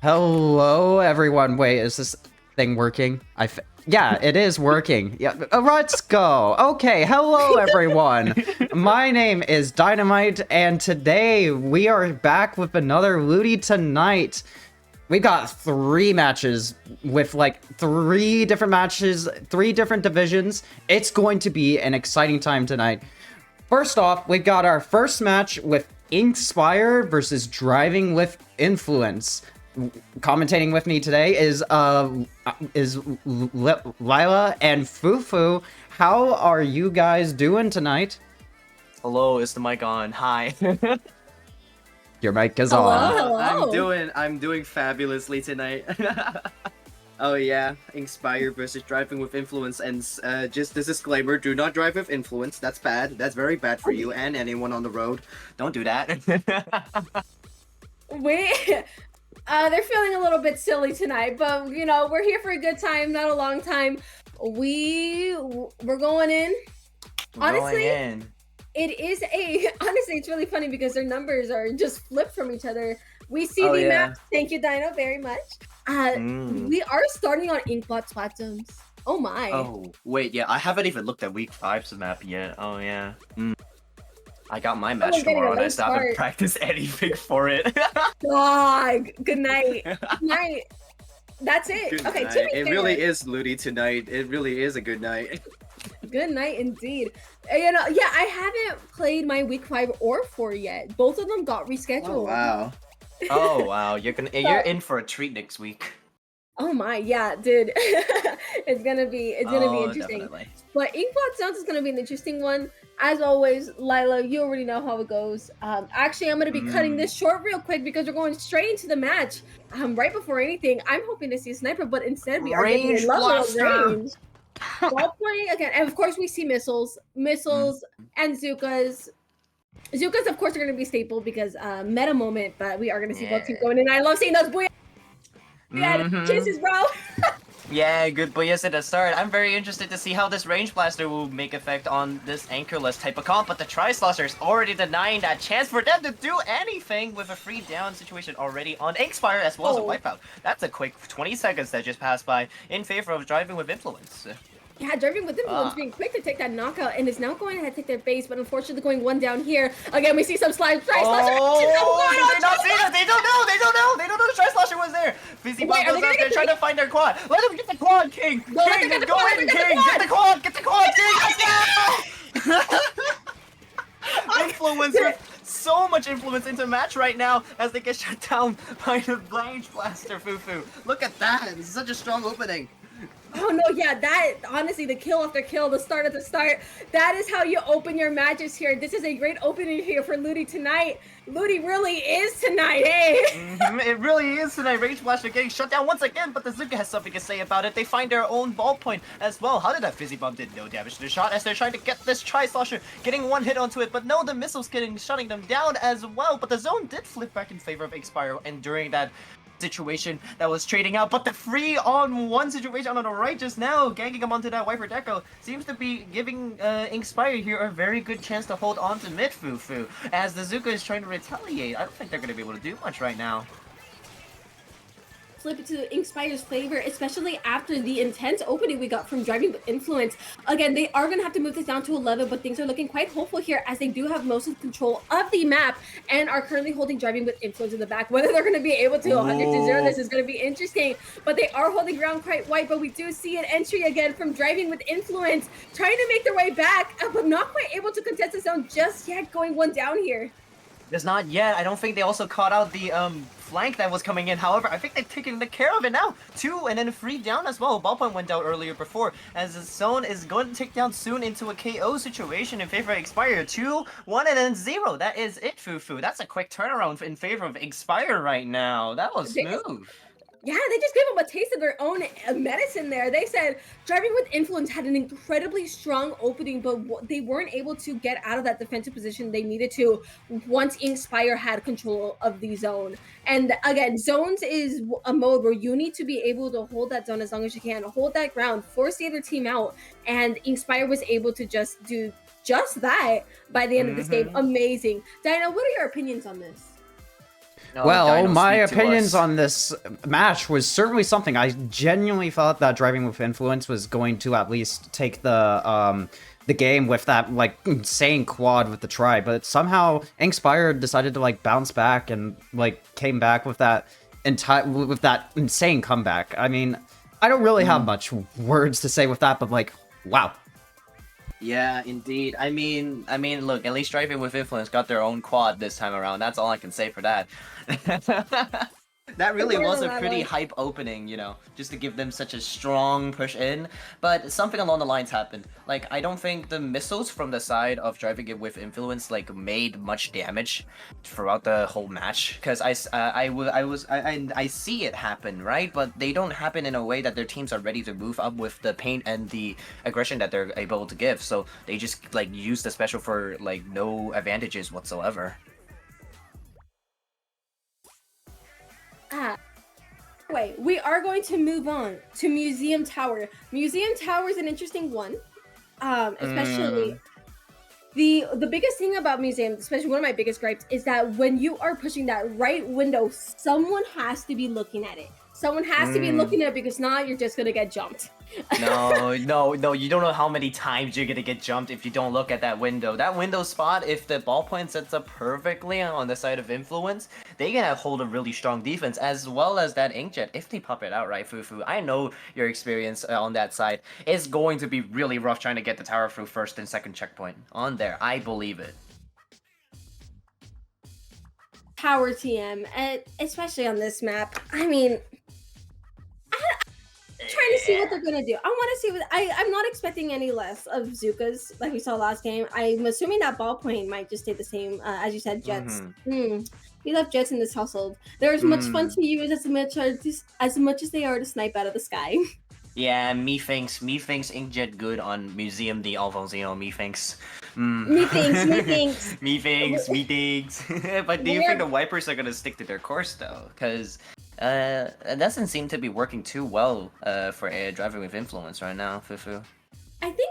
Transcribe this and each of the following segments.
Hello, everyone. Wait, is this thing working? Yeah, it is working. Yeah, let's go. Okay, hello, everyone. My name is Dynamite, and today we are back with another Looty Tonight. We got 3 matches with like 3 different matches, 3 different divisions. It's going to be an exciting time tonight. First off, we've got our first match with Inkspire versus Driving with Influence. Commentating with me today is Lila and Fufu. How are you guys doing tonight? Hello, is the mic on? Hi. Your mic is Hello, on. hello. I'm doing fabulously tonight. Oh yeah, Inspire versus Driving with Influence, and just this disclaimer: do not drive with influence. That's bad. That's very bad for you and anyone on the road. Don't do that. Wait, they're feeling a little bit silly tonight, but you know we're here for a good time, not a long time. We're going in. Honestly, it is honestly it's really funny because their numbers are just flipped from each other. We see the map. Thank you, Dino, very much. We are starting on Inkbot's Platinums. Oh my. Oh wait, yeah, I haven't even looked at week 5's map yet. Oh yeah. I got my match tomorrow and I still haven't practiced anything for it. God, good night. Good night. That's it. Good okay, night. to be It fair, really is Looty tonight. It really is a good night. Good night indeed. You know, yeah, I haven't played my week 5 or 4 yet. Both of them got rescheduled. Oh wow. Oh wow, you're in for a treat next week. Oh my, yeah, dude. it's gonna be interesting. Definitely. But Inkbot Zones is gonna be an interesting one. As always, Lila, you already know how it goes. Actually, I'm gonna be cutting this short real quick because we're going straight into the match. Right before anything, I'm hoping to see a sniper, but instead we are getting a level of range. Ballpoint again, and of course we see missiles, and Zukas. Zukas, of course, are going to be staple because meta moment, but we are going to see both teams going in. I love seeing those booyah kisses, bro. Yeah, good booyahs at the start. I'm very interested to see how this range blaster will make effect on this anchorless type of comp, but the Tri-Slosher is already denying that chance for them to do anything with a free down situation already on Inkspire as well as a wipeout. That's a quick 20 seconds that just passed by in favor of Driving with Influence. Yeah, Driving with Influence being quick to take that knockout and is now going ahead to take their base, but unfortunately going one down here. Again, we see some slide. Oh, did they not see that? They don't know. They don't know the Tri-Slosher was there. Fizzy Bomb goes out there trying to find their quad. Let them get the quad, King. King, go in, King. Get the quad, King. Let's go. Influence with so much influence into match right now as they get shut down by the range blaster, Fufu. Look at that. It's such a strong opening. Oh no, yeah, that honestly, the kill after kill, the start at the start, that is how you open your matches here. This is a great opening here for Looty tonight. Looty really is tonight, eh? It really is tonight. Range Blaster getting shut down once again, but the Zuka has something to say about it. They find their own ballpoint as well. How did that Fizzy Bomb did no damage to the shot as they're trying to get this Tri-Slosher getting one hit onto it, but no, the missiles shutting them down as well. But the zone did flip back in favor of Expire, and during that situation that was trading out, but the 3-on-1 situation on the right just now, ganking him onto that Viper Deco, seems to be giving Inkspire here a very good chance to hold on to mid Fufu, as the Zuka is trying to retaliate. I don't think they're going to be able to do much right now. Flip it to Inkspire's favor, especially after the intense opening we got from Driving with Influence. Again, they are going to have to move this down to 11, but things are looking quite hopeful here as they do have most of the control of the map and are currently holding Driving with Influence in the back. Whether they're going to be able to 100-0, this is going to be interesting, but they are holding ground quite white, but we do see an entry again from Driving with Influence, trying to make their way back, but not quite able to contest the zone just yet, going one down here. There's not yet. I don't think they also caught out the flank that was coming in. However, I think they've taken care of it now. 2 and then a free down as well. Ballpoint went down earlier before, as the zone is going to take down soon into a KO situation in favor of Expire. 2, 1, and then 0. That is it, Fufu. That's a quick turnaround in favor of Expire right now. That was smooth. Yeah, they just gave them a taste of their own medicine there. They said Driving with Influence had an incredibly strong opening, but they weren't able to get out of that defensive position they needed to once Inkspire had control of the zone. And again, zones is a mode where you need to be able to hold that zone as long as you can, hold that ground, force the other team out, and Inkspire was able to just do just that by the end of this game. Amazing. Diana, what are your opinions on this? Oh, Well, Dino, my speak to opinions us. on this match was certainly something. I genuinely thought that Driving with Influence was going to at least take the game with that like insane quad with the try, but somehow Inkspire decided to like bounce back and like came back with that insane comeback. I mean, I don't really have much words to say with that, but like, wow. Yeah, indeed. Look, at least Driving with Influence got their own quad this time around. That's all I can say for that. That really was a pretty hype opening, you know, just to give them such a strong push in. But something along the lines happened. Like, I don't think the missiles from the side of Driving It with Influence like made much damage throughout the whole match. Because I see it happen, right? But they don't happen in a way that their teams are ready to move up with the pain and the aggression that they're able to give. So they just like use the special for like no advantages whatsoever. Wait, we are going to move on to Museum Tower. Museum Tower is an interesting one, especially the biggest thing about Museum, especially one of my biggest gripes, is that when you are pushing that right window, someone has to be looking at it. Someone has to be looking at it because now you're just gonna get jumped. No, you don't know how many times you're gonna get jumped if you don't look at that window. That window spot, if the ballpoint sets up perfectly on the side of Influence, they can hold a really strong defense, as well as that Inkjet, if they pop it out right, Fufu. I know your experience on that side. It's going to be really rough trying to get the tower through first and second checkpoint. On there, I believe it. Tower TM, and especially on this map, I mean, trying to see what they're gonna do. I want to see what I'm not expecting any less of Zuka's like we saw last game. I'm assuming that ballpoint might just stay the same, as you said, Jets. We love Jets in this household. They're as much fun to use as much as they are to snipe out of the sky. Yeah, methinks Inkjet good on Museum de Alfonso. Methinks. Methinks. Methinks. But do you think the wipers are gonna stick to their course though? Because it doesn't seem to be working too well for Driving with Influence right now, Fufu. I think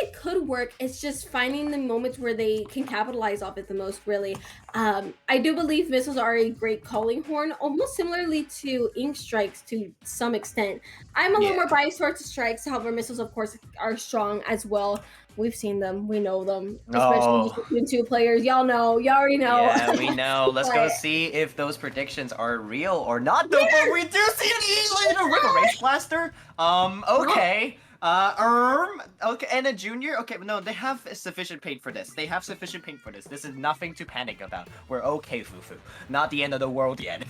it could work. It's just finding the moments where they can capitalize off it the most, really. I do believe missiles are a great calling horn, almost similarly to Ink Strikes to some extent. I'm a little more biased towards Strikes, however, missiles, of course, are strong as well. We've seen them, we know them, especially between two players. Y'all know, y'all already know. Yeah, we know. Let's go see if those predictions are real or not. Though, but we do see an E-Later with a Rage Blaster. Okay. Okay, and a junior? Okay, no, they have sufficient paint for this. This is nothing to panic about. We're okay, Fufu. Not the end of the world yet.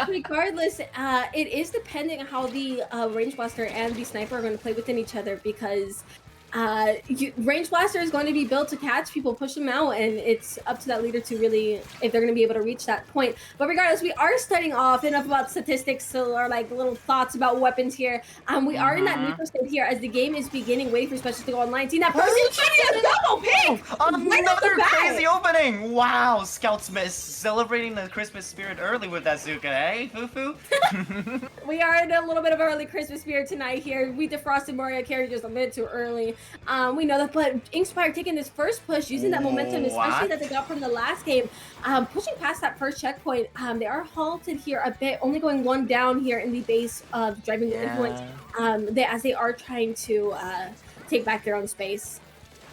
Regardless, it is depending on how the Range Blaster and the Sniper are going to play within each other, because Range Blaster is going to be built to catch people, push them out, and it's up to that leader to really, if they're going to be able to reach that point. But regardless, we are starting off enough about statistics or like little thoughts about weapons here. We are in that neutral state here as the game is beginning, waiting for specials to go online. See that person double pick! Another crazy opening! Wow, Scoutsmith celebrating the Christmas spirit early with that Zuka, eh, Fufu? We are in a little bit of early Christmas spirit tonight here. We defrosted Mario Carey just a minute too early. We know that, but Inkspire taking this first push, using that momentum, especially that they got from the last game, pushing past that first checkpoint. They are halted here a bit, only going one down here in the base of Driving with Influence, as they are trying to take back their own space.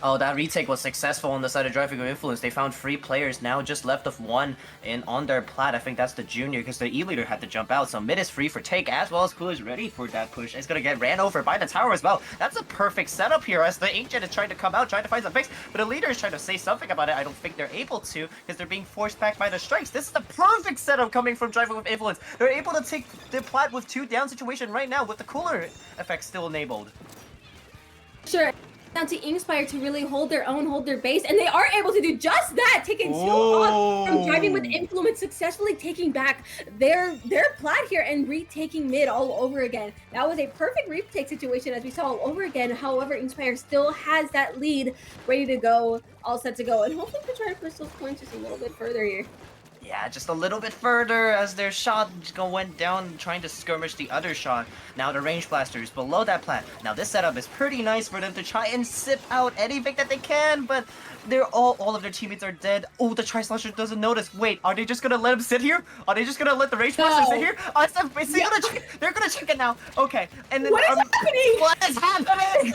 Oh, that retake was successful on the side of Driving with Influence. They found 3 players now, just left of 1 on their plat. I think that's the junior, because the E-Leader had to jump out. So mid is free for take, as well as Cool is ready for that push. It's going to get ran over by the tower as well. That's a perfect setup here, as the Inkjet is trying to come out, trying to find some fix. But the leader is trying to say something about it. I don't think they're able to, because they're being forced back by the strikes. This is the perfect setup coming from Driving with Influence. They're able to take the plat with 2 down situation right now, with the cooler effect still enabled. Sure. Down to Inkspire to really hold their own, hold their base, and they are able to do just that, taking 2 off from Driving with Influence, successfully taking back their plat here and retaking mid all over again. That was a perfect retake situation, as we saw all over again. However, Inkspire still has that lead ready to go, all set to go, and hopefully we can try to push those points just a little bit further here. Yeah, just a little bit further as their shot went down trying to skirmish the other shot. Now the range blasters below that plat. Now this setup is pretty nice for them to try and sip out anything that they can, but they're all of their teammates are dead. Oh, the Tri-Slasher doesn't notice. Wait, are they just gonna let him sit here? Are they just gonna let the range blasters sit here? They're gonna check it now. Okay, and then What is happening? What is happening?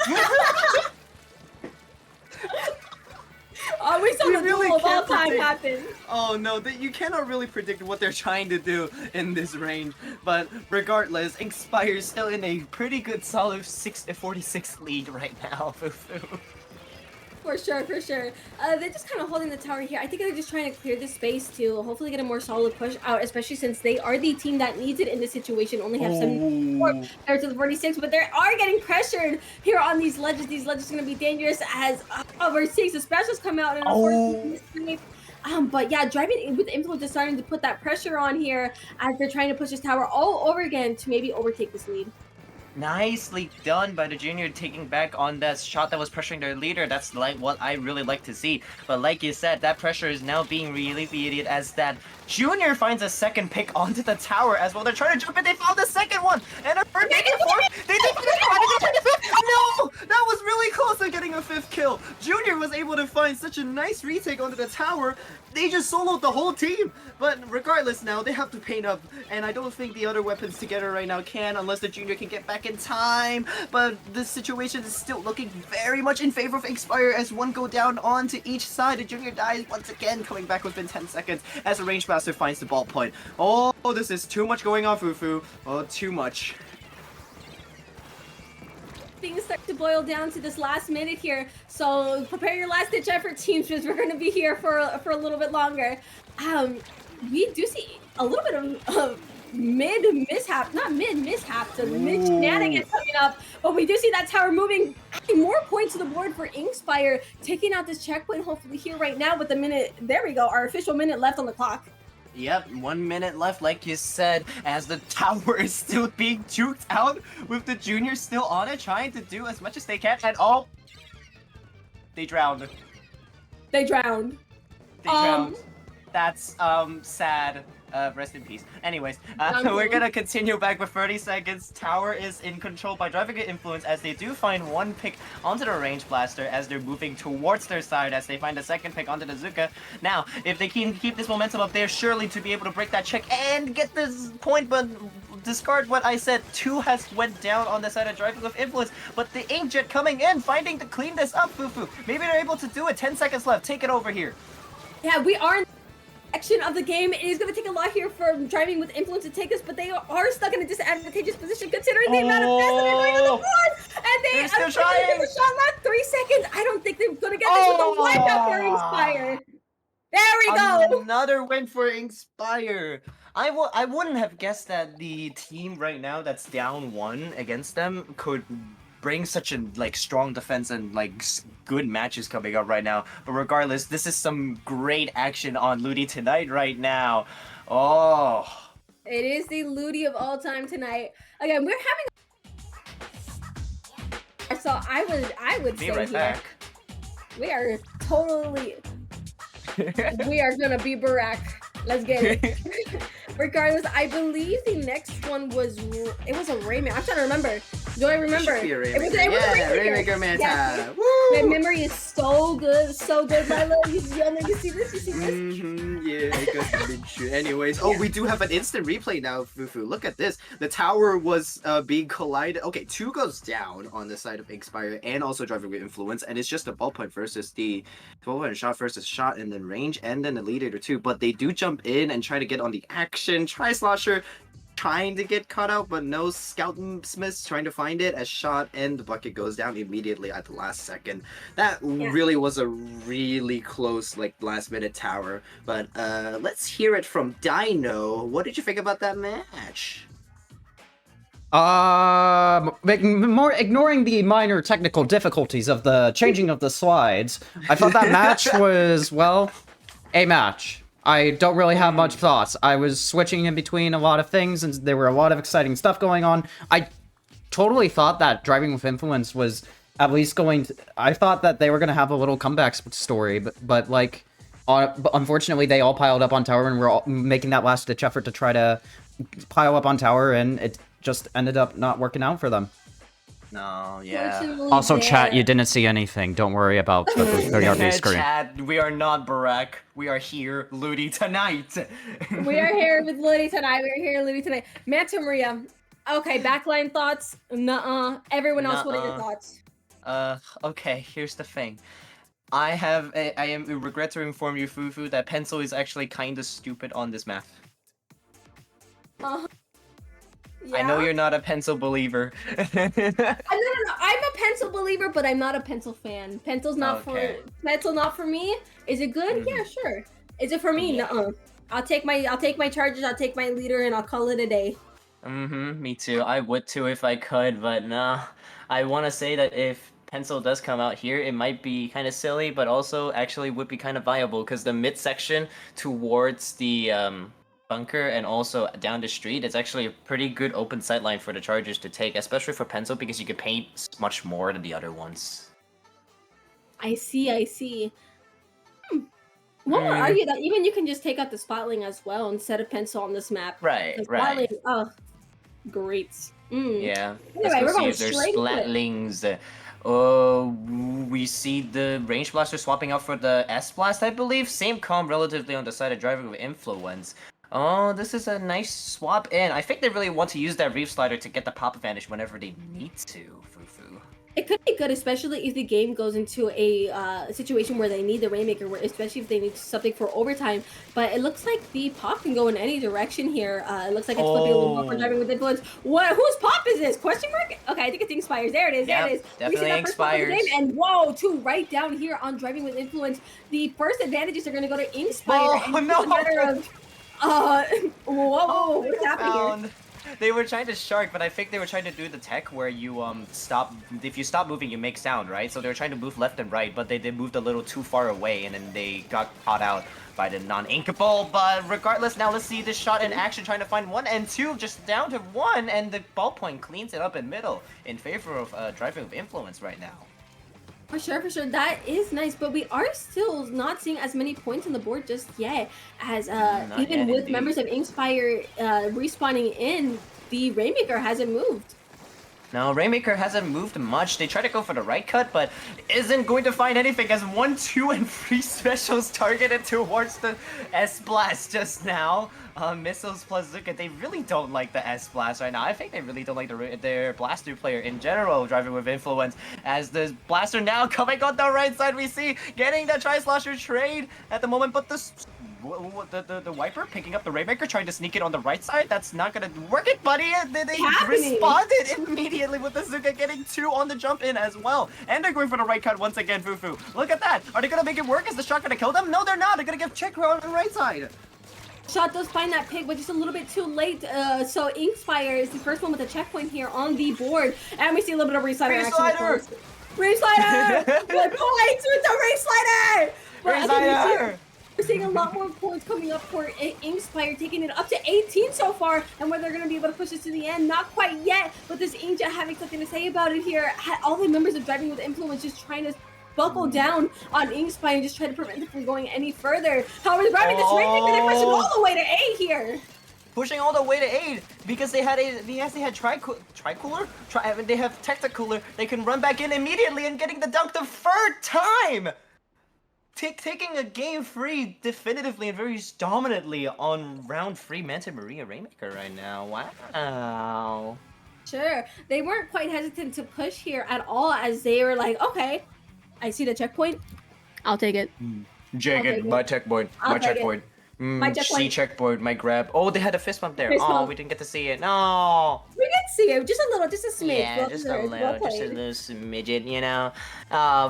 Oh, we saw We the really duel of all can't time predict. happen. Oh no, you cannot really predict what they're trying to do in this range. But regardless, Inspire's still in a pretty good solid 46 lead right now. For sure, for sure. They're just kind of holding the tower here. I think they're just trying to clear the space to hopefully get a more solid push out, especially since they are the team that needs it in this situation. Only have 74 compared to the 46, but they are getting pressured here on these ledges. These ledges are going to be dangerous as we're seeing the specials come out and unfortunately but yeah, driving with influence is starting to put that pressure on here as they're trying to push this tower all over again to maybe overtake this lead. Nicely done by the junior, taking back on that shot that was pressuring their leader. That's like what I really like to see. But like you said, that pressure is now being alleviated as that junior finds a second pick onto the tower as well. They're trying to jump in. They found the second one, and a third pick and fourth. They did the fifth. No, that was really close to getting a fifth kill. Junior was able to find such a nice retake onto the tower. They just soloed the whole team. But regardless, now they have to paint up, and I don't think the other weapons together right now can, unless the junior can get back in time. But this situation is still looking very much in favor of Inspire as one go down onto each side. The junior dies once again, coming back within 10 seconds as the range blaster finds the ball point. Oh, this is too much going on, Fufu. Oh, too much. Things start to boil down to this last minute here, so prepare your last ditch effort, teams, because we're going to be here for a little bit longer. We do see a little bit of mid mishap to mid shenanigans coming up, but we do see that tower moving, adding more points to the board for Inkspire, taking out this checkpoint hopefully here right now with the minute. There we go, our official minute left on the clock. Yep, 1 minute left, like you said, as the tower is still being juked out with the juniors still on it, trying to do as much as they can, and oh, they drowned. They drowned. They drowned. That's sad. Rest in peace. Anyways, we're gonna continue back with 30 seconds. Tower is in control by driving influence as they do find one pick onto the range blaster as they're moving towards their side as they find a second pick onto the Zuka. Now, if they can keep this momentum up, they're surely to be able to break that check and get this point, but discard what I said. 2 has went down on the side of driving with influence, but the Inkjet coming in, finding to clean this up, Fufu. Maybe they're able to do it. 10 seconds left. Take it over here. Yeah, we are in section of the game. It is going to take a lot here for driving with influence to take this, but they are stuck in a disadvantageous position considering the amount of fast that they're going on the board. And they're still trying. The shot left 3 seconds. I don't think they're going to get this with the wipeout for Inspire. There we go. Another win for Inspire. I wouldn't have guessed that the team right now that's down 1 against them could bring such a strong defense and good matches coming up right now. But regardless, this is some great action on Ludi tonight right now. Oh, it is the Ludi of all time tonight. Again, we're having. So I would be say right here, back. we are totally. We are gonna be Barack. Let's get it. Regardless, I believe the next one was a Rayman. I'm trying to remember. Do I remember? It was a Raymaker Manta. Yeah, my memory is so good, Lila. You see this? You see this? Yeah, it goes to shoot. Anyways, we do have an instant replay now, Fufu. Look at this. The tower was being collided. Okay, 2 goes down on the side of Inspire and also driving with influence, and it's just a ballpoint versus the 12-point shot versus shot and then range and then the leader too. But they do jump in and try to get on the action. Tri-Slosher trying to get caught out, but no, Scout Smith's trying to find it as shot and the bucket goes down immediately at the last second. That really was a really close last minute tower. But let's hear it from Dino. What did you think about that match? More ignoring the minor technical difficulties of the changing of the slides, I thought that match was, well, a match. I don't really have much thoughts. I was switching in between a lot of things, and there were a lot of exciting stuff going on. I totally thought that Driving with Influence was at least going to... I thought that they were going to have a little comeback story, but But unfortunately, they all piled up on tower, and we're all making that last-ditch effort to try to pile up on tower, and it just ended up not working out for them. No, yeah. Fortunately, Also, chat, you there. didn't see anything. Don't worry about the BRB screen. Chad, we are not Barack. We are here, Ludi, tonight. We are here with Ludi tonight. We are here, Ludi tonight. Manta Maria. Okay, backline thoughts. Nuh-uh. Everyone else, what are your thoughts? Okay, here's the thing. I regret to inform you, Fufu, that pencil is actually kinda stupid on this map. Yeah? I know you're not a pencil believer. No. I'm a pencil believer, but I'm not a pencil fan. Pencil's not pencil not for me. Is it good? Yeah, sure. Is it for me? Yeah. Nuh-uh. I'll take my charges, I'll take my leader, and I'll call it a day. Me too. I would too if I could, but nah. I want to say that if pencil does come out here, it might be kind of silly, but also actually would be kind of viable because the midsection towards the bunker and also down the street, it's actually a pretty good open sightline for the Chargers to take, especially for pencil because you can paint much more than the other ones. I see. One would argue that even you can just take out the spotling as well instead of pencil on this map. Right. Spotling, oh, great. Yeah. Anyway, we're going Let's go see if there's straight into it. splatlings. We see the range blaster swapping out for the S blast, I believe. Same comp relatively on the side of driving with influence. Oh, this is a nice swap in. I think they really want to use that reef slider to get the pop advantage whenever they need to, Fufu. It could be good, especially if the game goes into a situation where they need the Rainmaker, especially if they need something for overtime. But it looks like the pop can go in any direction here. It looks like it's flipping a little more for driving with influence. What? Whose pop is this? Question mark? Okay, I think it's Inspires. There it is. Yep, there it is. definitely Inspires. And whoa, two right down here on driving with influence. The first advantages are going to go to Inspire. Oh, and no! It's a matter of, whoa, what's happening here? They were trying to shark, but I think they were trying to do the tech where you stop. If you stop moving, you make sound, right? So they were trying to move left and right, but they moved a little too far away, and then they got caught out by the non-inkable. But regardless, now let's see this shot in action, trying to find 1 and 2, just down to 1, and the ballpoint cleans it up in middle in favor of driving with influence right now. For sure. That is nice, but we are still not seeing as many points on the board just yet, as even with members of Inspire respawning in, the Rainmaker hasn't moved. No, Rainmaker hasn't moved much. They try to go for the right cut, but isn't going to find anything as 1, 2, and 3 specials targeted towards the S-Blast just now. Missiles plus Zuka, they really don't like the S-Blast right now. I think they really don't like their Blaster player in general, driving with influence. As the Blaster now coming on the right side, we see getting the Tri-Slosher trade at the moment, but the Wiper picking up the Rainmaker, trying to sneak it on the right side. That's not gonna work it, buddy. They responded immediately with the Zuka getting 2 on the jump in as well. And they're going for the right cut once again, Fufu. Look at that. Are they gonna make it work? Is the shot gonna kill them? No, they're not. They're gonna give check on the right side. Shot does find that pick, but just a little bit too late. So Inkspire is the first one with a checkpoint here on the board. And we see a little bit of Reslider action. Reslider! Good points with the Reslider! Reslider! We're seeing a lot more points coming up for Inkspire, taking it up to 18 so far, and whether they're going to be able to push this to the end, not quite yet, but this Inkjet having something to say about it here. All the members of Driving with Influence just trying to buckle down on Inkspire and just try to prevent it from going any further. However, grabbing this Rainmaker, they're pushing all the way to 8 here. Pushing all the way to 8 because they had Tri-Cooler? They have Tacticooler. They can run back in immediately and getting the dunk the 3rd time! Taking a game free definitively and very dominantly on round 3 Manta Maria Rainmaker right now. Wow. Sure. They weren't quite hesitant to push here at all, as they were like, okay, I see the checkpoint. I'll take it. My checkpoint. My checkpoint. C checkpoint, my grab. Oh, they had a fist bump there. We didn't get to see it. No. We did see it, just a little, just a smidge. Yeah, just a little smidget, you know.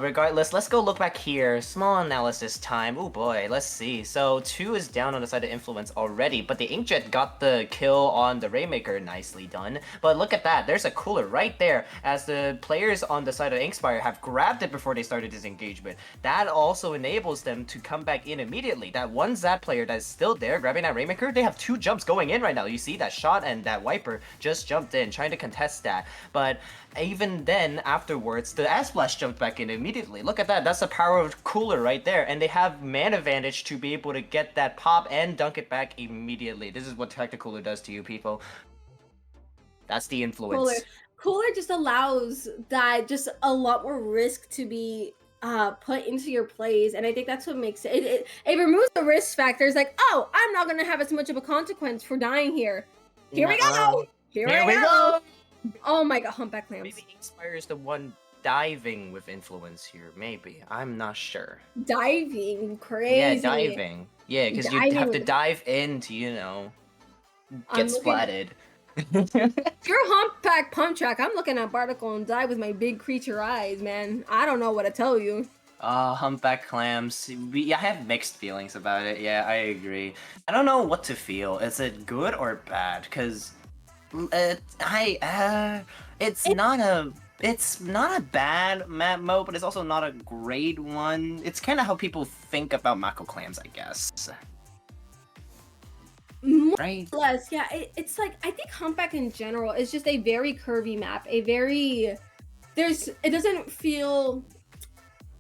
Regardless, let's go look back here. Small analysis time. Oh boy, let's see. So 2 is down on the side of influence already, but the Inkjet got the kill on the Rainmaker. Nicely done. But look at that. There's a cooler right there, as the players on the side of Inkspire have grabbed it before they started this engagement. That also enables them to come back in immediately. That one Zap player that's still there grabbing that Rainmaker, they have 2 jumps going in right now. You see that shot and that Wiper just jumped jumped in, trying to contest that. But even then, afterwards, the S-Flash jumped back in immediately. Look at that. That's the power of Cooler right there. And they have man advantage to be able to get that pop and dunk it back immediately. This is what Tacticooler does to you, people. That's the influence. Cooler just allows that just a lot more risk to be put into your plays, and I think that's what makes it removes the risk factors. Like, oh, I'm not gonna have as much of a consequence for dying here. Here we go. Here we go. Oh my god, humpback clams. Maybe Inkspire is the one diving with influence here. Maybe, I'm not sure. Diving, crazy. Yeah, diving. Yeah, because you have to dive in to, you know, get splatted. Your humpback pump track. I'm looking at Barnacle and dive with my big creature eyes, man. I don't know what to tell you. Humpback clams. I have mixed feelings about it. Yeah, I agree. I don't know what to feel. Is it good or bad? Because it's not a bad map mode, but it's also not a great one. It's kind of how people think about Mako clams, I guess. More right? or less, yeah. It's like, I think Humpback in general is just a very curvy map. It doesn't feel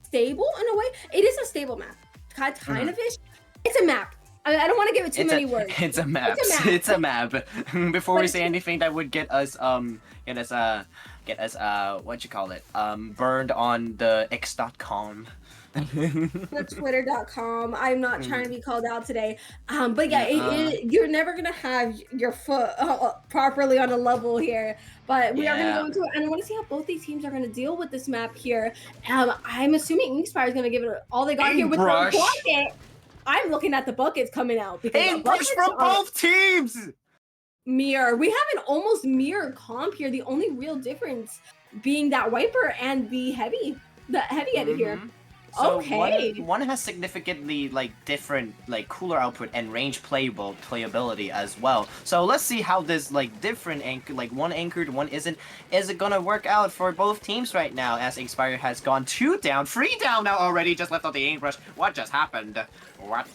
stable in a way. It is a stable map, kind of ish. It's a map. I don't want to give it too many words. It's a map. It's a map. Before we say anything that would get us what you call it, burned on the x.com. The twitter.com. I'm not trying to be called out today, but yeah, you're never gonna have your foot properly on a level here, but we are gonna go into it, and I want to see how both these teams are gonna deal with this map here. I'm assuming Inkspire is gonna give it all they got here with the bucket. I'm looking at the buckets coming out because brush from both teams. Mirror. We have an almost mirror comp here. The only real difference being that wiper and the heavy edit here. So okay. One has significantly different cooler output and range playability as well. So let's see how this different one anchored, one isn't. Is it gonna work out for both teams right now? As Inkspire has gone 2 down, 3 down now already. Just left out the aim brush. What just happened? What?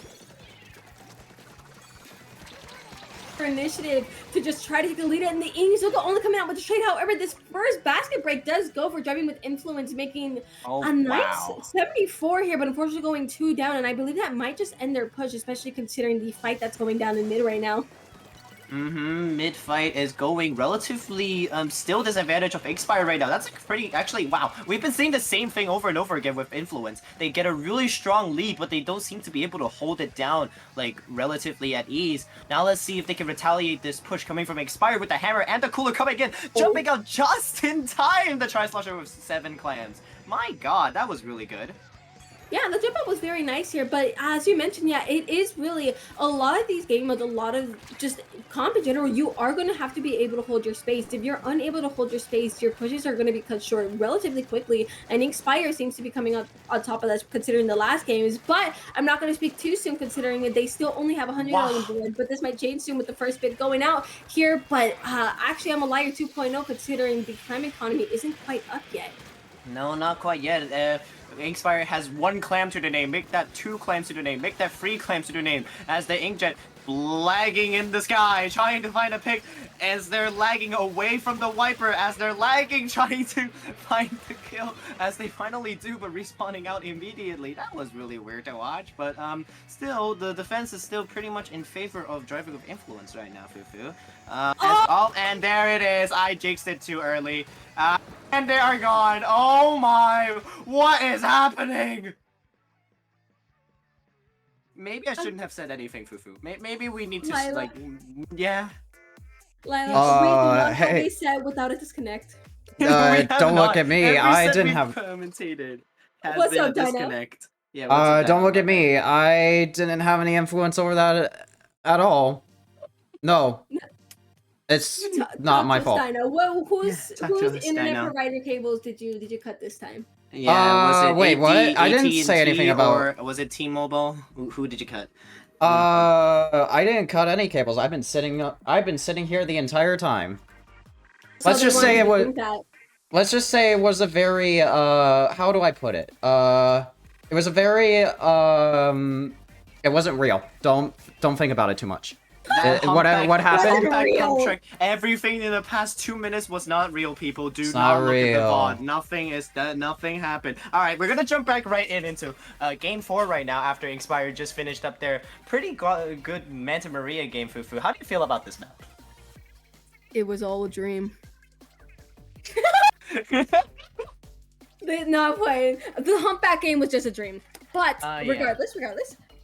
Initiative to just try to take the lead, and the Ings will only come out with the trade. However, this first basket break does go for driving with influence, making a nice 74 here, but unfortunately going 2 down, and I believe that might just end their push, especially considering the fight that's going down in mid right now. Mid fight is going relatively still disadvantage of Inkspire right now. That's actually wow. We've been seeing the same thing over and over again with influence. They get a really strong lead, but they don't seem to be able to hold it down relatively at ease. Now let's see if they can retaliate this push coming from Inkspire with the hammer and the cooler coming in, jumping out just in time. The Tri-Slosher with 7 clams. My god, that was really good. Yeah, the jump up was very nice here, but as you mentioned, yeah, it is really a lot of these game modes, a lot of just comp in general, you are going to have to be able to hold your space. If you're unable to hold your space, your pushes are going to be cut short relatively quickly, and Inkspire seems to be coming up on top of that considering the last games, but I'm not going to speak too soon considering that they still only have 100 on board, but this might change soon with the first bit going out here, but actually I'm a liar 2.0 considering the clam economy isn't quite up yet. No, not quite yet. Inkspire has 1 clam to the name, make that 2 clams to the name, make that 3 clams to the name, as the Inkjet lagging in the sky, trying to find a pick, as they're lagging away from the wiper, as they're lagging, trying to find the kill, as they finally do, but respawning out immediately. That was really weird to watch, but still, the defense is still pretty much in favor of driving with influence right now, Fufu. And there it is, I jinxed it too early. And they are gone. Oh my, what is happening? Maybe I shouldn't have said anything, Fufu. Maybe we need to, Lila. yeah. Lila, hey. Reset without a disconnect. Don't look at me. I didn't have. Commentated. What's up, disconnect. Yeah. Don't look at me. I didn't have any influence over that at all. No. It's not my fault. Well, whose internet provider cables did you cut this time? Yeah, was it wait, what? I didn't say anything about. Or was it T-Mobile? Who did you cut? I didn't cut any cables. I've been sitting here the entire time. So let's just say it was a very how do I put it? It was a very it wasn't real. Don't think about it too much. That What humpback happened? Real. trick. Everything in the past 2 minutes was not real, people. Do It's not not look at the real. VOD. Nothing happened. Alright, we're gonna jump back right into game 4 right now after Inspire just finished up their pretty good Manta Maria game, Fufu. How do you feel about this map? It was all a dream. Not playing. The humpback game was just a dream. But Yeah. regardless,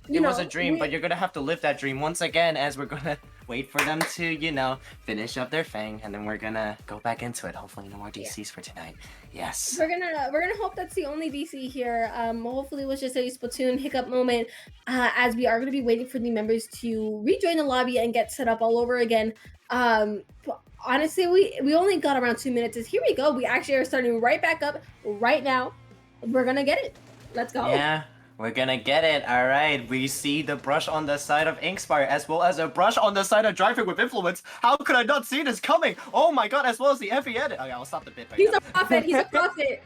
It was a dream, but you're gonna have to live that dream once again as we're gonna wait for them to, finish up their Fang, and then we're gonna go back into it. Hopefully no more DCs for tonight. Yes. we're gonna hope that's the only DC here. Hopefully it was just a Splatoon hiccup moment, as we are gonna be waiting for the members to rejoin the lobby and get set up all over again. But honestly, we only got around 2 minutes. Here we go. We actually are starting right back up right now. We're gonna get it. Let's go. Yeah, we're gonna get it. Alright, we see the brush on the side of Inkspire as well as a brush on the side of Driving with Influence. How could I not see this coming? Oh my god, as well as the FE edit. Okay, I'll stop the bit right He's now. a prophet. He's a prophet.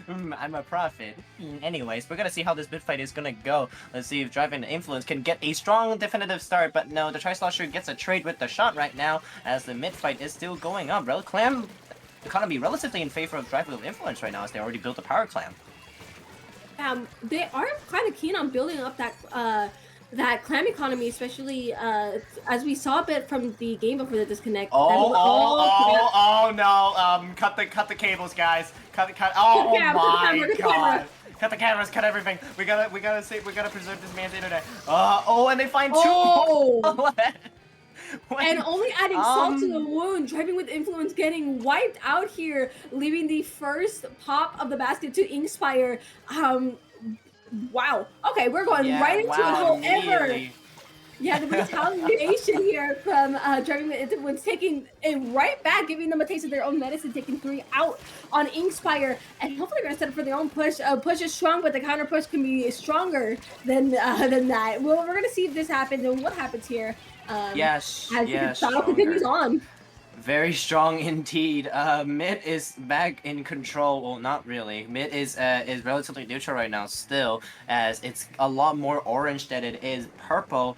I'm a prophet. Anyways, we're gonna see how this mid fight is gonna go. Let's see if Driving Influence can get a strong definitive start, but no, the Tri-Slosher gets a trade with the shot right now as the mid fight is still going on. Clam economy relatively in favor of Driving with Influence right now as they already built a power clam. They are kind of keen on building up that clam economy, especially as we saw a bit from the game before the disconnect. Oh no! Cut the cables, guys. Cut. Oh my god! Cut the cameras, cut everything. We gotta preserve this man's internet. And they find two. And only adding salt to the wound, Driving with Influence getting wiped out here, leaving the first pop of the basket to Inkspire. Wow. Okay, we're going right into it. However, yeah, the retaliation here from Driving with Influence, taking it right back, giving them a taste of their own medicine, taking 3 out on Inkspire, and hopefully they're gonna set up for their own push. Push is strong, but the counter push can be stronger than that. Well, we're gonna see if this happens and what happens here. Yes. As the battle continues on. Very strong indeed. Mid is back in control. Well, not really. Mid is relatively neutral right now still, as it's a lot more orange than it is purple.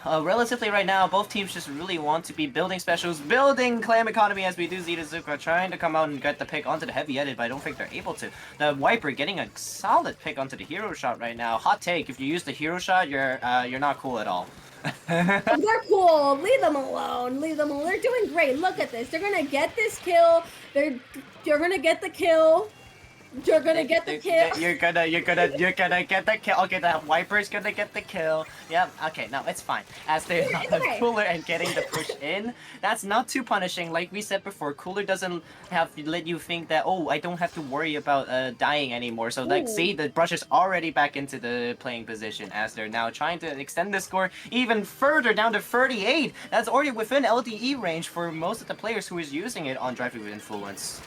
Relatively right now, both teams just really want to be building specials, building clam economy, as we do see Zuka trying to come out and get the pick onto the heavy edit, but I don't think they're able to. The Wiper getting a solid pick onto the hero shot right now. Hot take, if you use the hero shot, you're not cool at all. They're cool. Leave them alone. Leave them alone. They're doing great. Look at this. They're gonna get this kill. You're gonna get the kill. You're gonna get the kill. You're gonna get the kill. Okay, the Wiper's gonna get the kill. Yep. Okay, no, it's fine. As they're Cooler and getting the push in, that's not too punishing. Like we said before, Cooler doesn't have let you think that, oh, I don't have to worry about dying anymore. So like, see, the brush is already back into the playing position as they're now trying to extend the score even further down to 38. That's already within LDE range for most of the players who is using it on Driving with Influence.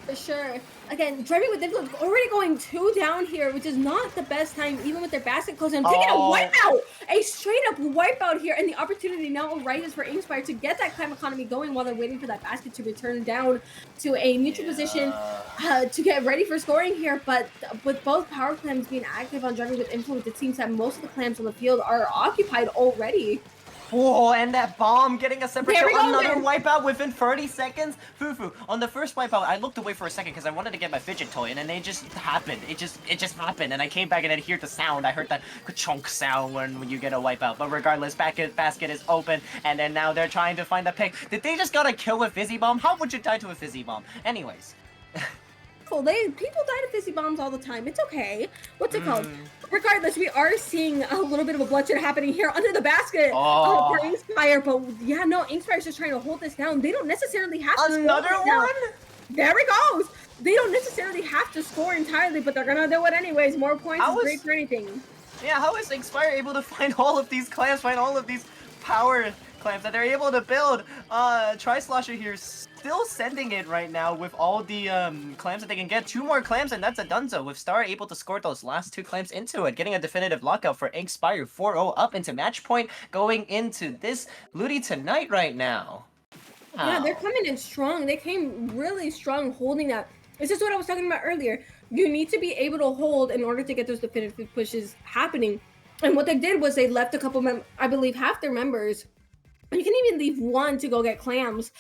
For sure. Again, Driving with Influence already going 2 down here, which is not the best time, even with their basket closed. And taking a wipeout! A straight up wipeout here, and the opportunity now arises for Inkspire to get that clam economy going while they're waiting for that basket to return down to a neutral position to get ready for scoring here. But with both power clams being active on Driving with Influence, it seems that most of the clams on the field are occupied already. Oh, and that bomb getting a separate There we kill. go, Another man. wipeout within 30 seconds. Fufu, on the first wipeout, I looked away for a second because I wanted to get my fidget toy, and then it just happened. It just happened, and I came back and I heard the sound. I heard that chunk sound when you get a wipeout. But regardless, basket is open, and then now they're trying to find a pick. Did they just got a kill with Fizzy Bomb? How would you die to a Fizzy Bomb? Anyways. People die to fizzy bombs all the time. It's okay. What's it called? Regardless, we are seeing a little bit of a bloodshed happening here under the basket for Inkspire. But yeah, no, Inkspire's just trying to hold this down. They don't necessarily have to Another score one? There it goes. They don't necessarily have to score entirely, but they're gonna do it anyways. More points is great for anything. Yeah, how is Inkspire able to find all of these clams, find all of these power clams that they're able to build? Tri-Slosher here still sending it right now with all the clams that they can get. 2 more clams and that's a donezo, with Star able to score those last 2 clams into it, getting a definitive lockout for Inkspire. 4-0 up into match point going into this Ludi tonight right now. Yeah, they're coming in strong. They came really strong holding that. This is what I was talking about earlier. You need to be able to hold in order to get those definitive pushes happening. And what they did was they left a couple I believe half their members. You can even leave one to go get clams.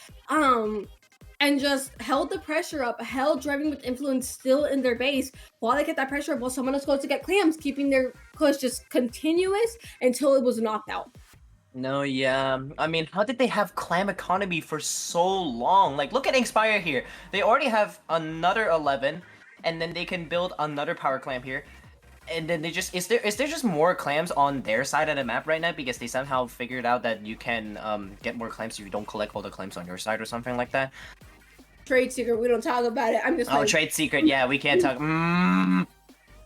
And just held the pressure up, held Driving with Influence still in their base while they get that pressure up while someone else goes to get clams, keeping their push just continuous until it was knocked out. No, yeah. I mean, how did they have clam economy for so long? Like, look at Inspire here. They already have another 11, and then they can build another power clam here. And then they just is there just more clams on their side of the map right now because they somehow figured out that you can get more clams if you don't collect all the clams on your side or something like that. Trade secret, we don't talk about it. I'm just Oh, trade secret, yeah, we can't talk.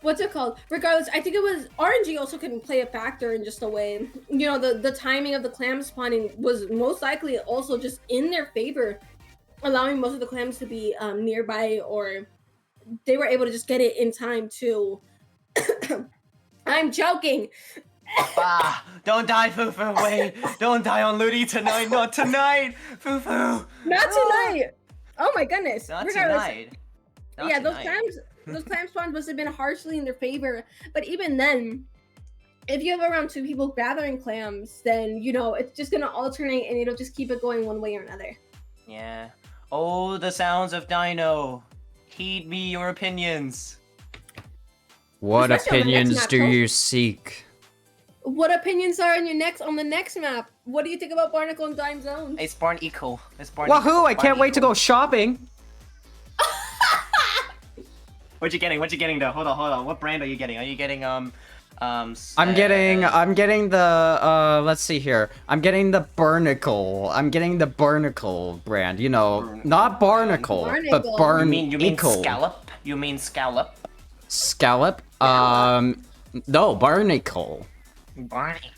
What's it called? Regardless, I think it was RNG also can play a factor in just a way. You know, the timing of the clam spawning was most likely also just in their favor, allowing most of the clams to be nearby, or they were able to just get it in time to. I'm joking. Don't die, Fufu. Wait, don't die on Ludi tonight. Not tonight, Fufu. Not tonight. Oh my goodness. Not Regardless, tonight. Not yeah, tonight. those clam spawns must have been harshly in their favor. But even then, if you have around 2 people gathering clams, then you know it's just gonna alternate and it'll just keep it going one way or another. Yeah. Oh, the sounds of Dino. Heed me your opinions. What Especially on the next opinions map, do Cole. you seek? What opinions are on the next map? What do you think about Barnacle and Dime Zones? It's Barn Eco. It's Barn Wahoo! Eco. I can't wait to go shopping. What you getting? What you getting though? Hold on. What brand are you getting? Are you getting I'm getting the let's see here. I'm getting the Barnacle. I'm getting the Barnacle brand. You know, not Barnacle, but Barnacle. Barnacle. You mean scallop? You mean scallop? Scallop? No, Barnacle. Barnacle.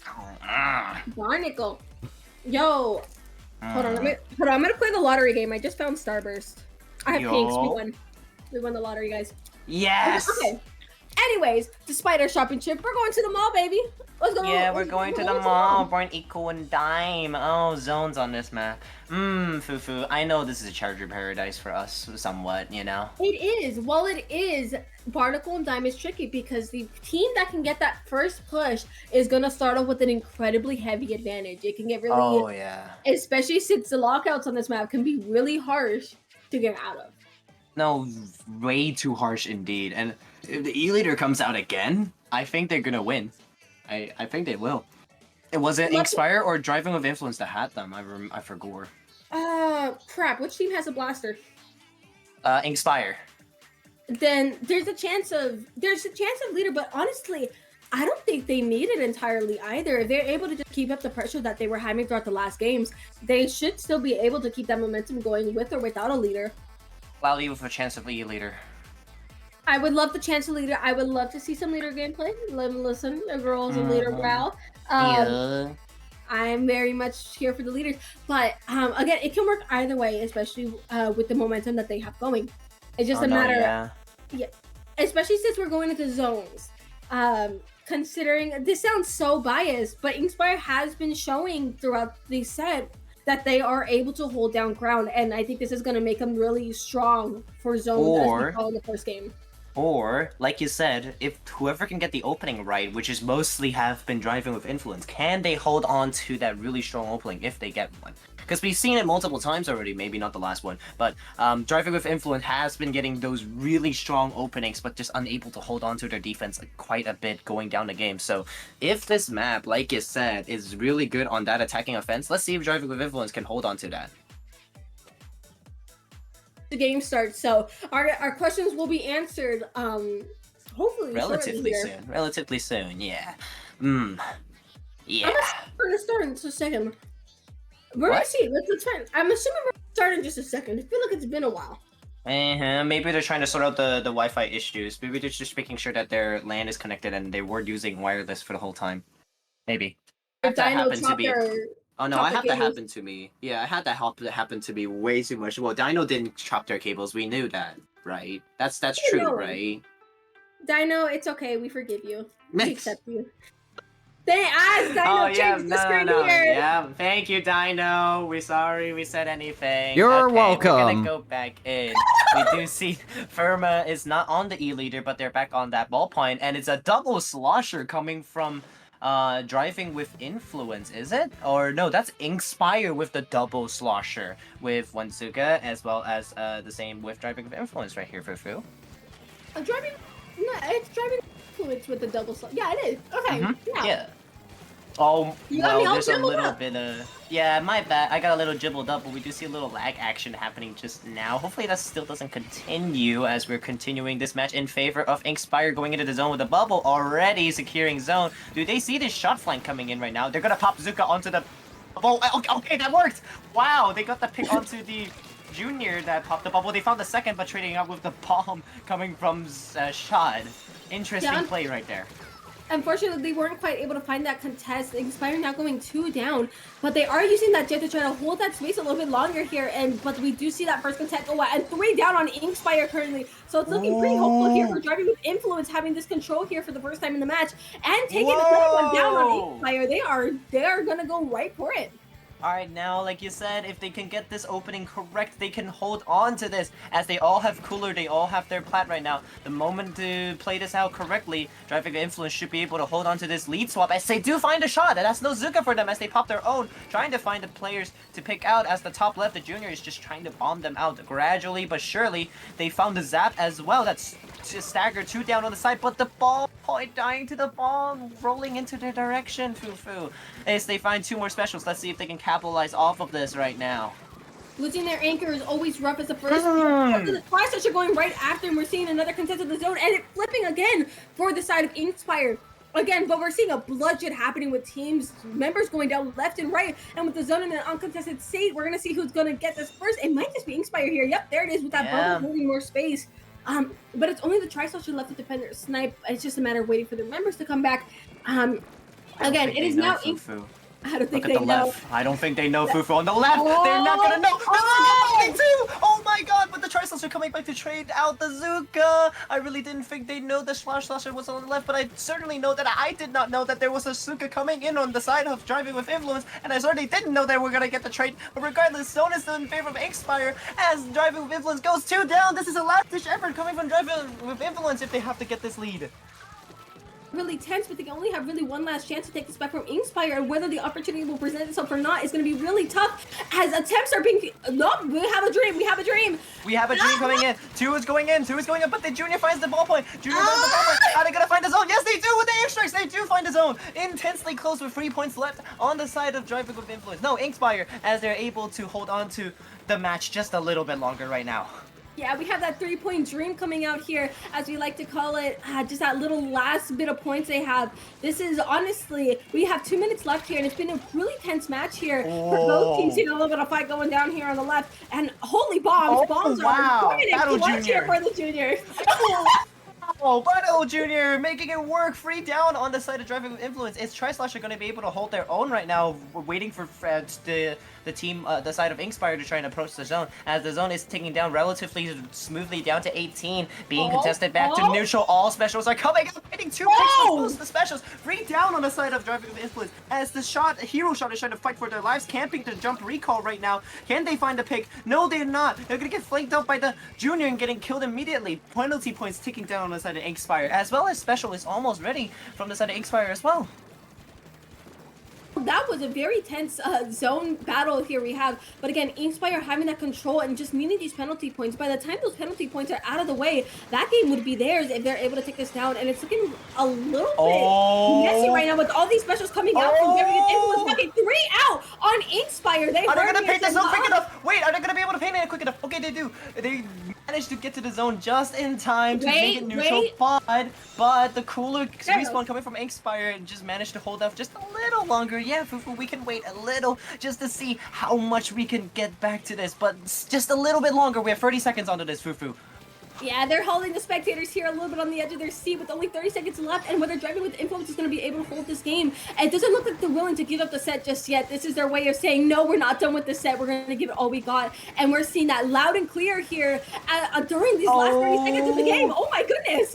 Yo. Hold on, I'm gonna play the lottery game. I just found Starburst. I have pinks. We won. We won the lottery, guys. Yes. Okay. Anyways, despite our shopping trip, we're going to the mall, baby. Let's go. Yeah, we're going to the mall. Barn Eco and Dime. Oh, zones on this map. Fufu. I know this is a charger paradise for us, somewhat. You know. It is. While it is, Barnacle and Dime is tricky because the team that can get that first push is gonna start off with an incredibly heavy advantage. It can get really. Oh yeah. Especially since the lockouts on this map can be really harsh to get out of. No, way too harsh indeed. And if the E-Leader comes out again, I think they're gonna win. I think they will. It wasn't Inspire or Driving with Influence that had them. I forgot. Crap. Which team has a blaster? Inspire. Then there's a chance of leader, but honestly, I don't think they need it entirely either. If they're able to just keep up the pressure that they were having throughout the last games, they should still be able to keep that momentum going with or without a leader. I'll leave with a chance of E-Leader. I would love the chance of leader. I would love to see some leader gameplay. Listen, the girls and leader brow. Yeah. I'm very much here for the leaders, but again, it can work either way, especially with the momentum that they have going. It's just a matter. Yeah, especially since we're going into zones. Considering this sounds so biased, but Inspire has been showing throughout the set that they are able to hold down ground, and I think this is going to make them really strong for zones as we saw in the first game. Or, like you said, if whoever can get the opening right, which is mostly have been Driving with Influence, can they hold on to that really strong opening if they get one? Because we've seen it multiple times already, maybe not the last one, but Driving with Influence has been getting those really strong openings, but just unable to hold on to their defense quite a bit going down the game. So if this map, like you said, is really good on that attacking offense, let's see if Driving with Influence can hold on to that. The game starts, so our questions will be answered hopefully relatively soon. Yeah. Yeah. We're gonna start in just a second. We're gonna see. Let's try. I'm assuming we're gonna start in just a second. I feel like it's been a while. Maybe they're trying to sort out the Wi-Fi issues. Maybe they're just making sure that their LAN is connected and they were using wireless for the whole time. Maybe. That happened to me. Oh no, I had that happen to me. Yeah, I had that happen to me way too much. Well, Dino didn't chop their cables. We knew that, right? That's true, right? Dino, it's okay. We forgive you. We accept you. Dino changed the screen here. Yeah, thank you, Dino. We're sorry we said anything. You're welcome. We're gonna go back in. We do see Firma is not on the E-Leader, but they're back on that ballpoint, and it's a double slosher coming from Driving with Influence, is it? Or no, that's Inspire with the double slosher with one Zuka, as well as the same with Driving with Influence right here, Fufu. Driving, no, it's driving influence with the double slot. Yeah, it is. Okay. Yeah. Oh, You got me well, all there's a jumbled little up. bit of... Yeah, my bad. I got a little jibbled up, but we do see a little lag action happening just now. Hopefully that still doesn't continue as we're continuing this match in favor of Inkspire going into the zone with a bubble already securing zone. Do they see this shot flank coming in right now? They're gonna pop Zuka onto the... Oh, okay, that worked! Wow, they got the pick onto the junior that popped the bubble. They found the second, but trading out with the bomb coming from Shad. Interesting play right there. Unfortunately, they weren't quite able to find that contest. Inspire now going 2 down, but they are using that jet to try to hold that space a little bit longer here. But we do see that first contest go out, and 3 down on Inkspire currently. So it's looking pretty hopeful here for Driving with Influence, having this control here for the first time in the match, and taking another one down on Inkspire. They are gonna go right for it. Alright, now, like you said, if they can get this opening correct, they can hold on to this, as they all have Cooler, they all have their plat right now. The moment to play this out correctly, Driving Influence should be able to hold on to this lead swap, as they do find a shot, and that's no Zuka for them, as they pop their own, trying to find the players to pick out, as the top left, the junior, is just trying to bomb them out gradually, but surely. They found the zap as well, that's just staggered 2 down on the side, but the ball point dying to the bomb, rolling into their direction, Fufu. As they find 2 more specials, let's see if they can capitalize off of this right now. Losing their anchor is always rough as the first. The Flash are going right after, and we're seeing another contest of the zone, and it flipping again for the side of Inkspire. Again, but we're seeing a bloodshed happening with teams, members going down left and right, and with the zone in an uncontested state, we're gonna see who's gonna get this first. It might just be Inkspire here. Yep, there it is with that bubble holding more space. But it's only the Tri-Social left to defend their snipe. It's just a matter of waiting for the members to come back. Again, it is now Fufu. I don't think Look at they the know. left. I don't think they know Fufu on the left. They're not gonna know. The Zuka too. Oh my god! But the Tri-Cells are coming back to trade out the Zuka. I really didn't think they'd know the Slasher was on the left, but I certainly know that I did not know that there was a Zuka coming in on the side of Driving with Influence, and I certainly didn't know they were gonna get the trade. But regardless, Zone is still in favor of Inkspire as Driving with Influence goes 2 down. This is a last-ditch effort coming from Driving with Influence if they have to get this lead. Really tense, but they only have really one last chance to take this back from Inkspire, and whether the opportunity will present itself or not is going to be really tough as attempts are being... Nope, we have a dream, we have a dream. We have a dream coming in. 2 is going in, 2 is going in, but the junior finds the ballpoint. Junior finds the ballpoint. Are they gonna find the zone? Yes, they do with the air strikes. They do find the zone. Intensely close with 3 points left on the side of Driving with Influence. No, Inkspire, as they're able to hold on to the match just a little bit longer right now. Yeah, we have that 3-point dream coming out here, as we like to call it, just that little last bit of points they have. This is, honestly, we have 2 minutes left here, and it's been a really tense match here for both teams. You know, a little bit of fight going down here on the left, and holy bombs, bombs are dominant clutch here for the juniors. Oh, Battle Junior making it work. 3 down on the side of Driving with Influence. Is Tri-Slasher going to be able to hold their own right now? We're waiting for the team, the side of Inkspire to try and approach the zone, as the zone is ticking down relatively smoothly down to 18, being contested back to neutral. All specials are coming up, hitting 2 picks the specials. 3 down on the side of Driving with Influence, as the hero shot is trying to fight for their lives, camping the jump recall right now. Can they find a pick? No, they're not. They're going to get flanked out by the junior and getting killed immediately. Penalty points ticking down on the side of Inkspire, as well as special is almost ready from the side of Inkspire as well. That was a very tense zone battle here we have. But again, Inkspire having that control and just needing these penalty points. By the time those penalty points are out of the way, that game would be theirs if they're able to take this down. And it's looking a little bit messy right now with all these specials coming out from Driving with Influence. Fucking 3 out on Inkspire. Are they gonna paint the zone quick enough? Wait, are they gonna be able to paint it quick enough? Okay, they do. They managed to get to the zone just in time to make it neutral. But the cooler respawn coming from Inkspire and just managed to hold off just a little longer. Yeah, Fufu, we can wait a little just to see how much we can get back to this, but just a little bit longer. We have 30 seconds onto this, Fufu. Yeah, they're holding the spectators here a little bit on the edge of their seat with only 30 seconds left, and whether Driving with Influence is going to be able to hold this game, it doesn't look like they're willing to give up the set just yet. This is their way of saying, no, we're not done with the set. We're going to give it all we got, and we're seeing that loud and clear here during these last 30 seconds of the game. Oh my goodness!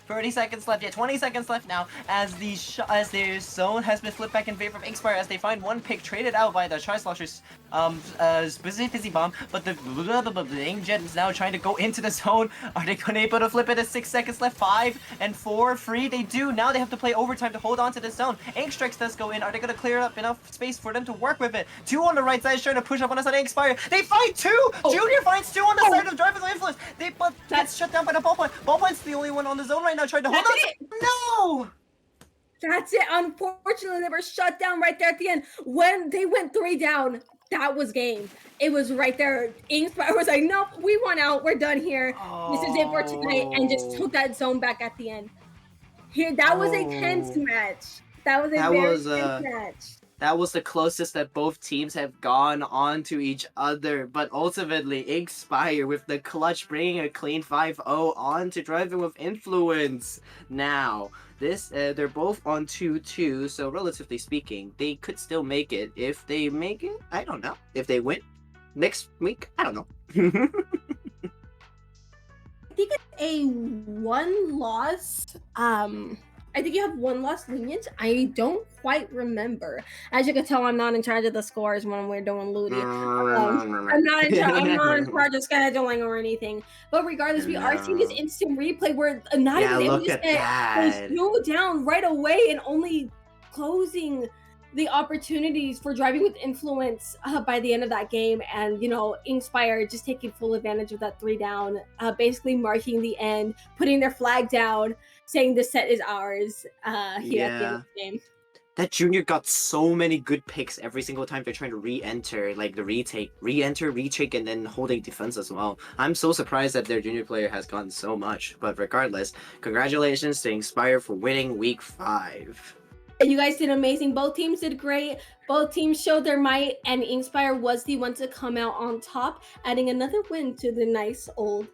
30 seconds left. Yeah, 20 seconds left now as their zone has been flipped back in favor of Inkspire as they find one pick traded out by the Tri-Sloshers Fizzy Bomb, but the Inkjet is now trying to go into the zone. Are they gonna able to flip it at 6 seconds left? 5 and 4 free. They do. Now they have to play overtime to hold on to the zone. Ink Strikes does go in. Are they gonna clear up enough space for them to work with it? 2 on the right side is trying to push up on the side of Inkspire. They find 2! Junior finds 2 on the side of Driver's Influence. But that's shut down by the ballpoint. Ballpoint's the only one on the zone right now trying to hold on. No! That's it. Unfortunately, they were shut down right there at the end. When they went 3 down, that was game. It was right there. Inkspire was like, nope, we won out. We're done here. This is it for tonight. And just took that zone back at the end. Here, that was a tense match. That was a very tense match. That was the closest that both teams have gone on to each other, but ultimately Inkspire with the clutch bringing a clean 5-0 on to Driving with Influence. Now, they're both on 2-2, so relatively speaking, they could still make it. If they make it, I don't know. If they win next week, I don't know. I think it's a 1-loss. I think you have 1-loss lineage. I don't quite remember. As you can tell, I'm not in charge of the scores when we're doing looting. I'm not in charge of scheduling or anything. But regardless, we are seeing this instant replay where not even look at that. they slow down right away and only closing the opportunities for Driving with Influence by the end of that game. And, Inkspire just taking full advantage of that 3 down, basically marking the end, putting their flag down, saying the set is ours here at the end of the game. That Junior got so many good picks every single time they're trying to re-enter, like the retake, and then holding defense as well. I'm so surprised that their Junior player has gotten so much. But regardless, congratulations to Inkspire for winning Week 5. You guys did amazing. Both teams did great. Both teams showed their might, and Inkspire was the one to come out on top, adding another win to the nice old.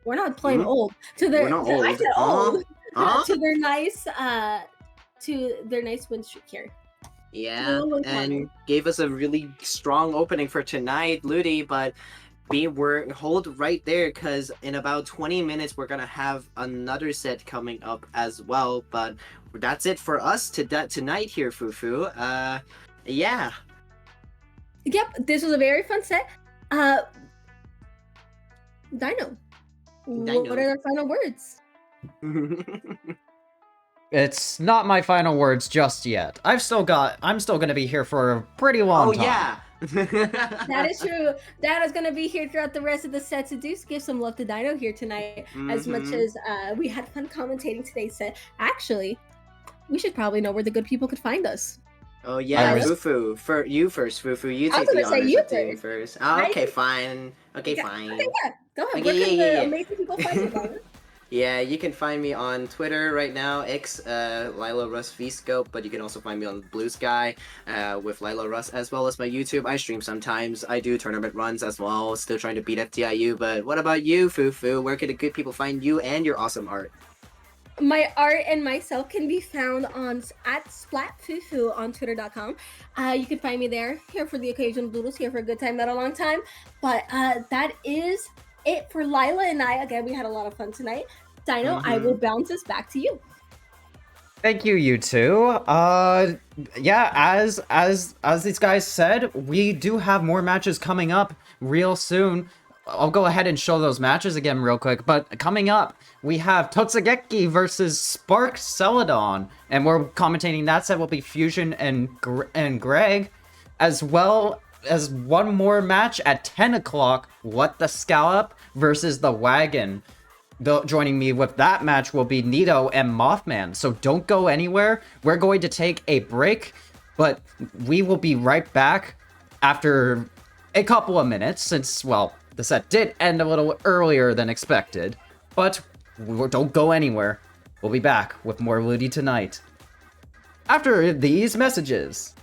We're not playing old. To their, I said old. To their nice, win streak here. Yeah, and gave us a really strong opening for tonight, Ludi, but hold right there because in about 20 minutes we're gonna have another set coming up as well. But that's it for us tonight here, Fufu. Yeah. Yep, this was a very fun set. Dino. What are the final words? It's not my final words just yet. I'm still gonna be here for a pretty long time. Yeah. That is true. Dad is gonna be here throughout the rest of the set, so do give some love to Dino here tonight. As much as we had fun commentating today's set. Actually, we should probably know where the good people could find us. Oh yeah, Fufu. For you first, Fufu. You take the honors of doing first. Oh, okay, fine. Okay, fine. Okay, yeah. Go ahead. Where can the amazing people find you, Dino? Yeah, you can find me on Twitter right now, Lila Russ VScope, but you can also find me on Blue Sky with Lila Russ, as well as my YouTube. I stream sometimes. I do tournament runs as well, still trying to beat FTIU, but what about you, Fufu? Where can the good people find you and your awesome art? My art and myself can be found at SplatFufu on Twitter.com. You can find me there, here for the occasional doodles, here for a good time, not a long time. But that is it for Lila and I. Again, we had a lot of fun tonight. Dino, I will bounce this back to you. Thank you, you two. Yeah, as these guys said, we do have more matches coming up real soon. I'll go ahead and show those matches again real quick, but coming up, we have Totsugeki versus Spark Celadon, and we're commentating that set will be Fusion and Greg, as well as one more match at 10 o'clock, What the Scallop versus the Wagon. Joining me with that match will be Nito and Mothman, so don't go anywhere. We're going to take a break, but we will be right back after a couple of minutes, since, well, the set did end a little earlier than expected, but don't go anywhere. We'll be back with more Ludi tonight after these messages.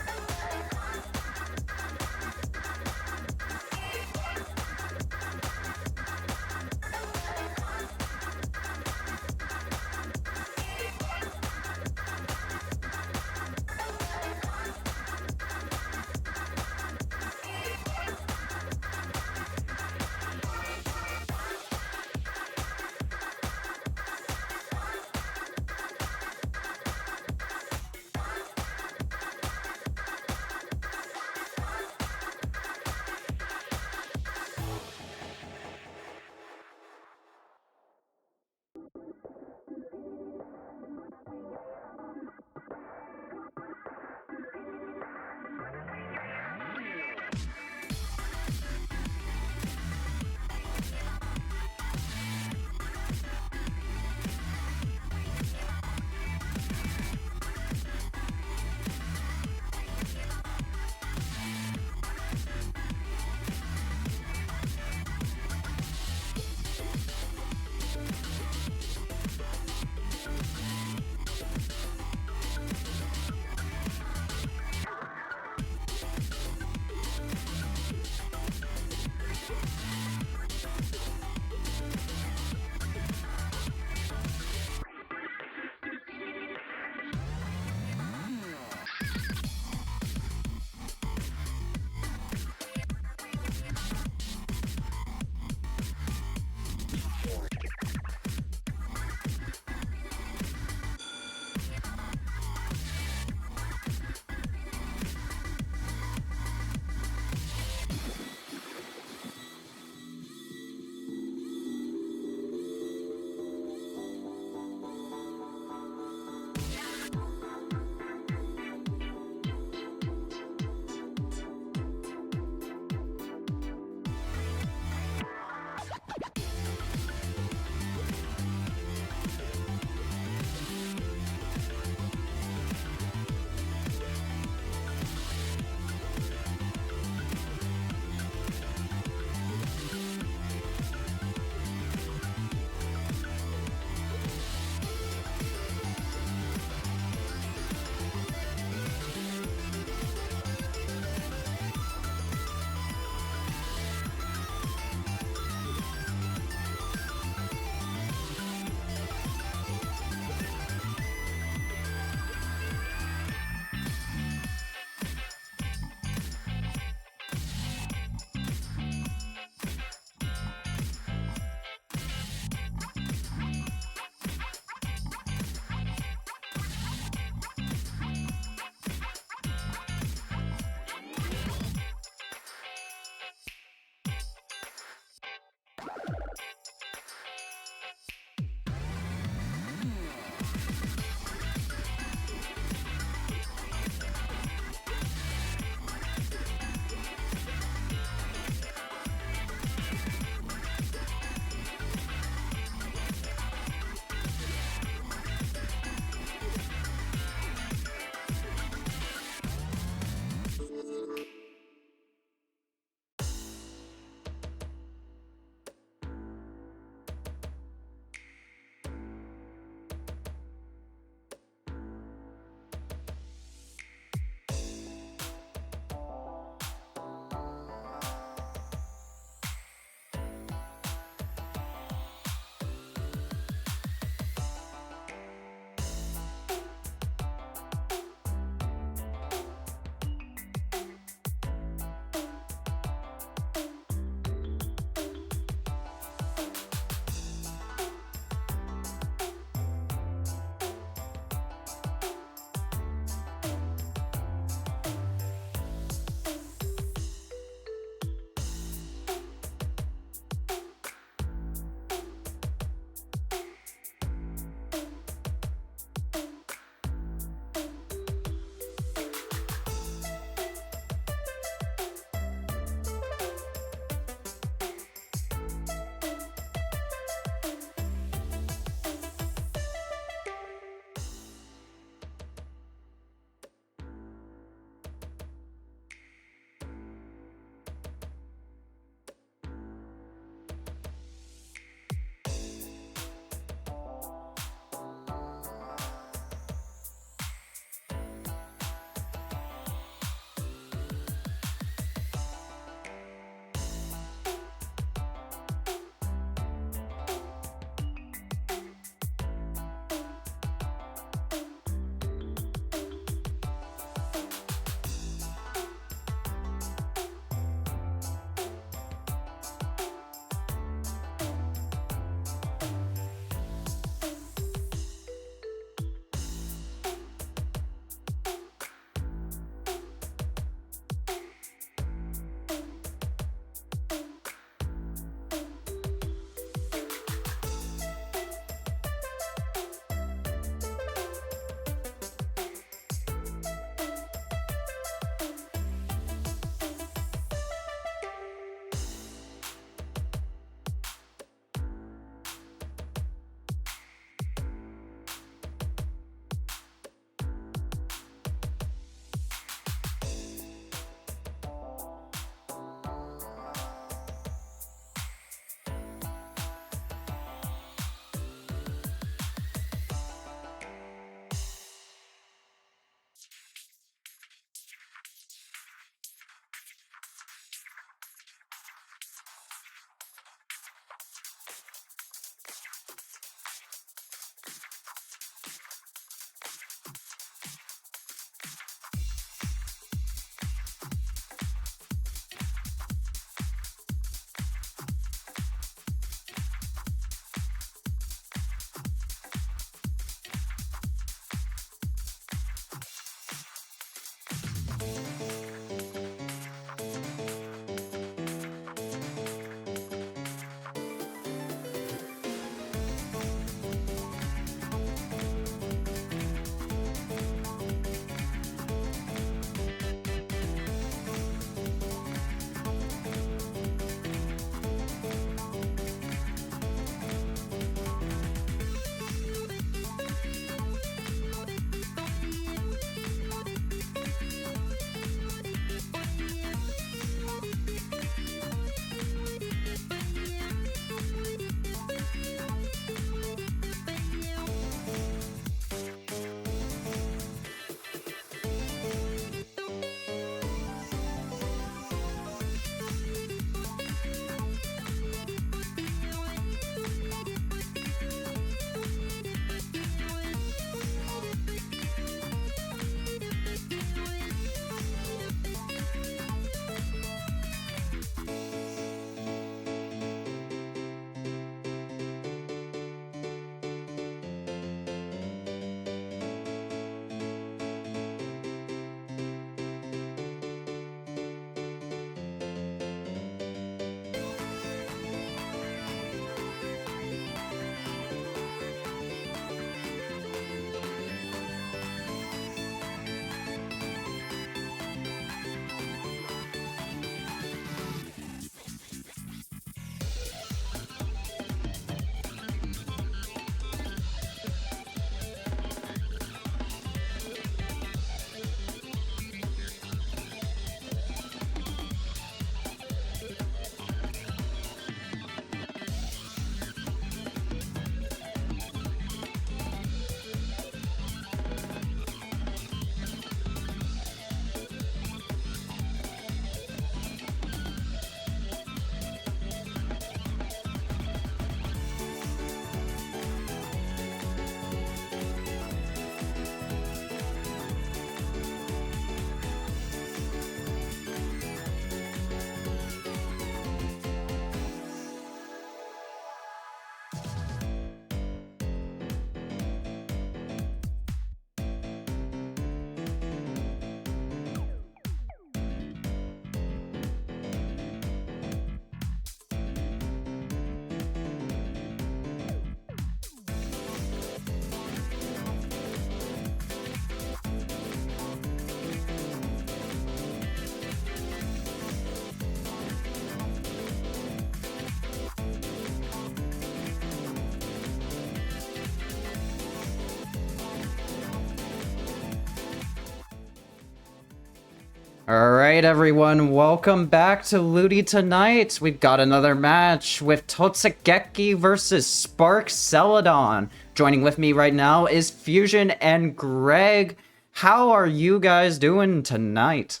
All right, everyone, welcome back to Ludi tonight. We've got another match with Totsugeki versus Spark Celadon. Joining with me right now is Fusion and Greg. How are you guys doing tonight?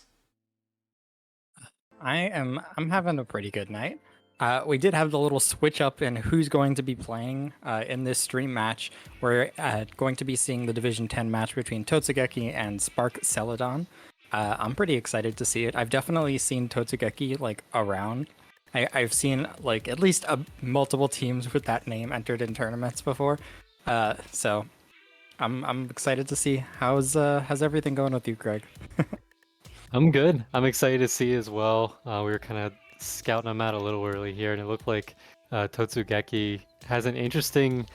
I'm having a pretty good night. We did have the little switch up in who's going to be playing in this stream match. We're going to be seeing the Division 10 match between Totsugeki and Spark Celadon. I'm pretty excited to see it. I've definitely seen Totsugeki like around. I've seen like at least multiple teams with that name entered in tournaments before. So I'm excited to see how's everything going with you, Greg. I'm good. I'm excited to see as well. We were kind of scouting them out a little early here, and it looked like Totsugeki has an interesting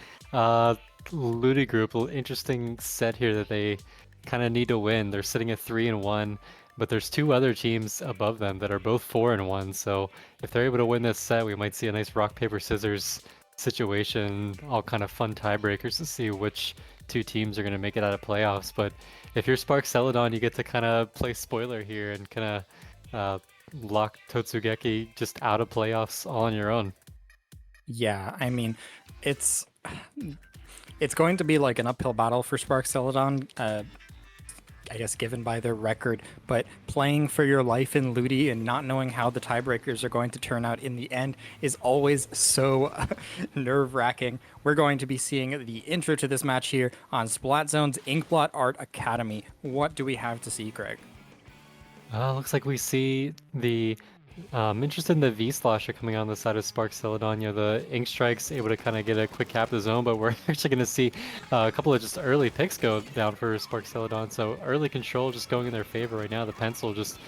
Ludi group, interesting set here that they kind of need to win. They're sitting at 3-1, but there's two other teams above them that are both 4-1. So if they're able to win this set, we might see a nice rock paper scissors situation, all kind of fun tiebreakers to see which two teams are going to make it out of playoffs. But if you're Spark Celadon, you get to kind of play spoiler here and kind of lock Totsugeki just out of playoffs all on your own. Yeah, I mean, it's going to be like an uphill battle for Spark Celadon, I guess given by their record, but playing for your life in Ludi and not knowing how the tiebreakers are going to turn out in the end is always so nerve-wracking. We're going to be seeing the intro to this match here on Splatzone's Inkblot Art Academy. What do we have to see, Greg? Looks like we see the interested in the V-Slosher coming on the side of Spark Celadon. The Ink Strike's able to kind of get a quick cap of the zone, but we're actually going to see a couple of just early picks go down for Spark Celadon. So early control just going in their favor right now. The pencil just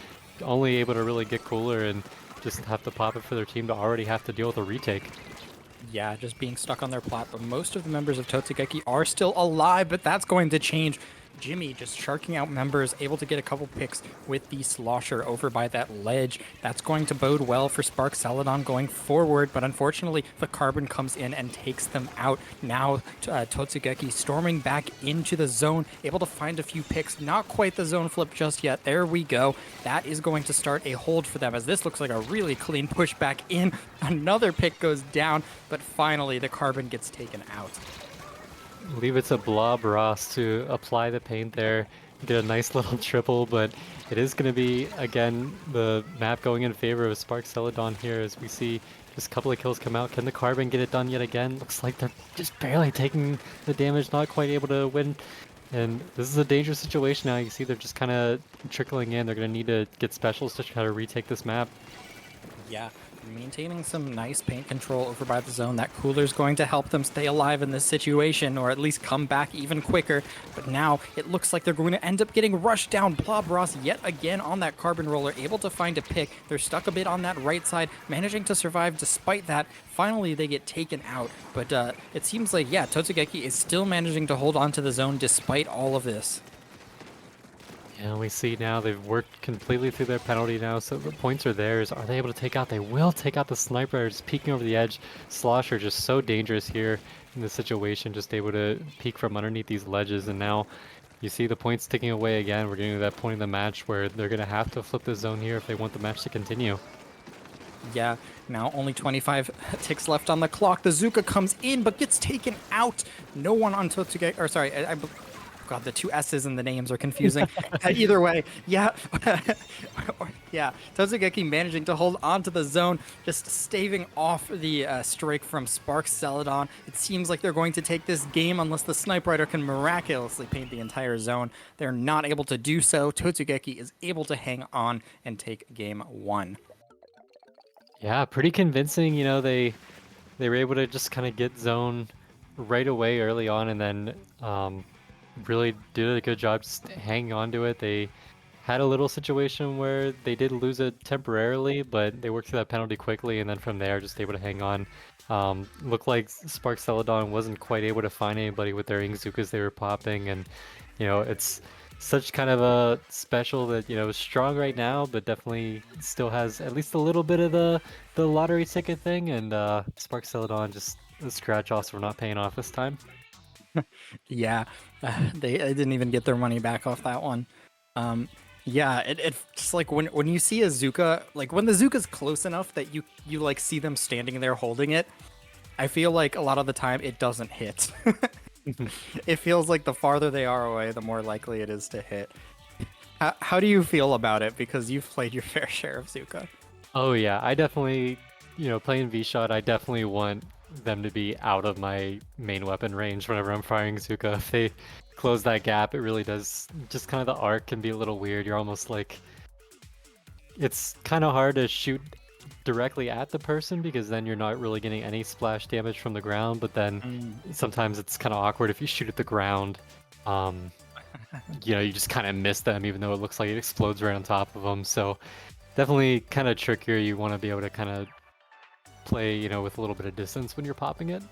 only able to really get cooler and just have to pop it for their team to already have to deal with a retake. Yeah, just being stuck on their plat, but most of the members of Totsugeki are still alive, but that's going to change. Jimmy just sharking out members, able to get a couple picks with the slosher over by that ledge. That's going to bode well for Spark Celadon going forward, but unfortunately the carbon comes in and takes them out. Now Totsugeki storming back into the zone, able to find a few picks. Not quite the zone flip just yet. There we go. That is going to start a hold for them, as this looks like a really clean push back in. Another pick goes down, but finally the carbon gets taken out. Leave it to Blob Ross to apply the paint there, get a nice little triple, but it is going to be, again, the map going in favor of Spark Celadon here as we see just a couple of kills come out. Can the Carbon get it done yet again? Looks like they're just barely taking the damage, not quite able to win. And this is a dangerous situation now. You see they're just kind of trickling in. They're going to need to get specials to try to retake this map. Yeah, maintaining some nice paint control over by the zone. That cooler's going to help them stay alive in this situation, or at least come back even quicker. But now it looks like they're going to end up getting rushed down. Blob Ross yet again on that carbon roller, able to find a pick. They're stuck a bit on that right side, managing to survive despite that. Finally, they get taken out. But it seems like, yeah, Totsugeki is still managing to hold on to the zone despite all of this. And we see now they've worked completely through their penalty now, so the points are theirs. Are they able to take out? They will take out the sniper, just peeking over the edge. Slosher just so dangerous here in this situation, just able to peek from underneath these ledges. And now you see the points ticking away again. We're getting to that point in the match where they're going to have to flip the zone here if they want the match to continue. Yeah, now only 25 ticks left on the clock. The Zuka comes in, but gets taken out. No one on Totsugeki, or sorry, God, the two S's in the names are confusing. Either way, yeah. Yeah, Totsugeki managing to hold on to the zone, just staving off the strike from Spark Celadon. It seems like they're going to take this game unless the Snipe Rider can miraculously paint the entire zone. They're not able to do so. Totsugeki is able to hang on and take game one. Yeah, pretty convincing. They were able to just kind of get zone right away early on, and then really did a good job just hanging on to it. They had a little situation where they did lose it temporarily, but they worked through that penalty quickly, and then from there just able to hang on. Looked like Spark Celadon wasn't quite able to find anybody with their Ingzukas they were popping, and it's such kind of a special that is strong right now, but definitely still has at least a little bit of the lottery ticket thing, and Spark Celadon just the scratch offs were not paying off this time. Yeah, they didn't even get their money back off that one. Yeah, it's just like when you see a Zuka, like when the Zuka's close enough that you like see them standing there holding it, I feel like a lot of the time it doesn't hit. It feels like the farther they are away, the more likely it is to hit. How do you feel about it? Because you've played your fair share of Zuka. Oh yeah, I definitely, playing V-Shot, I definitely want them to be out of my main weapon range whenever I'm firing Zuka. If they close that gap, it really does, just kind of the arc can be a little weird. You're almost like, it's kind of hard to shoot directly at the person because then you're not really getting any splash damage from the ground, but then sometimes it's kind of awkward if you shoot at the ground. You just kind of miss them even though it looks like it explodes right on top of them. So definitely kind of trickier. You want to be able to kind of play, with a little bit of distance when you're popping it.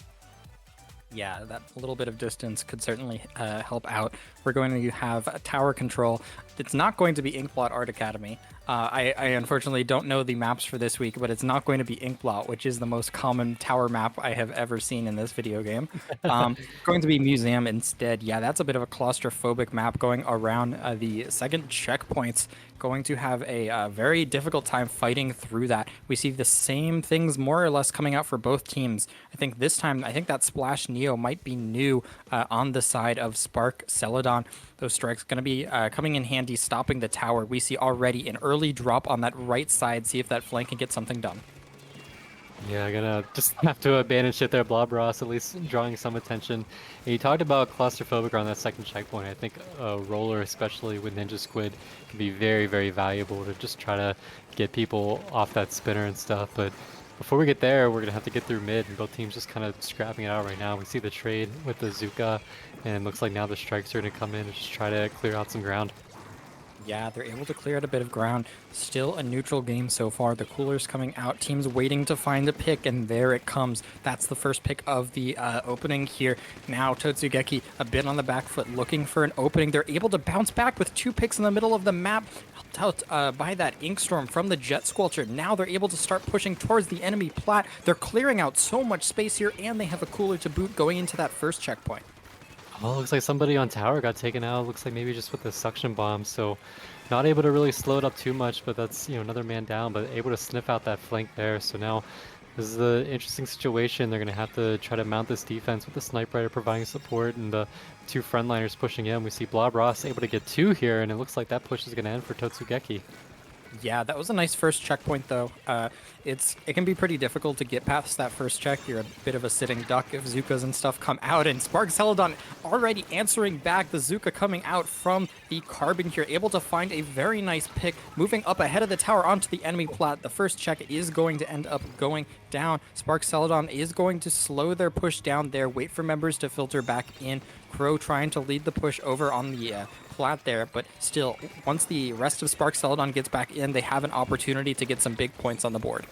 Yeah, that little bit of distance could certainly help out. We're going to have a tower control. It's not going to be Inkblot Art Academy. I unfortunately don't know the maps for this week, but it's not going to be Inkblot, which is the most common tower map I have ever seen in this video game. Going to be Museum instead. Yeah, that's a bit of a claustrophobic map going around the second checkpoints. Going to have a very difficult time fighting through that. We see the same things more or less coming out for both teams. I think this time, that Splash Neo might be new on the side of Spark Celadon. Those strikes going to be coming in handy, stopping the tower. We see already an early drop on that right side. See if that flank can get something done. Yeah, I'm gonna just have to abandon shit there, Blob Ross, at least drawing some attention. And you talked about claustrophobic on that second checkpoint. I think a roller, especially with Ninja Squid, can be very, very valuable to just try to get people off that spinner and stuff. But before we get there, we're gonna have to get through mid, and both teams just kind of scrapping it out right now. We see the trade with the Zuka, and it looks like now the strikes are gonna come in and just try to clear out some ground. Yeah, they're able to clear out a bit of ground. Still a neutral game so far. The coolers coming out. Teams waiting to find a pick, and there it comes. That's the first pick of the opening here. Now Totsugeki a bit on the back foot, looking for an opening. They're able to bounce back with 2 picks in the middle of the map. Helped out by that Inkstorm from the Jet Squelcher. Now they're able to start pushing towards the enemy plat. They're clearing out so much space here, and they have a cooler to boot going into that first checkpoint. Oh, looks like somebody on tower got taken out. Looks like maybe just with the suction bomb, so not able to really slow it up too much, but that's, another man down, but able to sniff out that flank there. So now this is an interesting situation. They're going to have to try to mount this defense with the Sniper Rider providing support and the 2 frontliners pushing in. We see Blob Ross able to get 2 here, and it looks like that push is going to end for Totsugeki. Yeah, that was a nice first checkpoint, though. It can be pretty difficult to get past that first check. You're a bit of a sitting duck if Zukas and stuff come out, and Spark Celadon already answering back. The Zuka coming out from the Carbon here, able to find a very nice pick, moving up ahead of the tower onto the enemy plat. The first check is going to end up going down. Spark Celadon is going to slow their push down there, wait for members to filter back in. Crow trying to lead the push over on the plat there, but still, once the rest of Spark Celadon gets back in, they have an opportunity to get some big points on the board.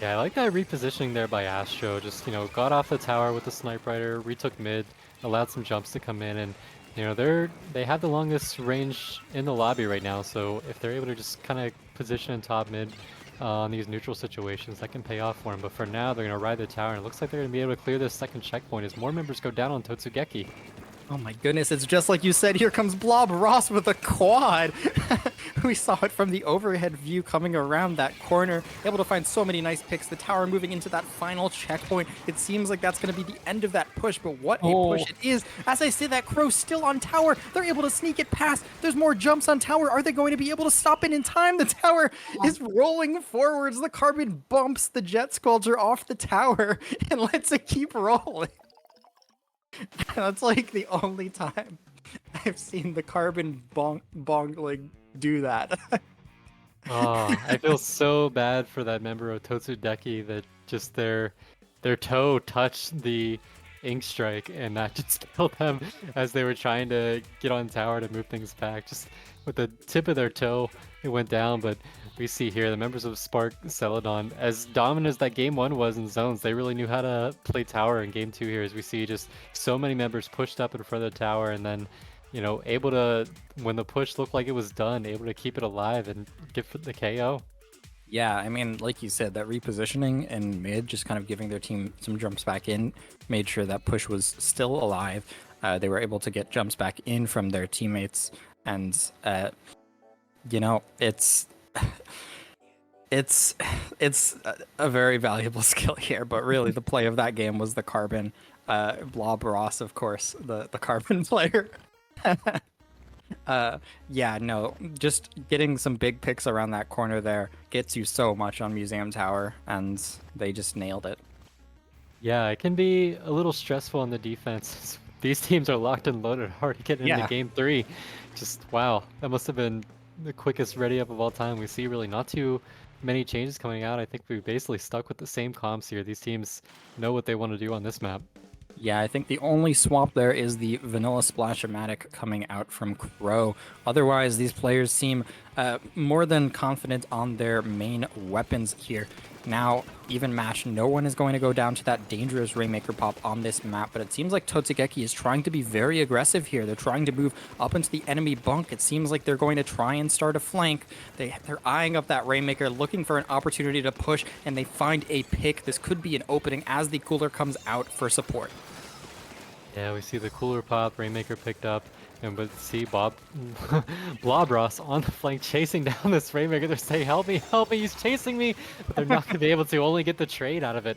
Yeah, I like that repositioning there by Astro. Just, got off the tower with the Sniper Rider, retook mid, allowed some jumps to come in, and, they have the longest range in the lobby right now, so if they're able to just kind of position in top mid on these neutral situations, that can pay off for them. But for now, they're going to ride the tower, and it looks like they're going to be able to clear this second checkpoint as more members go down on Totsugeki. Oh my goodness, it's just like you said. Here comes Blob Ross with a quad. We saw it from the overhead view coming around that corner. Able to find so many nice picks. The tower moving into that final checkpoint. It seems like that's going to be the end of that push, but what a push it is. As I say, that Crow still on tower. They're able to sneak it past. There's more jumps on tower. Are they going to be able to stop it in time? The tower is rolling forwards. The Carbon bumps the Jet Squelcher off the tower and lets it keep rolling. That's like the only time I've seen the Carbon bongling do that. Oh, I feel so bad for that member of Totsugeki that just their toe touched the ink strike and that just killed them as they were trying to get on tower to move things back. Just with the tip of their toe, it went down, but we see here the members of Spark Celadon, as dominant as that game 1 was in zones, they really knew how to play tower in game 2 here, as we see just so many members pushed up in front of the tower and then, able to, when the push looked like it was done, able to keep it alive and get the KO. Yeah, I mean, like you said, that repositioning in mid, just kind of giving their team some jumps back in, made sure that push was still alive. They were able to get jumps back in from their teammates, and You know, it's a very valuable skill here, but really the play of that game was the Carbon. Blob Ross, of course, the Carbon player. Yeah, no, just getting some big picks around that corner there gets you so much on Museum Tower, and they just nailed it. Yeah, it can be a little stressful on the defense. These teams are locked and loaded, already getting into Yeah. game 3. Just wow, that must have been the quickest ready up of all time. We see really not too many changes coming out. I think we basically stuck with the same comps here. These teams know what they want to do on this map. Yeah, I think the only swap there is the Vanilla Splash-O-Matic coming out from Crow. Otherwise, these players seem more than confident on their main weapons here. Now, even match, no one is going to go down to that dangerous Rainmaker pop on this map, but it seems like Totsugeki is trying to be very aggressive here. They're trying to move up into the enemy bunk. It seems like they're going to try and start a flank. They're eyeing up that Rainmaker, looking for an opportunity to push, and they find a pick. This could be an opening as the cooler comes out for support. Yeah, we see the cooler pop, Rainmaker picked up, and we see Blobross on the flank chasing down this Rainmaker. They're saying, help me, he's chasing me! But they're not going to be able to only get the trade out of it.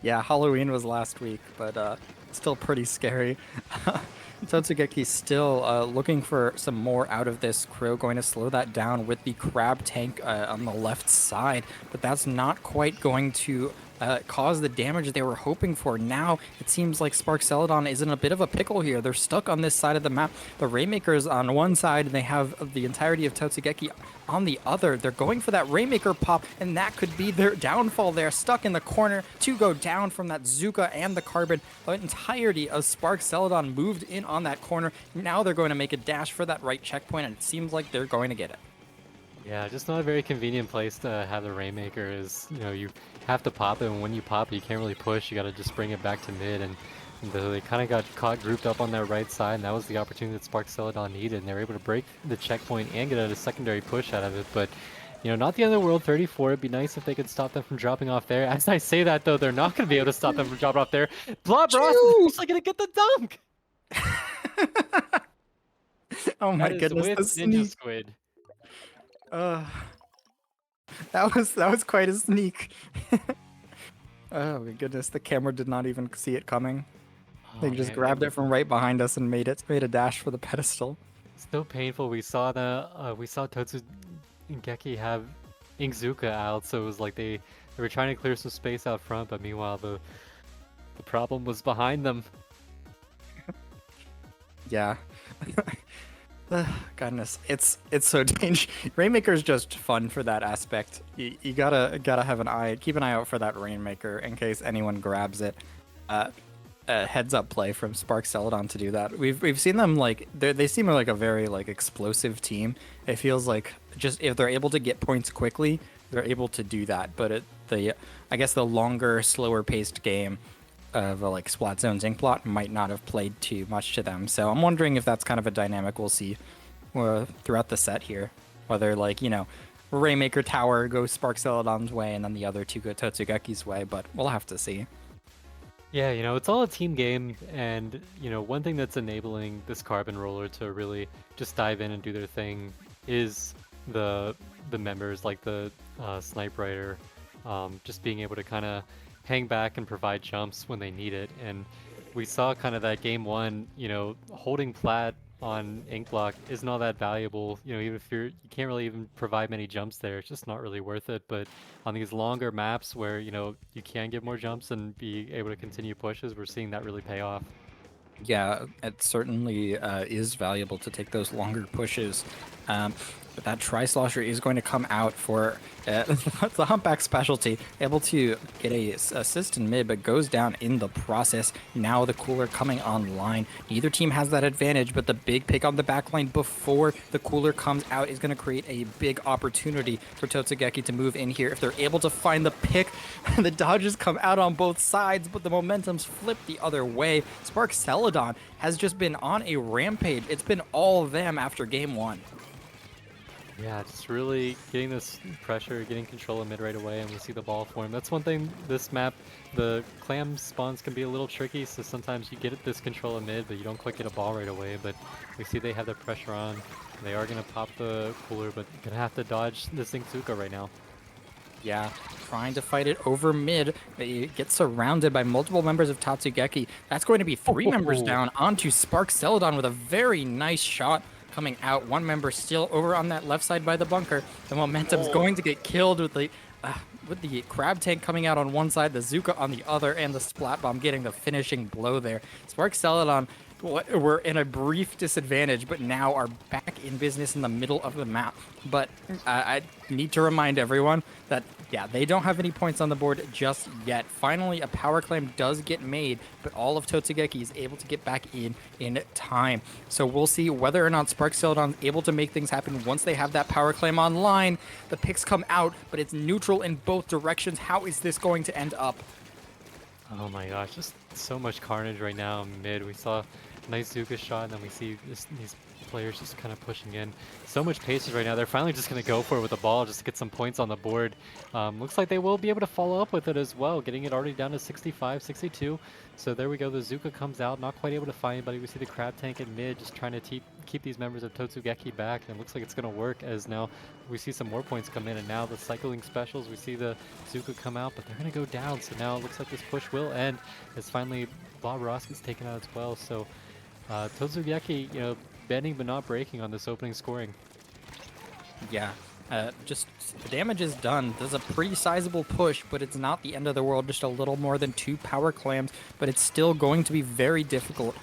Yeah, Halloween was last week, but still pretty scary. Totsugeki still looking for some more out of this. Crow going to slow that down with the Crab Tank on the left side, but that's not quite going to cause the damage they were hoping for. Now it seems like Spark Celadon is in a bit of a pickle here. They're stuck on this side of the map. The Rainmaker's on one side, and they have the entirety of Totsugeki on the other. They're going for that Rainmaker pop, and that could be their downfall. They're stuck in the corner to go down from that Zuka and the Carbon. The entirety of Spark Celadon moved in on that corner. Now they're going to make a dash for that right checkpoint, and it seems like they're going to get it. Yeah, just not a very convenient place to have the Rainmaker. Is, you know, you have to pop it, and when you pop it, you can't really push. You got to just bring it back to mid, and they kind of got caught grouped up on that right side, and that was the opportunity that Spark Celadon needed, and they were able to break the checkpoint and get a secondary push out of it. But, you know, not the end of the world. 34. It'd be nice if they could stop them from dropping off there. As I say that, though, they're not going to be able to stop them from dropping off there. Blob Ross is actually going to get the dunk. Oh my That is goodness, with the Ninja sneak. Squid. That was quite a sneak. Oh my goodness, the camera did not even see it coming. They Oh, just man, grabbed it from right behind us and made a dash for the pedestal. so painful. We saw Totsugeki have Inkzuka out, so it was like they were trying to clear some space out front, but meanwhile the problem was behind them. Yeah. Goodness, it's so dangerous. Rainmaker's just fun for that aspect. You gotta have keep an eye out for that Rainmaker in case anyone grabs it. A heads up play from Spark Celadon to do that. We've seen them, like, they seem like a very, like, explosive team. It feels like just if they're able to get points quickly, they're able to do that. But I guess the longer, slower paced game of like Splat Zone's Inkblot might not have played too much to them. So I'm wondering if that's kind of a dynamic we'll see throughout the set here. Whether, like, you know, Rainmaker Tower goes Spark Celadon's way and then the other two go Totsugeki's way, but we'll have to see. Yeah, you know, it's all a team game, and, you know, one thing that's enabling this Carbon Roller to really just dive in and do their thing is the members, like the Snipe Rider, just being able to kind of hang back and provide jumps when they need it. And we saw kind of that game one, you know, holding plat on ink block isn't all that valuable. You know, even if you can't really even provide many jumps there, it's just not really worth it. But on these longer maps where, you know, you can get more jumps and be able to continue pushes, we're seeing that really pay off. Yeah, it certainly is valuable to take those longer pushes. But that Tri-Slosher is going to come out for the Humpback specialty, able to get a assist in mid, but goes down in the process. Now the cooler coming online. Neither team has that advantage, but the big pick on the backline before the cooler comes out is going to create a big opportunity for Totsugeki to move in here. If they're able to find the pick, the dodges come out on both sides, but the momentum's flipped the other way. Spark Celadon has just been on a rampage. It's been all of them after game one. Yeah, just really getting this pressure, getting control of mid right away, and we see the ball form. That's one thing, this map, the clam spawns can be a little tricky, so sometimes you get this control of mid, but you don't quite get a ball right away. But we see they have the pressure on. They are going to pop the cooler, but going to have to dodge the Zinzuka right now. Yeah, trying to fight it over mid. They get surrounded by multiple members of Tatsugeki. That's going to be 3 members down onto Spark Celadon with a very nice shot coming out. 1 member still over on that left side by the bunker. The momentum's going to get killed with the crab tank coming out on one side, the Zuka on the other, and the splat bomb getting the finishing blow there. Spark Celadon were in a brief disadvantage, but now are back in business in the middle of the map. But I need to remind everyone that, yeah, they don't have any points on the board just yet. Finally, a power claim does get made, but all of Totsugeki is able to get back in time. So we'll see whether or not Spark Celadon is able to make things happen once they have that power claim online. The picks come out, but it's neutral in both directions. How is this going to end up? Oh my gosh, just so much carnage right now in mid. We saw a nice Zuka shot, and then we see these players just kind of pushing in. So much paces right now. They're finally just going to go for it with the ball just to get some points on the board. Looks like they will be able to follow up with it as well, getting it already down to 65, 62. So there we go. The Zuka comes out, not quite able to find anybody. We see the crab tank in mid just trying to keep these members of Totsugeki back, and it looks like it's going to work as now we see some more points come in, and now the cycling specials, we see the Zuka come out, but they're going to go down. So now it looks like this push will end as finally Bob Ross gets taken out as well. So Totsugeki, bending but not breaking on this opening scoring. Yeah, just the damage is done. There's a pretty sizable push, but it's not the end of the world. Just a little more than 2 power clams, but it's still going to be very difficult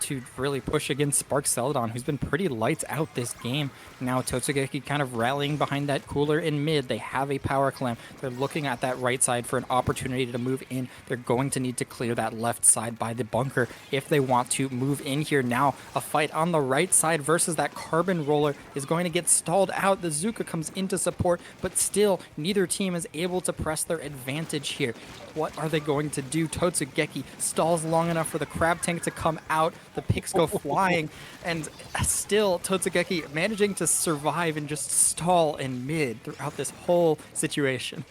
to really push against Spark Celadon, who's been pretty lights out this game. Now Totsugeki kind of rallying behind that cooler in mid. They have a power clam. They're looking at that right side for an opportunity to move in. They're going to need to clear that left side by the bunker if they want to move in here. Now a fight on the right side versus that carbon roller is going to get stalled out. The Zuka comes into support, but still neither team is able to press their advantage here. What are they going to do? Totsugeki stalls long enough for the crab tank to come out. The picks go flying, and still Totsugeki managing to survive and just stall in mid throughout this whole situation.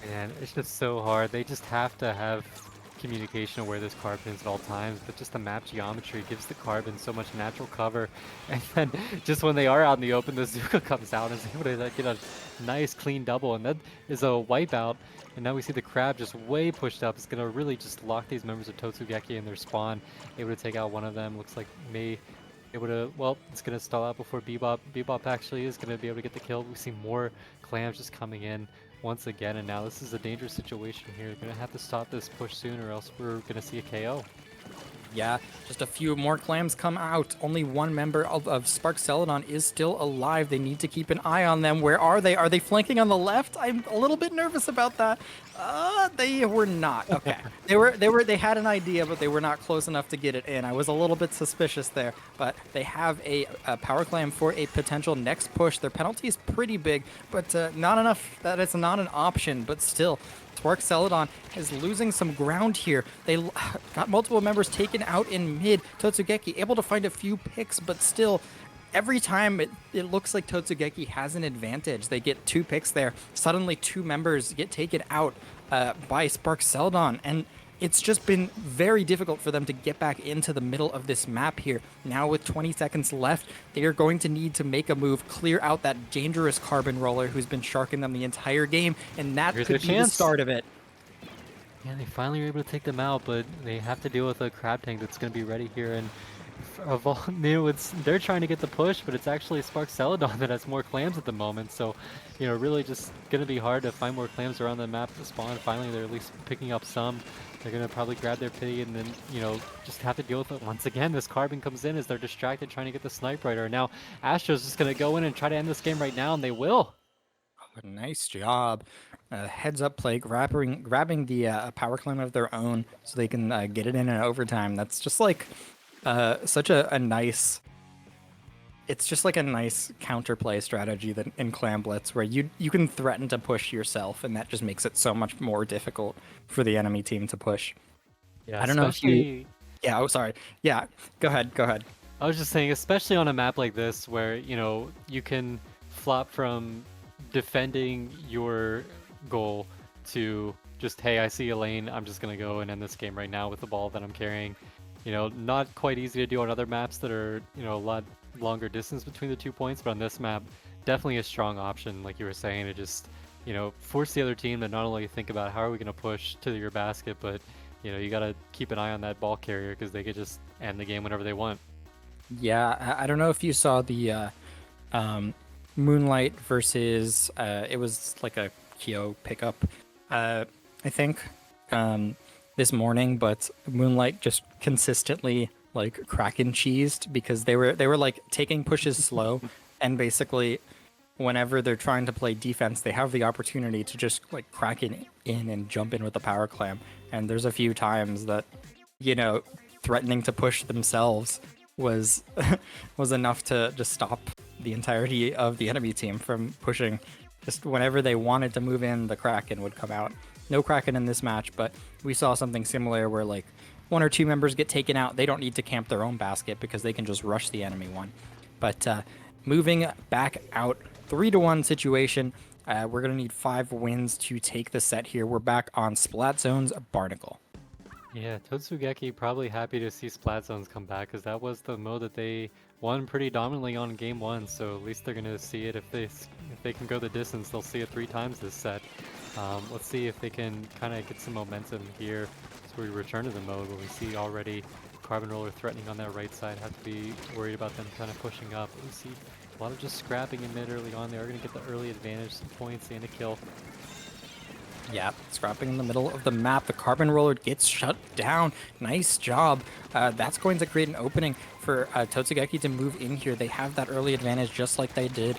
Man, it's just so hard. They just have to have communication of where this carbon is at all times, but just the map geometry gives the carbon so much natural cover. And then just when they are out in the open, the Zuka comes out and is able to get a nice clean double, and that is a wipeout. And now we see the crab just way pushed up. It's going to really just lock these members of Totsugeki in their spawn. Able to take out one of them. Looks like May able to, well, it's going to stall out before Bebop. Bebop actually is going to be able to get the kill. We see more clams just coming in once again, and now this is a dangerous situation here. They're going to have to stop this push soon, or else we're going to see a KO. Yeah, just a few more clams come out. Only 1 member of Spark Celadon is still alive. They need to keep an eye on them. Where are they? Are they flanking on the left? I'm a little bit nervous about that. They were not. Okay. They had an idea, but they were not close enough to get it in. I was a little bit suspicious there, but they have a power clam for a potential next push. Their penalty is pretty big, but not enough that it's not an option, but still. Spark Celadon is losing some ground here. They got multiple members taken out in mid. Totsugeki able to find a few picks, but still, every time it looks like Totsugeki has an advantage. They get 2 picks there. Suddenly 2 members get taken out by Spark Celadon, and it's just been very difficult for them to get back into the middle of this map here. Now with 20 seconds left, they are going to need to make a move, clear out that dangerous carbon roller who's been sharking them the entire game, and that could be the start of it. Yeah, they finally were able to take them out, but they have to deal with a crab tank that's going to be ready here. And of all, they're trying to get the push, but it's actually Spark Celadon that has more clams at the moment. So, really just going to be hard to find more clams around the map to spawn. Finally, they're at least picking up some. They're going to probably grab their pity and then, just have to deal with it. Once again, this carbon comes in as they're distracted trying to get the snipe rider. Now, Astro's just going to go in and try to end this game right now, and they will. Oh, nice job. Heads up play, grabbing the power climb of their own so they can get it in overtime. That's just like such a nice... It's just like a nice counterplay strategy that in Clam Blitz where you can threaten to push yourself, and that just makes it so much more difficult for the enemy team to push. Yeah, I don't know if you... Yeah, oh, sorry. Yeah, go ahead. I was just saying, especially on a map like this where, you can flip-flop from defending your goal to just, hey, I see a lane, I'm just going to go and end this game right now with the ball that I'm carrying. You know, not quite easy to do on other maps that are, you know, a lot longer distance between the 2 points, but on this map, definitely a strong option, like you were saying, to just, you know, force the other team to not only think about how are we going to push to your basket, but, you know, you got to keep an eye on that ball carrier because they could just end the game whenever they want. Yeah, I don't know if you saw the Moonlight versus it was like a Kyo pickup, I think, this morning, but Moonlight just consistently like Kraken cheesed because they were like taking pushes slow, and basically whenever they're trying to play defense, they have the opportunity to just like Kraken in and jump in with the power clam. And there's a few times that, you know, threatening to push themselves was was enough to just stop the entirety of the enemy team from pushing. Just whenever they wanted to move in, the Kraken would come out. No Kraken in this match, but we saw something similar where like 1 or 2 members get taken out. They don't need to camp their own basket because they can just rush the enemy one. But moving back out, 3-1 situation. We're going to need 5 wins to take the set here. We're back on Splat Zone's Barnacle. Yeah, Totsugeki probably happy to see Splat Zones come back because that was the mode that they won pretty dominantly on game 1. So at least they're gonna see it if they can go the distance. They'll see it 3 times this set. Let's see if they can kind of get some momentum here as we return to the mode where we see already Carbon Roller threatening on that right side. Have to be worried about them kind of pushing up. We see a lot of just scrapping in mid early on. They are gonna get the early advantage, some points and a kill. Yeah, scrapping in the middle of the map. The Carbon Roller gets shut down. Nice job. That's going to create an opening for Totsugeki to move in here. They have that early advantage just like they did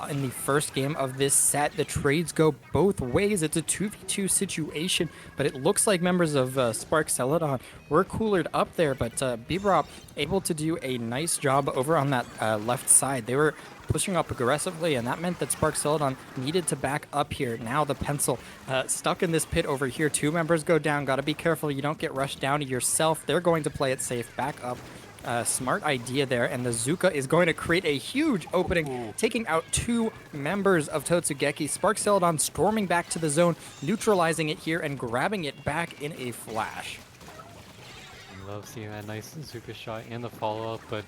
in the first game of this set. The trades go both ways. It's a 2v2 situation, but it looks like members of Spark Celadon were coolered up there, but Bibrop able to do a nice job over on that left side. They were pushing up aggressively, and that meant that Spark Celadon needed to back up here. Now the pencil stuck in this pit over here. 2 members go down. Got to be careful you don't get rushed down to yourself. They're going to play it safe. Back up. Smart idea there, and the Zuka is going to create a huge opening, taking out 2 members of Totsugeki. Spark Celadon storming back to the zone, neutralizing it here, and grabbing it back in a flash. I love seeing that nice Zuka shot and the follow-up, but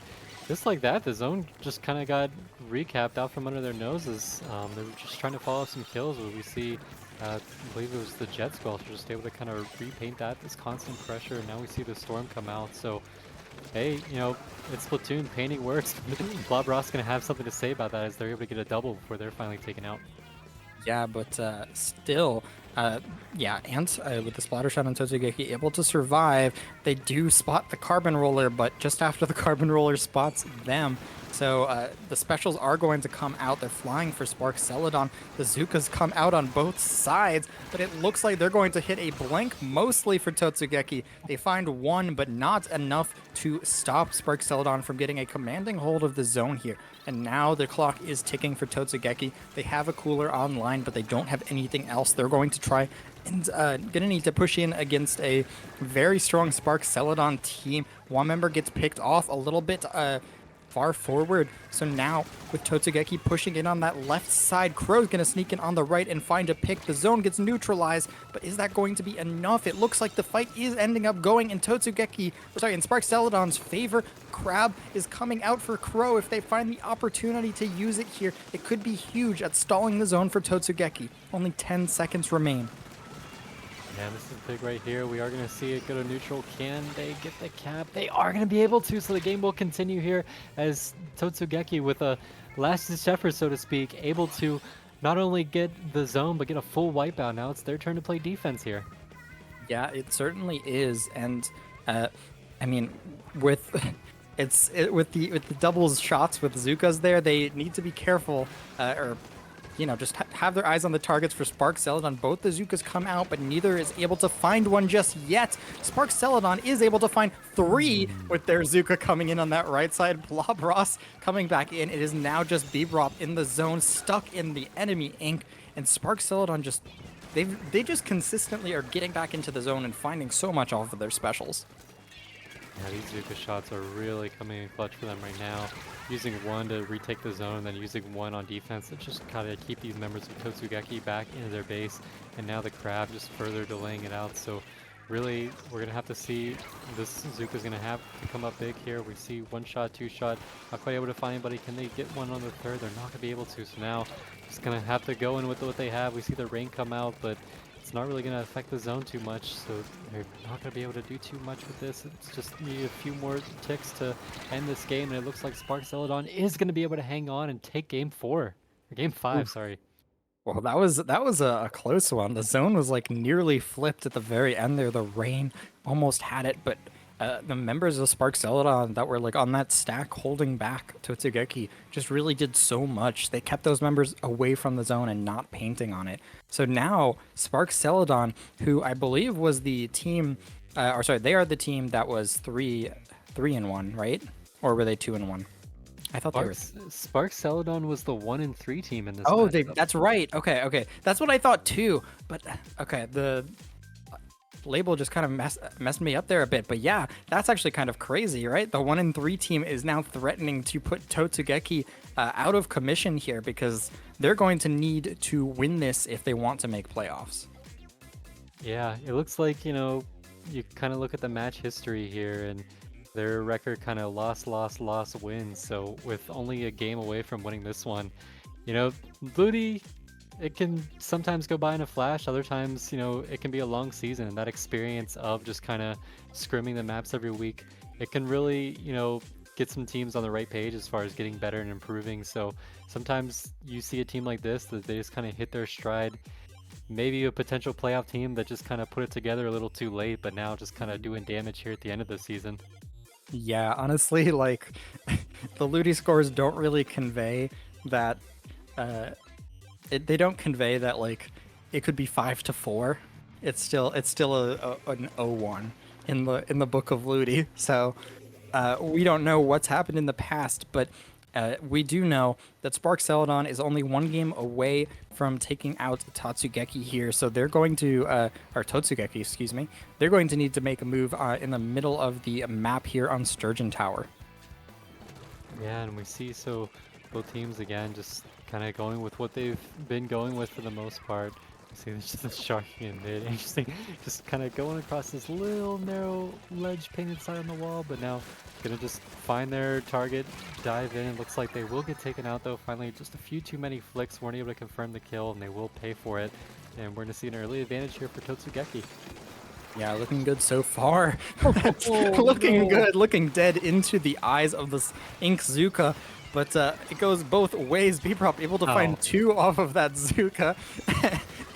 just like that, the zone just kind of got recapped out from under their noses. They were just trying to follow up some kills where we see, I believe it was the Jet Squelcher just able to kind of repaint that, this constant pressure, and now we see the Storm come out. So, hey, you know, it's Splatoon, painting works. Blob Ross going to have something to say about that as they're able to get a double before they're finally taken out. Yeah, but still, yeah, Ant with the splatter shot on Totsugeki able to survive. They do spot the Carbon Roller, but just after the Carbon Roller spots them. So the specials are going to come out. They're flying for Spark Celadon. The Zukas come out on both sides, but it looks like they're going to hit a blank mostly for Totsugeki. They find 1, but not enough to stop Spark Celadon from getting a commanding hold of the zone here. And now the clock is ticking for Totsugeki. They have a cooler online, but they don't have anything else. They're going to try and gonna need to push in against a very strong Spark Celadon team. 1 member gets picked off a little bit far forward. So now with Totsugeki pushing in on that left side, Crow's gonna sneak in on the right and find a pick. The zone gets neutralized, but is that going to be enough? It looks like the fight is ending up going in in Spark Celadon's favor. Crab is coming out for Crow. If they find the opportunity to use it here, it could be huge at stalling the zone for Totsugeki. Only 10 seconds remain. Yeah, this is big right here. We are going to see it go to neutral. Can they get the cap? They are going to be able to, so the game will continue here as Totsugeki, with a last-ditch effort, so to speak, able to not only get the zone, but get a full wipeout. Now it's their turn to play defense here. Yeah, it certainly is. And, I mean, with the doubles shots with Zukas there, they need to be careful, or you know, just have their eyes on the targets for Spark Celadon. Both the Zukas come out, but neither is able to find one just yet. Spark Celadon is able to find 3 with their Zuka coming in on that right side. Blob Ross coming back in. It is now just Bibrop in the zone, stuck in the enemy ink, and Spark Celadon just, they just consistently are getting back into the zone and finding so much off of their specials. Yeah, these Zuka shots are really coming in clutch for them right now. Using one to retake the zone, and then using one on defense to just kind of keep these members of Totsugeki back into their base. And now the Crab just further delaying it out. So really, we're going to have to see this Zuka's going to have to come up big here. We see one shot, two shot, not quite able to find anybody. Can they get one on the third? They're not going to be able to. So now just going to have to go in with what they have. We see the rain come out, but it's not really going to affect the zone too much, so they're not going to be able to do too much with this. It's just need a few more ticks to end this game, and it looks like Spark Celadon is going to be able to hang on and take game 4. Or game 5, sorry. Well, that was a close one. The zone was like nearly flipped at the very end there. The rain almost had it, but the members of Spark Celadon that were like on that stack holding back Totsugeki just really did so much. They kept those members away from the zone and not painting on it. So now Spark Celadon, who I believe was the team, or sorry, they are the team that was 3-1, right? Or were they 2-1? I thought Spark Celadon was the 1-3 team in this. Oh, matchup. that's right. Okay. That's what I thought too. But okay, the label just kind of messed me up there a bit. But yeah, that's actually kind of crazy, right? The 1-3 team is now threatening to put Totsugeki out of commission here because they're going to need to win this if they want to make playoffs. Yeah, it looks like, you know, you kind of look at the match history here and their record kind of loss, wins. So with only a game away from winning this one, you know, Ludi, it can sometimes go by in a flash. Other times, you know, it can be a long season. And that experience of just kind of scrimming the maps every week, it can really, you know, get some teams on the right page as far as getting better and improving. So sometimes you see a team like this that they just kind of hit their stride. Maybe a potential playoff team that just kind of put it together a little too late, but now just kind of doing damage here at the end of the season. Yeah, honestly, like the Ludi scores don't really convey that. They don't convey that like it could be 5-4. It's still an 0-1 in the book of Ludi. So we don't know what's happened in the past, but we do know that Spark Celadon is only one game away from taking out Totsugeki here. So they're going to, or Totsugeki, excuse me, they're going to need to make a move in the middle of the map here on Sturgeon Tower. Yeah, and we see so both teams again just kind of going with what they've been going with for the most part. You see there's just a shark in mid, interesting, just kind of going across this little narrow ledge painted side on the wall, but now gonna just find their target, dive in. Looks like they will get taken out though. Finally, just a few too many flicks, weren't able to confirm the kill, and they will pay for it. And we're gonna see an early advantage here for Totsugeki. Yeah, looking good so far. Looking good, looking dead into the eyes of this Ink Zuka. But it goes both ways. Bprop able to find 2 off of that Zuka.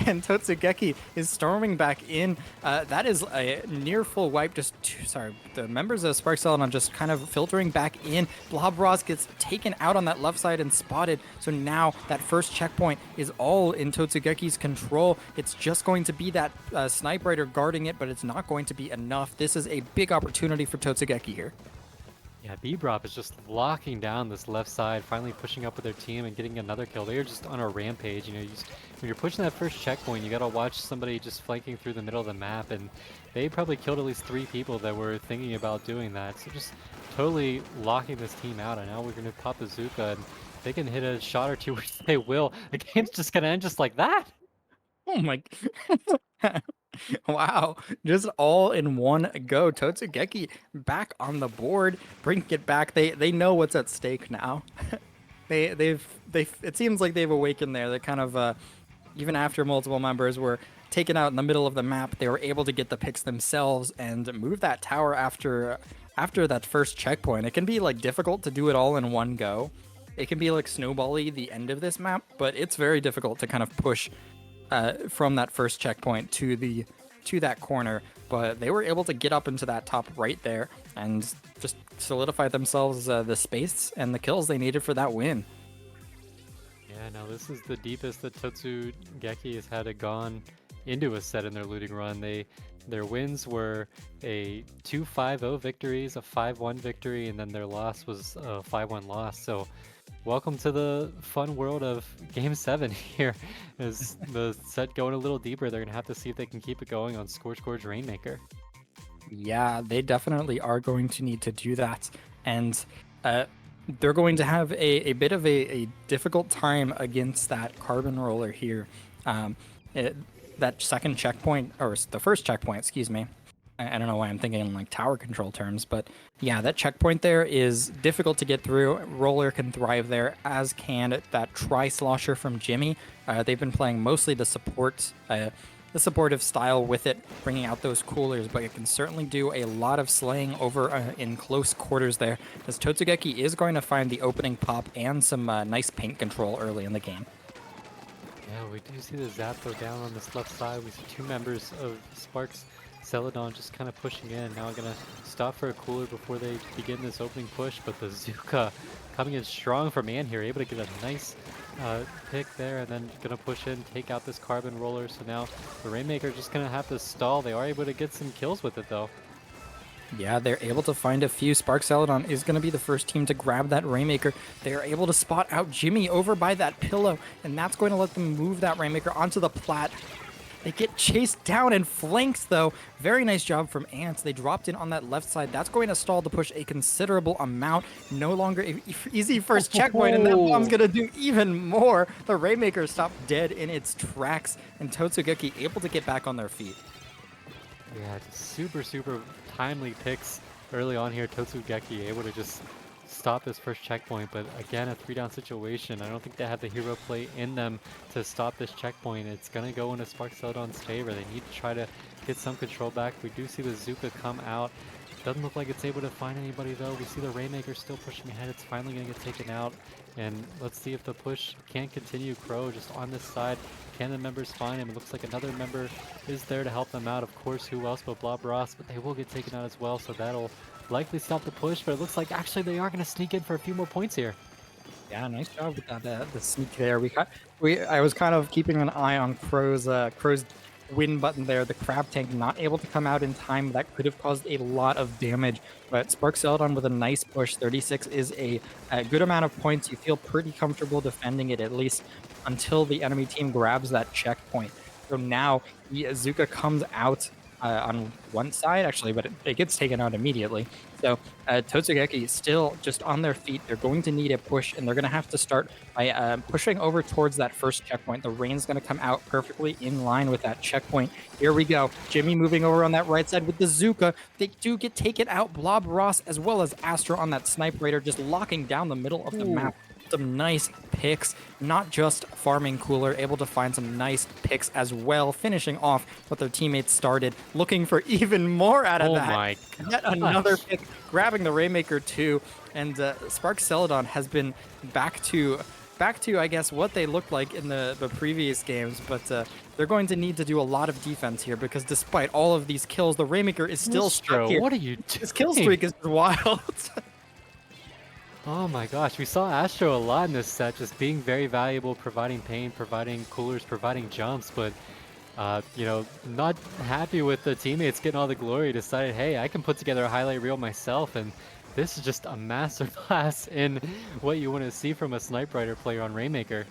And Totsugeki is storming back in. That is a near full wipe. The members of Spark Celadon just kind of filtering back in. Blobross gets taken out on that left side and spotted. So now that first checkpoint is all in Totsugeki's control. It's just going to be that Snipe Rider guarding it, but it's not going to be enough. This is a big opportunity for Totsugeki here. Yeah, Bbrop is just locking down this left side, finally pushing up with their team and getting another kill. They are just on a rampage. You know, when you're pushing that first checkpoint, you gotta watch somebody just flanking through the middle of the map, and they probably killed at least 3 people that were thinking about doing that. So just totally locking this team out, and now we're gonna pop the Zuka, and they can hit a shot or 2, which they will. The game's just gonna end just like that. Oh my... Wow, just all in one go. Totsugeki back on the board, bringing it back. They know what's at stake now. They've it seems like they've awakened there. They're kind of even after multiple members were taken out in the middle of the map, they were able to get the picks themselves and move that tower after that first checkpoint. It can be like difficult to do it all in one go. It can be like snowbally the end of this map, but it's very difficult to kind of push from that first checkpoint to that corner, but they were able to get up into that top right there and just solidify themselves the space and the kills they needed for that win. Yeah, now this is the deepest that Totsugeki has had gone into a set in their looting run. Their wins were a 2-5-0 victories, a 5-1 victory, and then their loss was a 5-1 loss. So welcome to the fun world of Game 7 here. As the set going a little deeper, they're going to have to see if they can keep it going on Scorch Gorge Rainmaker. Yeah, they definitely are going to need to do that. And uh, they're going to have a bit of a difficult time against that carbon roller here. Um, it, that second checkpoint, or the first checkpoint, excuse me. I don't know why I'm thinking in like tower control terms, but yeah, that checkpoint there is difficult to get through. Roller can thrive there, as can that Tri-Slosher from Jimmy. They've been playing mostly the supportive style with it, bringing out those coolers, but it can certainly do a lot of slaying over in close quarters there, as Totsugeki is going to find the opening pop and some nice paint control early in the game. Yeah, we do see the Zapdo down on this left side. We see two members of Sparks Celadon just kind of pushing in. Now I'm going to stop for a cooler before they begin this opening push, but the Zuka coming in strong from Man here, able to get a nice pick there, and then going to push in, take out this carbon roller. So now the Rainmaker just going to have to stall. They are able to get some kills with it though. Yeah, they're able to find a few. Spark Celadon is going to be the first team to grab that Rainmaker. They are able to spot out Jimmy over by that pillow, and that's going to let them move that Rainmaker onto the plat. They get chased down and flanked, though. Very nice job from Ants. They dropped in on that left side. That's going to stall to push a considerable amount. No longer easy first checkpoint, and that bomb's going to do even more. The Rainmaker stopped dead in its tracks, and Totsugeki able to get back on their feet. Yeah, super timely picks early on here. Totsugeki able to just stop this first checkpoint, but again, a 3-down situation. I don't think they have the hero play in them to stop this checkpoint. It's going to go into Spark Celadon's favor. They need to try to get some control back. We do see the Zuka come out. Doesn't look like it's able to find anybody though. We see the Rainmaker still pushing ahead. It's finally going to get taken out. And let's see if the push can continue. Crow just on this side. Can the members find him? It looks like another member is there to help them out. Of course, who else but Blob Ross? But they will get taken out as well, so that'll likely stop the push. But it looks like actually they are going to sneak in for a few more points here. Yeah, nice job with that the sneak there. I was kind of keeping an eye on Crow's win button there. The Crab Tank not able to come out in time. That could have caused a lot of damage. But Spark Celadon with a nice push. 36 is a good amount of points. You feel pretty comfortable defending it, at least until the enemy team grabs that checkpoint. So now the Azuka comes out on one side, actually, but it gets taken out immediately. So Totsugeki is still just on their feet. They're going to need a push, and they're going to have to start by pushing over towards that first checkpoint. The rain's going to come out perfectly in line with that checkpoint. Here we go. Jimmy moving over on that right side with the Zuka. They do get taken out. Blob Ross as well as Astro on that Snipe Raider, just locking down the middle of the map. Some nice picks, not just farming cooler, able to find some nice picks as well, finishing off what their teammates started, looking for even more out of that. Oh my god. Yet another pick, grabbing the Rainmaker too, and Spark Celadon has been back to I guess what they looked like in the previous games, but they're going to need to do a lot of defense here, because despite all of these kills, the Rainmaker is still stuck here. What are you doing? His kill streak is wild. Oh my gosh, we saw Astro a lot in this set, just being very valuable, providing pain, providing coolers, providing jumps, but you know, not happy with the teammates getting all the glory, decided, hey, I can put together a highlight reel myself, and this is just a masterclass in what you want to see from a Snipe Rider player on Rainmaker.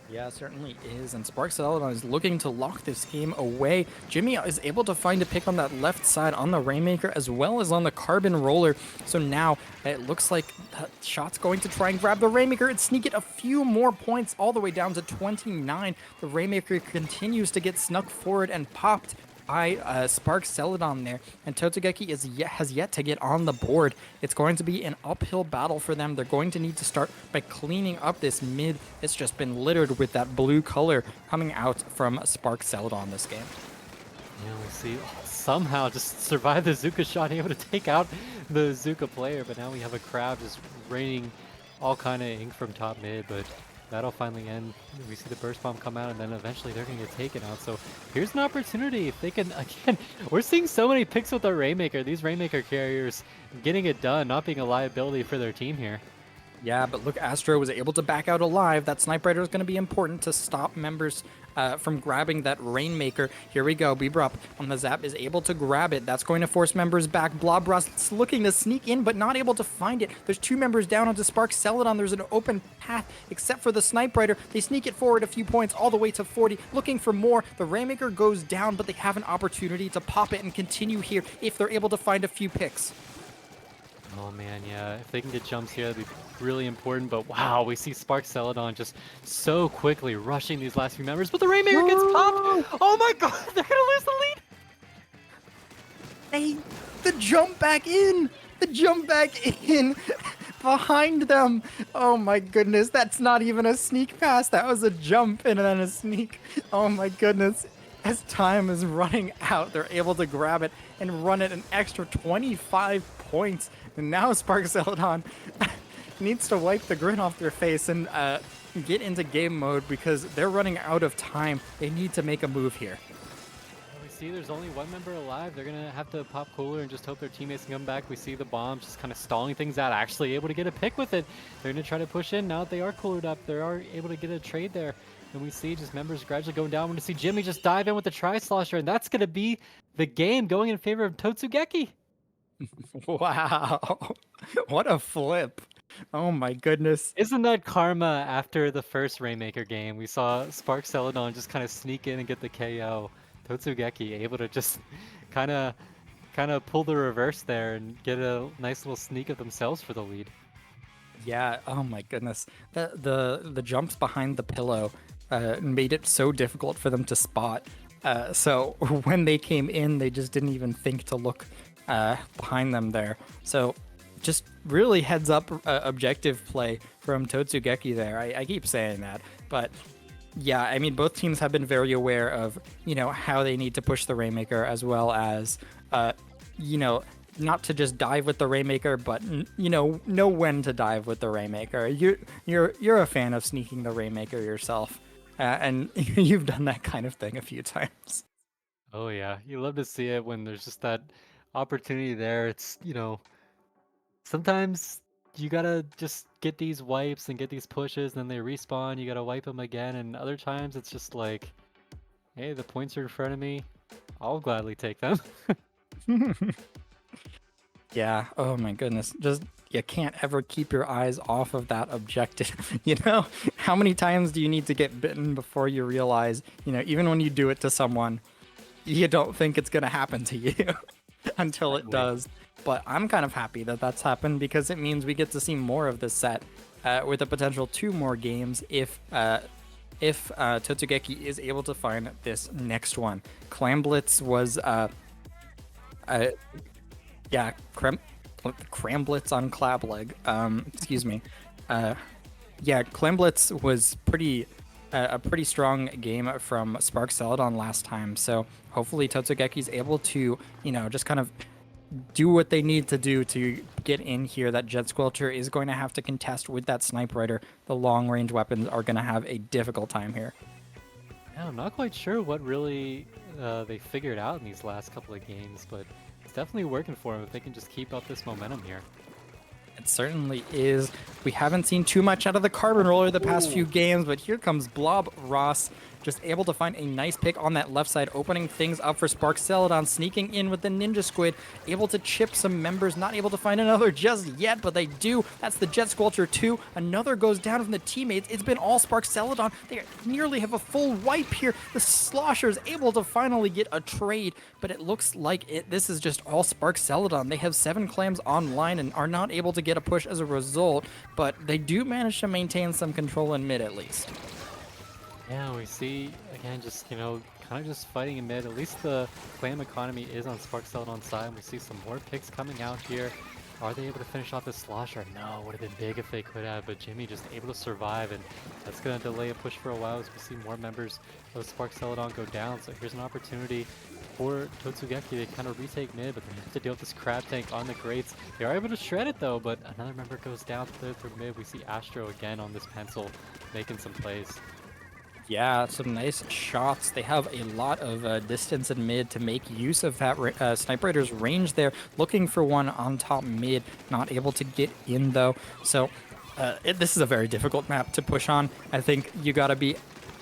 Yeah, certainly is, and Spark Celadon is looking to lock this game away. Jimmy is able to find a pick on that left side on the Rainmaker as well as on the Carbon Roller. So now it looks like that shot's going to try and grab the Rainmaker and sneak it a few more points all the way down to 29. The Rainmaker continues to get snuck forward and popped by Spark Celadon there, and Totsugeki has yet to get on the board. It's going to be an uphill battle for them. They're going to need to start by cleaning up this mid. It's just been littered with that blue color coming out from Spark Celadon this game. Yeah, we see somehow just survive the Zuka shot, able to take out the Zuka player, but now we have a crowd just raining all kind of ink from top mid, but that'll finally end. We see the burst bomb come out, and then eventually they're going to get taken out. So here's an opportunity. If they can, again, we're seeing so many picks with our Rainmaker. These Rainmaker carriers getting it done, not being a liability for their team here. Yeah, but look, Astro was able to back out alive. That Sniper Rider is going to be important to stop members from grabbing that Rainmaker. Here we go. Bebrup on the Zap is able to grab it. That's going to force members back. Blobross looking to sneak in, but not able to find it. There's 2 members down onto Spark Celadon. There's an open path, except for the Sniper Rider. They sneak it forward a few points, all the way to 40, looking for more. The Rainmaker goes down, but they have an opportunity to pop it and continue here if they're able to find a few picks. Oh man, yeah, if they can get jumps here, that'd be really important, but wow, we see Spark Celadon just so quickly rushing these last few members, but the Rainmaker gets popped! Oh my god, they're gonna lose the lead! The jump back in! The jump back in! Behind them! Oh my goodness, that's not even a sneak pass, that was a jump and then a sneak. Oh my goodness. As time is running out, they're able to grab it and run it an extra 25 points. And now Spark Celadon needs to wipe the grin off their face and get into game mode because they're running out of time. They need to make a move here. We see there's only 1 member alive. They're gonna have to pop cooler and just hope their teammates can come back. We see the bombs just kind of stalling things out, actually able to get a pick with it. They're gonna try to push in now that they are coolered up. They are able to get a trade there. And we see just members gradually going down. We're going to see Jimmy just dive in with the Tri-Slosher, and that's going to be the game going in favor of Totsugeki. Wow. What a flip. Oh my goodness. Isn't that karma after the first Rainmaker game? We saw Spark Celadon just kind of sneak in and get the KO. Totsugeki able to just kind of pull the reverse there and get a nice little sneak of themselves for the lead. Yeah, oh my goodness. The jumps behind the pillow made it so difficult for them to spot. So when they came in, they just didn't even think to look behind them there. So just really heads up objective play from Totsugeki there. I keep saying that, but yeah, I mean, both teams have been very aware of, how they need to push the Rainmaker, as well as, not to just dive with the Rainmaker, but know when to dive with the Rainmaker. You're a fan of sneaking the Rainmaker yourself, and you've done that kind of thing a few times. Oh yeah, you love to see it when there's just that opportunity there. It's sometimes you gotta just get these wipes and get these pushes, and then they respawn. You gotta wipe them again, and other times it's just like, hey, the points are in front of me. I'll gladly take them. Yeah, oh my goodness. Just, you can't ever keep your eyes off of that objective. How many times do you need to get bitten before you realize, even when you do it to someone, you don't think it's going to happen to you until it does. But I'm kind of happy that that's happened because it means we get to see more of this set with a potential 2 more games if Totsugeki is able to find this next one. Clamblitz was Cramblitz on Clableg. Excuse me. Clamblitz was a pretty strong game from Spark Celadon last time. So hopefully Totsugeki's able to, just kind of do what they need to do to get in here. That Jet Squelcher is going to have to contest with that Sniper Rider. The long range weapons are going to have a difficult time here. Yeah, I'm not quite sure what really they figured out in these last couple of games, but it's definitely working for them if they can just keep up this momentum here. It certainly is. We haven't seen too much out of the Carbon Roller the past few games, but here comes Blob Ross, just able to find a nice pick on that left side, opening things up for Spark Celadon, sneaking in with the Ninja Squid, able to chip some members, not able to find another just yet, but they do. That's the Jet Squelcher 2. Another goes down from the teammates. It's been all Spark Celadon. They nearly have a full wipe here. The Slosher is able to finally get a trade, but it looks like this is just all Spark Celadon. They have 7 clams online and are not able to get a push as a result, but they do manage to maintain some control in mid at least. Yeah, we see, again, just, kind of just fighting in mid. At least the clam economy is on Spark Celadon's side. We see some more picks coming out here. Are they able to finish off this Slosher? No, would have been big if they could have, but Jimmy just able to survive, and that's going to delay a push for a while as we see more members of Spark Celadon go down. So here's an opportunity for Totsugeki to kind of retake mid, but they have to deal with this crab tank on the grates. They are able to shred it though, but another member goes down through mid. We see Astro again on this pencil making some plays. Yeah, some nice shots. They have a lot of distance in mid to make use of that Sniper Rider's range there. Looking for one on top mid, not able to get in though. So This is a very difficult map to push on. I think you got to be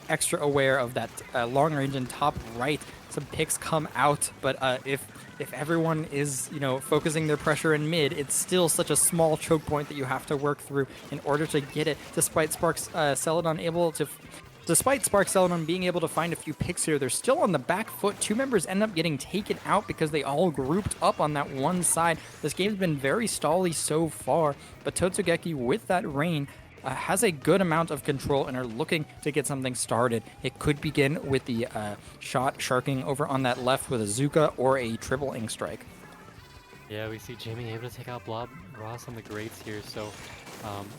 extra aware of that long range and top right. Some picks come out, but if everyone is focusing their pressure in mid, it's still such a small choke point that you have to work through in order to get it. Despite Celadon being able to find a few picks here, they're still on the back foot. Two members end up getting taken out because they all grouped up on that one side. This game's been very stally so far, but Totsugeki with that rain has a good amount of control and are looking to get something started. It could begin with the shot sharking over on that left with a Zuka or a triple ink strike. Yeah, we see Jimmy able to take out Blob Ross on the grates here, so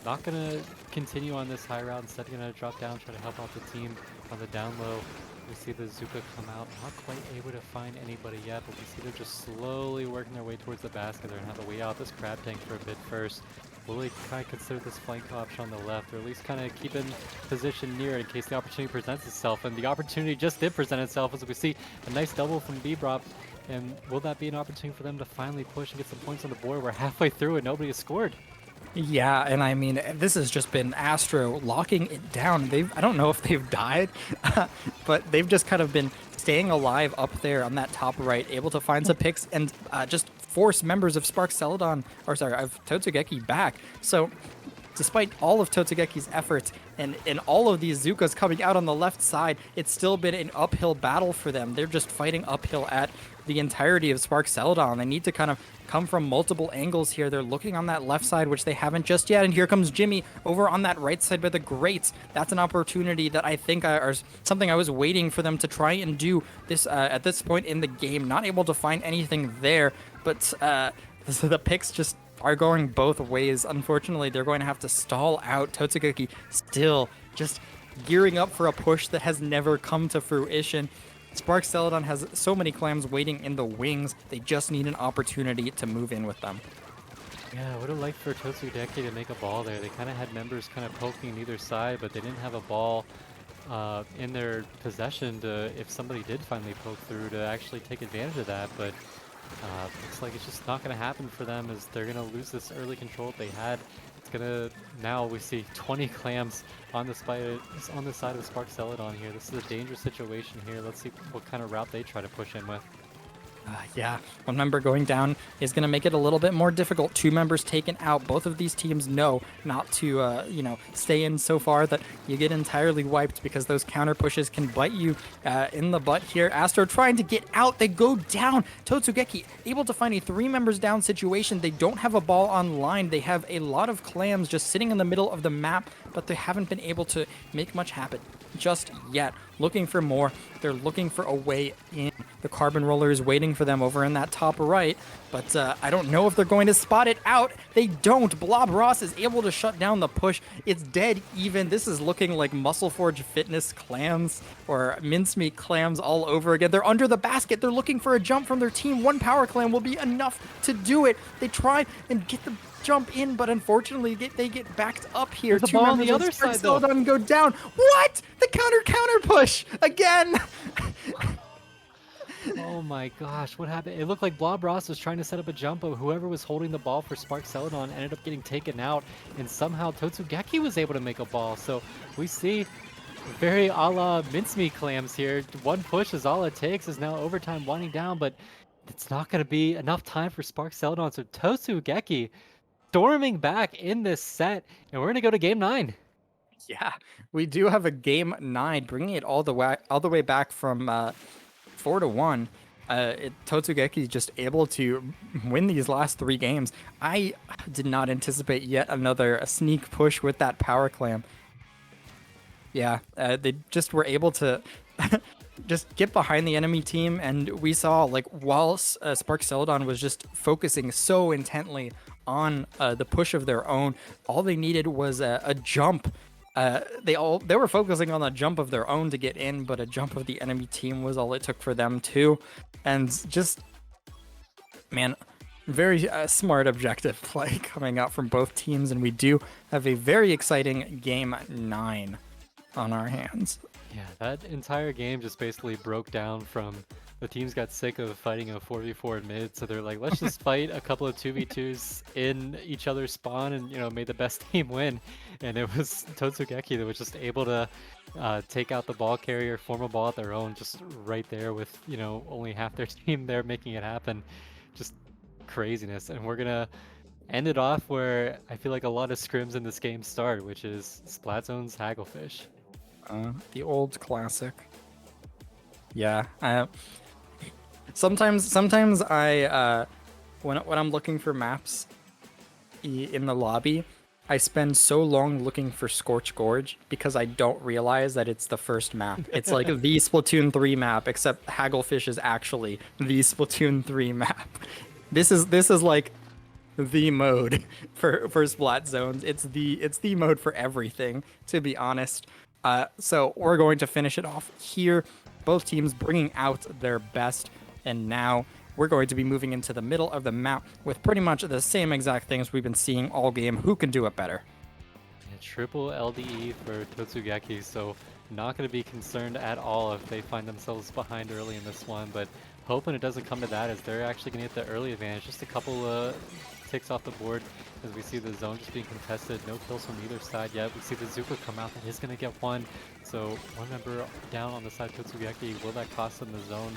not going to continue on this high route. Instead, going to drop down, try to help out the team on the down low. We see the Zuka come out, not quite able to find anybody yet, but we see they're just slowly working their way towards the basket. They're going to have to wait out this crab tank for a bit first. Will they kind of consider this flank option on the left, or at least kind of keep in position near it in case the opportunity presents itself? And the opportunity just did present itself as we see a nice double from Bbrop. And will that be an opportunity for them to finally push and get some points on the board? We're halfway through and nobody has scored. Yeah, and I mean, this has just been Astro locking it down. I don't know if they've died, but they've just kind of been staying alive up there on that top right, able to find some picks and just force members of of Totsugeki back. So despite all of Totsugeki's efforts and all of these Zukas coming out on the left side, it's still been an uphill battle for them. They're just fighting uphill at the entirety of Spark Celadon. They need to kind of come from multiple angles here. They're looking on that left side, which they haven't just yet. And here comes Jimmy over on that right side by the grates. That's an opportunity that I think are something I was waiting for them to try and do this at this point in the game. Not able to find anything there, but the picks just are going both ways. Unfortunately, they're going to have to stall out. Totsugeki still just gearing up for a push that has never come to fruition. Spark Celadon has so many clams waiting in the wings. They just need an opportunity to move in with them. Yeah, I would have liked for Totsugeki to make a ball there. They kind of had members kind of poking either side, but they didn't have a ball in their possession to, if somebody did finally poke through, to actually take advantage of that. But looks like it's just not going to happen for them, as they're going to lose this early control they had. It's going to, now we see 20 clams on the side of Spark Celadon here. This is a dangerous situation here. Let's see what kind of route they try to push in with. Yeah, one member going down is going to make it a little bit more difficult. Two members taken out. Both of these teams know not to, stay in so far that you get entirely wiped, because those counter pushes can bite you in the butt here. Astro trying to get out. They go down. Totsugeki able to find a 3 members down situation. They don't have a ball online. They have a lot of clams just sitting in the middle of the map, but they haven't been able to make much happen just yet. Looking for more. They're looking for a way in. The carbon roller is waiting for them over in that top right, but I don't know if they're going to spot it out. They don't. Blob Ross is able to shut down the push. It's dead even. This is looking like Muscle Forge Fitness clams or mincemeat clams all over again. They're under the basket. They're looking for a jump from their team. One power clam will be enough to do it. They try and get the jump in, but unfortunately they get backed up here. The ball on the other side though. Doesn't go down. What? The counter push again. Oh my gosh, what happened? It looked like Blob Ross was trying to set up a jump, but whoever was holding the ball for Spark Celadon ended up getting taken out, and somehow Totsugeki was able to make a ball. So we see very a la mincemeat clams here. One push is all it takes, is now overtime winding down, but it's not going to be enough time for Spark Celadon. So Totsugeki storming back in this set, and we're going to go to game 9. Yeah, we do have a game 9, bringing it all the way back from 4-1. Totsugeki is just able to win these last 3 games. I did not anticipate yet another sneak push with that power clam. Yeah, they just were able to just get behind the enemy team, and we saw, like, while Spark Celadon was just focusing so intently on the push of their own, all they needed was a jump. They were focusing on a jump of their own to get in, but a jump of the enemy team was all it took for them too. And just, man, very smart objective play coming out from both teams, and we do have a very exciting game 9. on our hands. Yeah, that entire game just basically broke down from the teams got sick of fighting a 4v4 in mid, so they're like, let's just fight a couple of 2v2s in each other's spawn and, may the best team win. And it was Totsugeki that was just able to take out the ball carrier, form a ball at their own, just right there with, only half their team there making it happen. Just craziness. And we're going to end it off where I feel like a lot of scrims in this game start, which is Splatzone's Hagglefish. The old classic. Yeah, sometimes I when I'm looking for maps in the lobby, I spend so long looking for Scorch Gorge because I don't realize that it's the first map. It's like the Splatoon 3 map, except Hagglefish is actually the Splatoon 3 map. This is like the mode for Splat Zones. It's the mode for everything, to be honest. So we're going to finish it off here. Both teams bringing out their best, and now we're going to be moving into the middle of the map with pretty much the same exact things we've been seeing all game. Who can do it better? Yeah, triple LDE for Totsugeki, so not going to be concerned at all if they find themselves behind early in this one, but hoping it doesn't come to that as they're actually going to get the early advantage. Just a couple ticks off the board as we see the zone just being contested. No kills from either side yet. We see the Zuka come out and is going to get one. So one member down on the side of Totsugeki. Will that cost them the zone?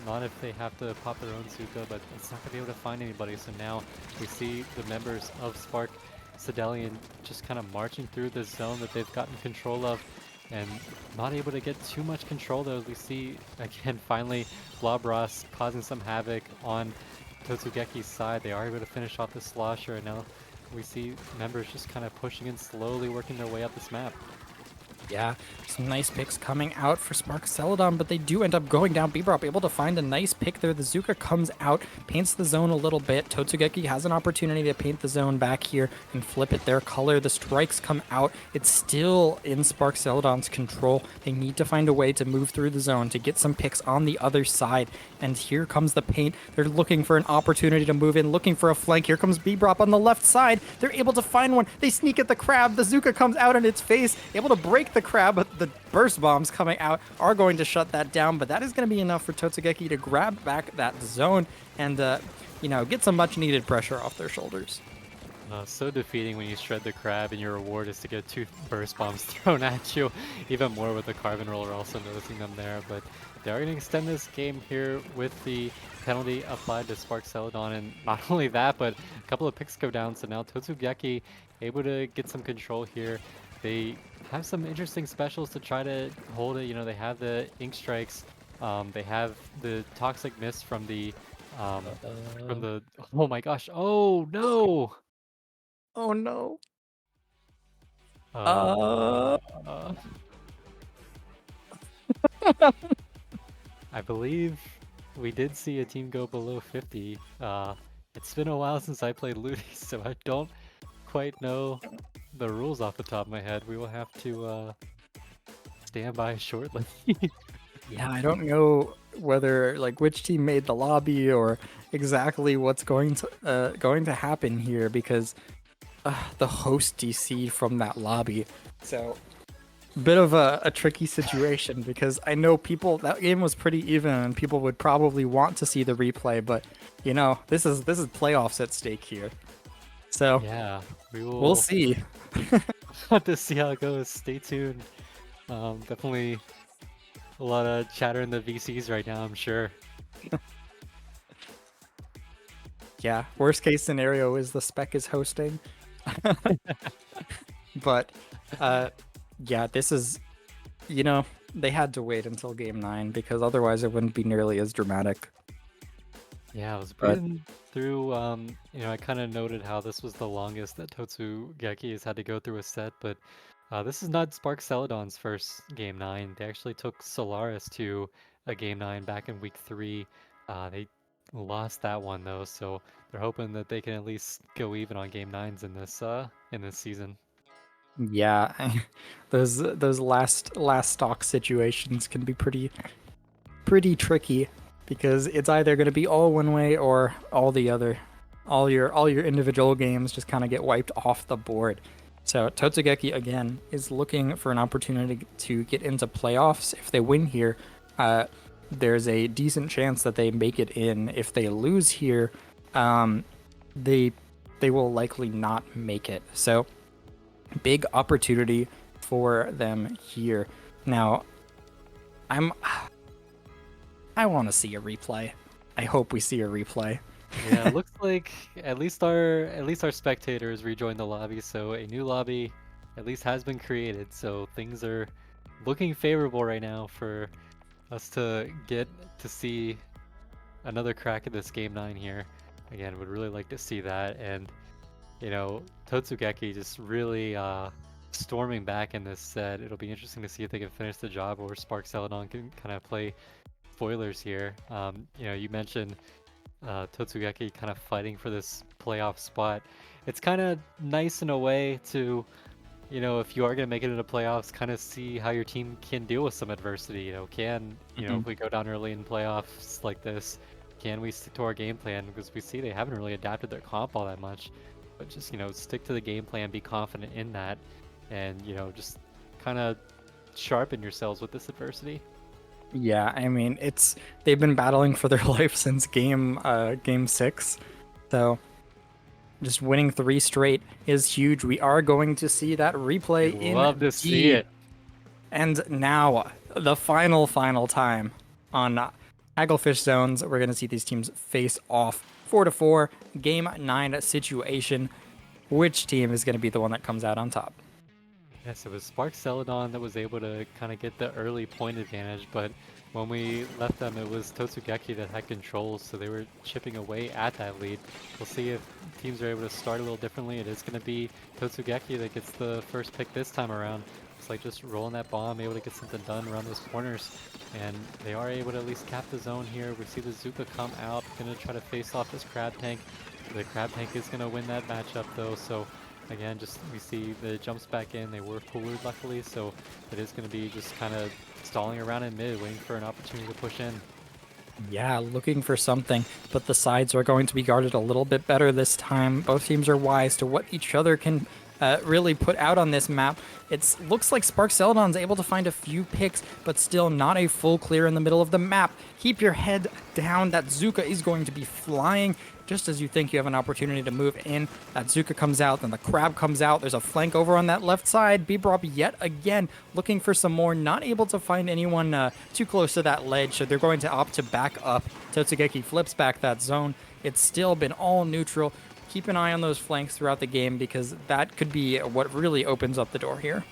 Not if they have to pop their own Zuka, but it's not going to be able to find anybody. So now we see the members of Spark Sedelian just kind of marching through this zone that they've gotten control of. And not able to get too much control though, as we see again finally Blobross causing some havoc on Totsugeki's side. They are able to finish off the slosher, and now we see members just kind of pushing in slowly, working their way up this map. Yeah, some nice picks coming out for Spark Celadon, but they do end up going down. Bebop able to find a nice pick there. The Zuka comes out, paints the zone a little bit. Totsugeki has an opportunity to paint the zone back here and flip it their color. The strikes come out. It's still in Spark Celadon's control. They need to find a way to move through the zone to get some picks on the other side. And here comes the paint. They're looking for an opportunity to move in, looking for a flank. Here comes Bebop on the left side. They're able to find one. They sneak at the crab. The Zuka comes out in its face, able to break the crab, but the burst bombs coming out are going to shut that down. But that is going to be enough for Totsugeki to grab back that zone and, get some much needed pressure off their shoulders. So defeating when you shred the crab and your reward is to get 2 burst bombs thrown at you. Even more with the carbon roller, also noticing them there. But they are going to extend this game here with the penalty applied to Spark Celadon. And not only that, but a couple of picks go down. So now Totsugeki able to get some control here. They have some interesting specials to try to hold it. They have the ink strikes. They have the toxic mist from the oh my gosh. Oh no. Oh no. I believe we did see a team go below 50. It's been a while since I played Ludi, so I don't quite know the rules off the top of my head. We will have to stand by shortly. Yeah, I don't know whether which team made the lobby or exactly what's going to happen here, because the host DC'd from that lobby. So bit of a tricky situation, because I know that game was pretty even and people would probably want to see the replay, but this is playoffs at stake here. So yeah, we'll see. Have to see how it goes. Stay tuned. Definitely a lot of chatter in the VCs right now, I'm sure. Yeah, worst case scenario is the spec is hosting. But yeah, this is, they had to wait until game 9 because otherwise it wouldn't be nearly as dramatic. Yeah, I was reading through, I kind of noted how this was the longest that Totsugeki has had to go through a set, but this is not Spark Celadon's first game 9. They actually took Solaris to a game 9 back in week 3. They lost that one though, so they're hoping that they can at least go even on game 9s in this season. Yeah, those last stock situations can be pretty tricky, because it's either going to be all one way or all the other. All your individual games just kind of get wiped off the board. So Totsugeki again is looking for an opportunity to get into playoffs. If they win here, there's a decent chance that they make it in. If they lose here, they will likely not make it. So big opportunity for them here. Now, I want to see a replay. I hope we see a replay. Yeah, it looks like at least our spectators rejoined the lobby, so a new lobby at least has been created. So things are looking favorable right now for us to get to see another crack at this game 9 here. Again, would really like to see that, and you know, Totsugeki just really storming back in this set. It'll be interesting to see if they can finish the job, or Spark Celadon can kind of play spoilers here. You know, you mentioned Totsugeki kind of fighting for this playoff spot. It's kind of nice in a way to, you know, if you are going to make it into playoffs, kind of see how your team can deal with some adversity. You know, if we go down early in playoffs like this, can we stick to our game plan? Because we see they haven't really adapted their comp all that much. But just, you know, stick to the game plan, be confident in that, and, you know, just kind of sharpen yourselves with this adversity. Yeah, I mean, they've been battling for their life since game 6. So just winning 3 straight is huge. We are going to see that replay in Love to see it. And now the final time on Hagglefish Zones, we're going to see these teams face off 4-4 game 9 situation. Which team is going to be the one that comes out on top? Yes, it was Spark Celadon that was able to kind of get the early point advantage, but when we left them, it was Totsugeki that had controls, so they were chipping away at that lead. We'll see if teams are able to start a little differently. It is going to be Totsugeki that gets the first pick this time around. It's like just rolling that bomb, able to get something done around those corners, and they are able to at least cap the zone here. We see the Zuka come out, going to try to face off this Crab Tank. The Crab Tank is going to win that matchup though, so again, just we see the jumps back in. They were cooler luckily, so it is going to be just kind of stalling around in mid, waiting for an opportunity to push in. Yeah, looking for something, but the sides are going to be guarded a little bit better this time. Both teams are wise to what each other can really put out on this map. It looks like Spark Celadon's able to find a few picks, but still not a full clear in the middle of the map. Keep your head down. That Zuka is going to be flying just as you think you have an opportunity to move in. That Zuka comes out, then the Crab comes out. There's a flank over on that left side. Bebop yet again looking for some more, not able to find anyone too close to that ledge, so they're going to opt to back up. Totsugeki flips back that zone. It's still been all neutral. Keep an eye on those flanks throughout the game, because that could be what really opens up the door here.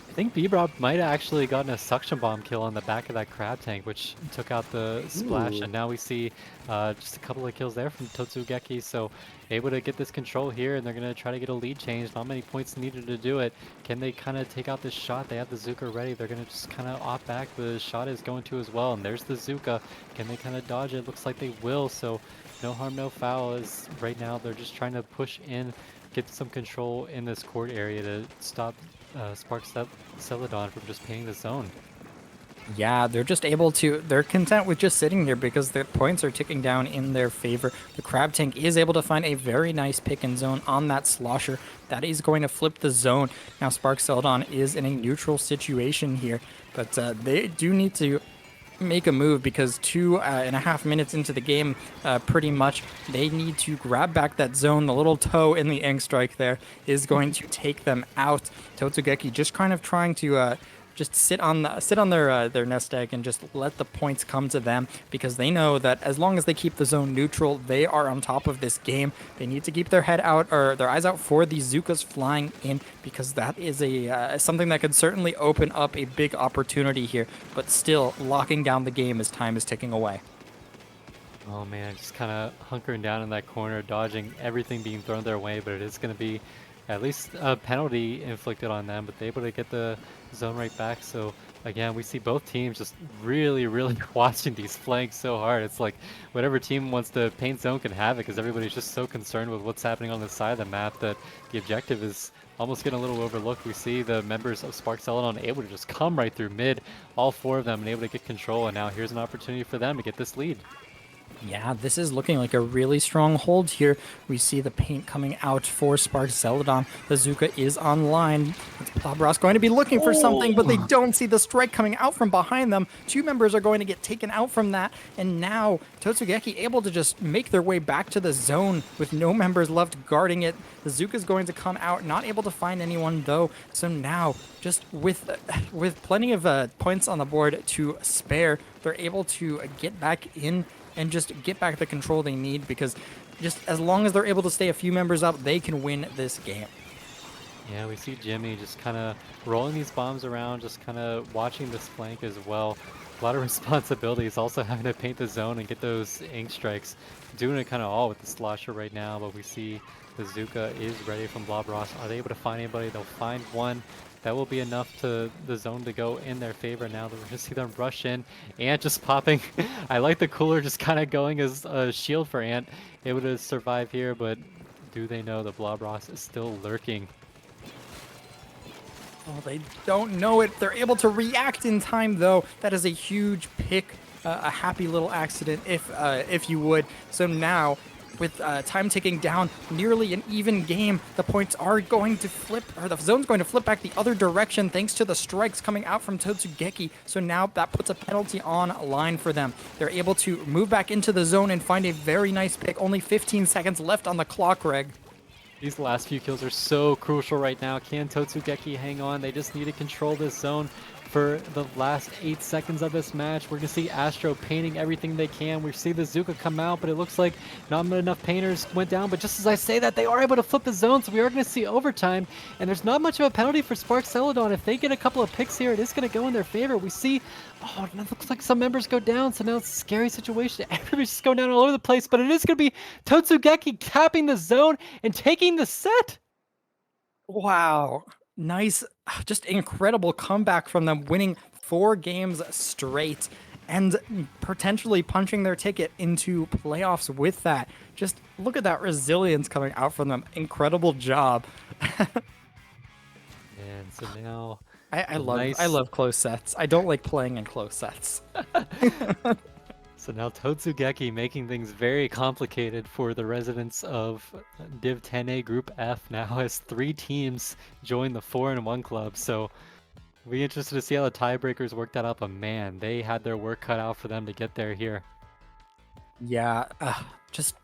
I think Bebop might have actually gotten a suction bomb kill on the back of that Crab Tank, which took out the splash. Ooh. And now we see just a couple of kills there from Totsugeki, so able to get this control here, and they're going to try to get a lead change. Not many points needed to do it. Can they kind of take out this shot? They have the Zuka ready. They're going to just kind of opt back. The shot is going to as well, and there's the Zuka. Can they kind of dodge it? Looks like they will, so no harm, no foul. As right now they're just trying to push in, get some control in this court area to stop Spark Celadon from just painting the zone. Yeah, they're just able to, they're content with just sitting here because the points are ticking down in their favor. The Crab Tank is able to find a very nice pick and zone on that Slosher. That is going to flip the zone. Now Spark Celadon is in a neutral situation here, but they do need to make a move, because 2.5 minutes into the game, pretty much, they need to grab back that zone. The little toe in the ink strike there is going to take them out. Totsugeki just kind of trying to just sit on their nest egg and just let the points come to them, because they know that as long as they keep the zone neutral, they are on top of this game. They need to keep their head out, or their eyes out, for these Zukas flying in, because that is a something that could certainly open up a big opportunity here, but still locking down the game as time is ticking away. Oh man, just kind of hunkering down in that corner, dodging everything being thrown their way, but it is going to be at least a penalty inflicted on them, but they're able to get the zone right back. So again, we see both teams just really watching these flanks so hard. It's like whatever team wants to paint zone can have it, because everybody's just so concerned with what's happening on the side of the map that the objective is almost getting a little overlooked. We see the members of Spark Celadon able to just come right through mid, all 4 of them, and able to get control, and now here's an opportunity for them to get this lead. Yeah, this is looking like a really strong hold here. We see the paint coming out for Spark Celadon. Bazooka is online. It's Plabros going to be looking for something, but they don't see the strike coming out from behind them. Two members are going to get taken out from that, and now Totsugeki able to just make their way back to the zone with no members left guarding it. Bazooka's going to come out, not able to find anyone though. So now, just with plenty of points on the board to spare, they're able to get back in and just get back the control they need, because just as long as they're able to stay a few members up, they can win this game. Yeah, we see Jimmy just kind of rolling these bombs around, just kind of watching this flank as well. A lot of responsibilities, also having to paint the zone and get those ink strikes. Doing it kind of all with the slosher right now, but we see Bazooka is ready from Blobross. Are they able to find anybody? They'll find one. That will be enough to the zone to go in their favor now. We're gonna see them rush in. Ant just popping. I like the cooler just kind of going as a shield for Ant. Able to survive here, but do they know the Blobross is still lurking? Oh, they don't know it. They're able to react in time, though. That is a huge pick, a happy little accident, if you would. So now, with time ticking down, nearly an even game, the points are going to flip, or the zone's going to flip back the other direction thanks to the strikes coming out from Totsugeki. So now that puts a penalty on line for them. They're able to move back into the zone and find a very nice pick. Only 15 seconds left on the clock, Reg. These last few kills are so crucial right now. Can Totsugeki hang on? They just need to control this zone for the last 8 seconds of this match. We're going to see Astro painting everything they can. We see the Zuka come out, but it looks like not enough painters went down. But just as I say that, they are able to flip the zone, so we are going to see overtime. And there's not much of a penalty for Spark Celadon. If they get a couple of picks here, it is going to go in their favor. We see, oh, it looks like some members go down, so now it's a scary situation. Everybody's just going down all over the place, but it is going to be Totsugeki capping the zone and taking the set. Wow. Nice, just incredible comeback from them, winning 4 games straight and potentially punching their ticket into playoffs with that. Just look at that resilience coming out from them. Incredible job. And so now I love close sets. I don't like playing in close sets. So now Totsugeki making things very complicated for the residents of Div 10A Group F now as 3 teams join the 4-1 club. So we'll be interested to see how the tiebreakers work that out, but man, they had their work cut out for them to get there here. Yeah, just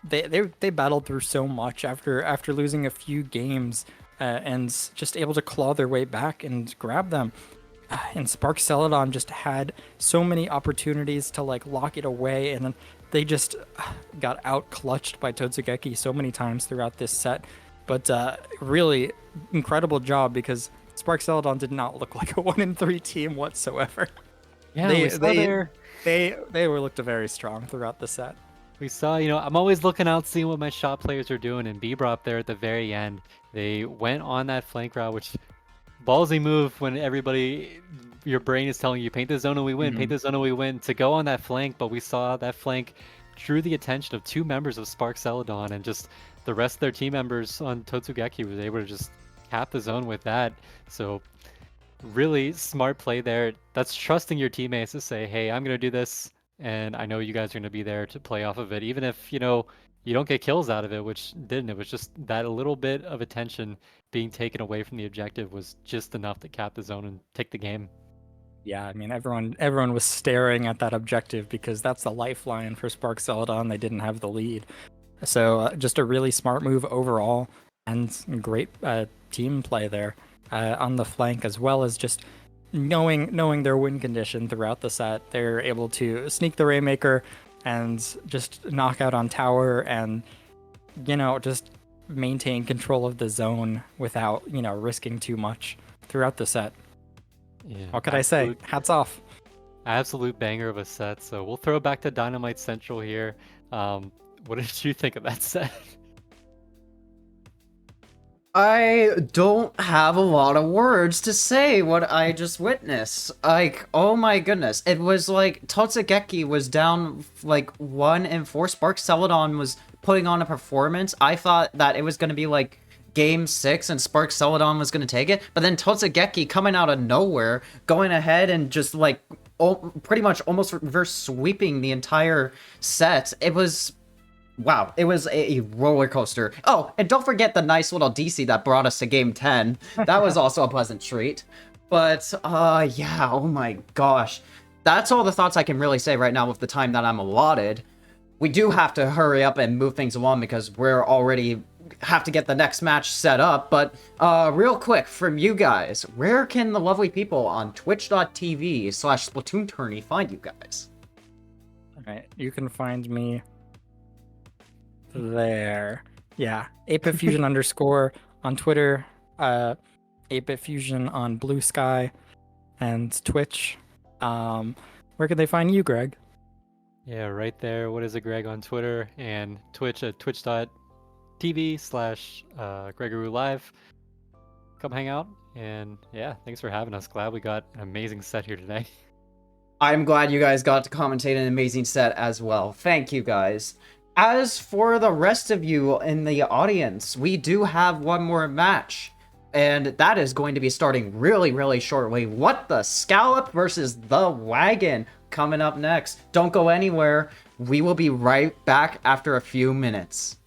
they battled through so much after losing a few games and just able to claw their way back and grab them. And Spark Celadon just had so many opportunities to like lock it away, and then they just got out clutched by Totsugeki so many times throughout this set. But really incredible job, because Spark Celadon did not look like a 1-3 team whatsoever. Yeah, they were looked very strong throughout the set. We saw, I'm always looking out, seeing what my shot players are doing, and Bebra up there at the very end, they went on that flank route, which ballsy move when your brain is telling you paint the zone and we win, paint the zone and we win, to go on that flank. But we saw that flank drew the attention of 2 members of Spark Celadon, and just the rest of their team members on Totsugeki was able to just cap the zone with that. So really smart play there. That's trusting your teammates to say, hey, I'm going to do this, and I know you guys are going to be there to play off of it, even if, you don't get kills out of it, which didn't. It was just that a little bit of attention being taken away from the objective was just enough to cap the zone and take the game. Yeah, I mean, everyone was staring at that objective, because that's the lifeline for Spark Celadon. They didn't have the lead. So just a really smart move overall, and great team play there on the flank, as well as just knowing their win condition throughout the set. They're able to sneak the Rainmaker and just knock out on tower, and just maintain control of the zone without risking too much throughout the set. Yeah, what could I say? Hats off. Absolute banger of a set. So we'll throw it back to Dynamite Central here. What did you think of that set? I don't have a lot of words to say what I just witnessed. Like, oh my goodness. It was like Totsugeki was down like 1-4. Spark Celadon was putting on a performance. I thought that it was going to be like game 6 and Spark Celadon was going to take it. But then Totsugeki coming out of nowhere, going ahead and just like pretty much almost reverse sweeping the entire set. It was, wow, it was a roller coaster. Oh, and don't forget the nice little DC that brought us to game 10. That was also a pleasant treat. But, yeah, oh my gosh. That's all the thoughts I can really say right now with the time that I'm allotted. We do have to hurry up and move things along because we're already have to get the next match set up. But real quick, from you guys, where can the lovely people on twitch.tv/Splatoon Tourney find you guys? All right, you can find me there. Yeah, 8bitfusion underscore on Twitter, 8bitfusion on Blue Sky, and Twitch. Where can they find you, Greg? Yeah, right there. What is it, Greg, on Twitter and Twitch at twitch.tv/Gregaroo Live. Come hang out. And yeah, thanks for having us. Glad we got an amazing set here today. I'm glad you guys got to commentate an amazing set as well. Thank you guys. As for the rest of you in the audience, we do have one more match. And that is going to be starting really, really shortly. What the Scallop versus the Wagon coming up next. Don't go anywhere. We will be right back after a few minutes.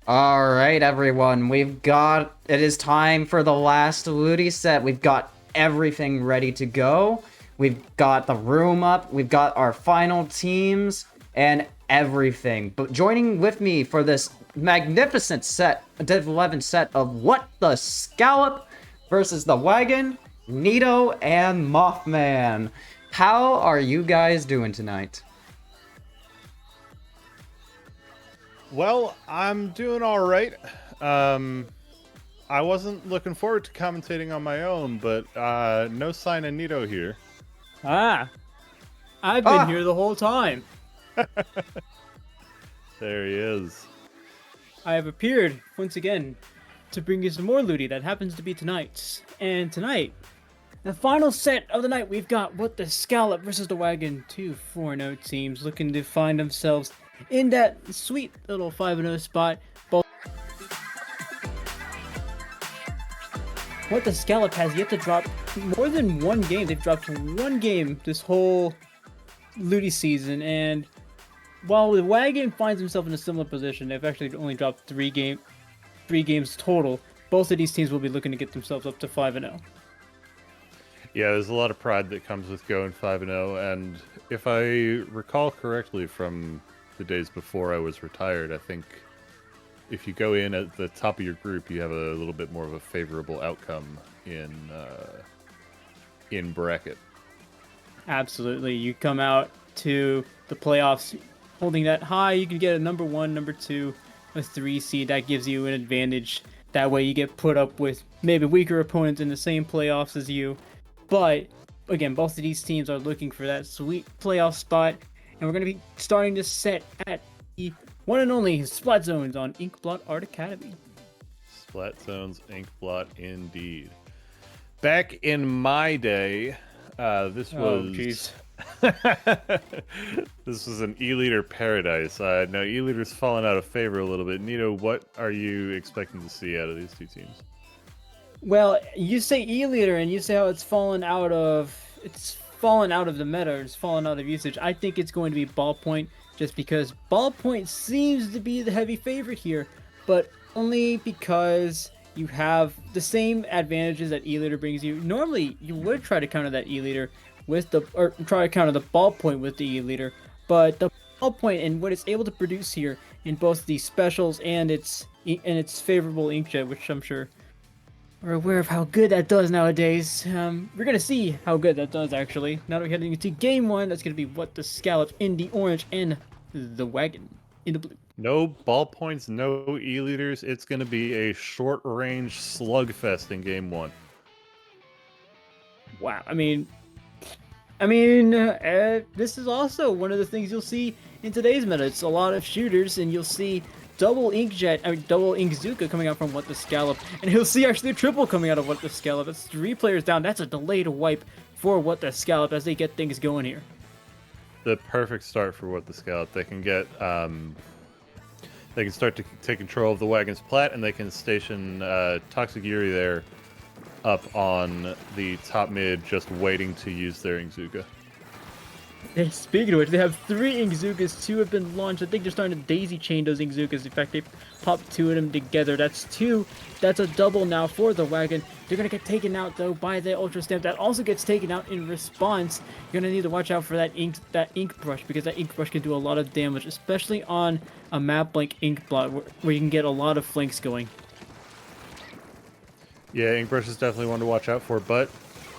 All right, everyone, it is time for the last Ludi set. We've got everything ready to go. We've got the room up. We've got our final teams and everything. But joining with me for this magnificent set, Div 11 set of What the Scallop versus the Wagon, Nito and Mothman. How are you guys doing tonight? Well, I'm doing all right. I wasn't looking forward to commentating on my own, but no sign of Nito here. Ah, I've been here the whole time. There he is. I have appeared once again to bring you some more Ludi that happens to be tonight's. And tonight, the final set of the night, we've got What the Scallop versus the Wagon. Two 4-0 teams looking to find themselves in that sweet little 5-0 spot. Both What the Scallop has yet to drop more than one game. They've dropped one game this whole Ludi season, and while the Wagon finds himself in a similar position, they've actually only dropped three games total. Both of these teams will be looking to get themselves up to 5-0. Yeah, there's a lot of pride that comes with going 5-0, and if I recall correctly from the days before I was retired, I think if you go in at the top of your group, you have a little bit more of a favorable outcome in bracket. Absolutely. You come out to the playoffs holding that high, you can get a number 1, number 2, a 3 seed. That gives you an advantage. That way you get put up with maybe weaker opponents in the same playoffs as you. But again, both of these teams are looking for that sweet playoff spot. And we're going to be starting this set at the one and only Splat Zones on Inkblot Art Academy. Splat Zones, Inkblot, indeed. Back in my day, this was... this was an E-liter paradise. Now E-liter's fallen out of favor a little bit. Nito, what are you expecting to see out of these two teams? Well, you say E-liter and you say how it's fallen out of the meta, it's fallen out of usage. I think it's going to be Ballpoint, just because Ballpoint seems to be the heavy favorite here, but only because you have the same advantages that E-liter brings you. Normally, you would try to counter that E-liter try to counter the Ballpoint with the E-liter, but the Ballpoint and what it's able to produce here in both the specials and its favorable inkjet, which I'm sure are aware of how good that does nowadays. We're gonna see how good that does actually. Now that we're heading into game one, that's gonna be what the Scallop in the orange and the Wagon in the blue. No ballpoints, no E-leaders. It's going to be a short-range slugfest in game one. Wow. This is also one of the things you'll see in today's meta. It's a lot of shooters, and you'll see double Inkzuka coming out from What the Scallop, and you'll see actually a triple coming out of What the Scallop. That's 3 players down. That's a delayed wipe for What the Scallop as they get things going here. The perfect start for What the Scallop. They can get, they can start to take control of the Wagon's plat, and they can station Toxic Yuri there up on the top mid, just waiting to use their Inkzuka. And speaking of which, they have 3 Inkzukas, 2 have been launched. I think they're starting to daisy chain those Inkzukas. In fact, they popped 2 of them together. That's 2. That's a double now for the Wagon. They're going to get taken out, though, by the Ultra Stamp. That also gets taken out in response. You're going to need to watch out for that ink brush, because that ink brush can do a lot of damage, especially on a map like Inkblot, where you can get a lot of flanks going. Yeah, Inkbrush is definitely one to watch out for, but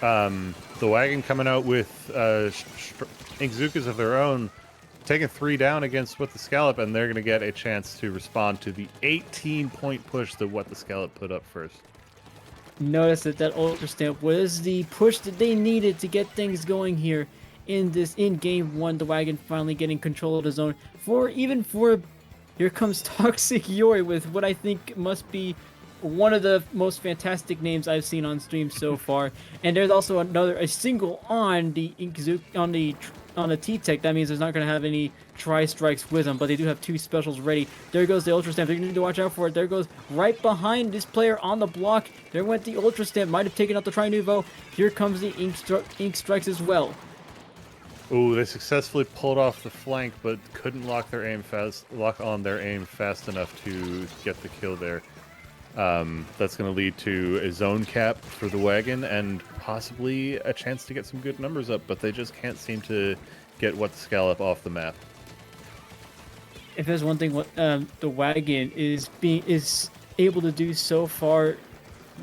the Wagon coming out with Inkzukas of their own, taking 3 down against What the Scallop, and they're going to get a chance to respond to the 18-point push that What the Scallop put up first. Notice that Ultra Stamp was the push that they needed to get things going here in game 1. The Wagon finally getting control of the zone. Here comes Toxic Yuri with what I think must be one of the most fantastic names I've seen on stream so far. And there's also a single on the on the T-Tech. That means there's not going to have any tri-strikes with them, but they do have 2 specials ready. There goes the Ultra Stamp. They're going to need to watch out for it. There goes right behind this player on the block. There went the Ultra Stamp. Might have taken out the Tri-Nuvo. Here comes the Ink Strikes as well. Ooh, they successfully pulled off the flank, but couldn't lock on their aim fast enough to get the kill there. That's going to lead to a zone cap for the Wagon and possibly a chance to get some good numbers up, but they just can't seem to get What the Scallop off the map. If there's one thing what the Wagon is able to do so far,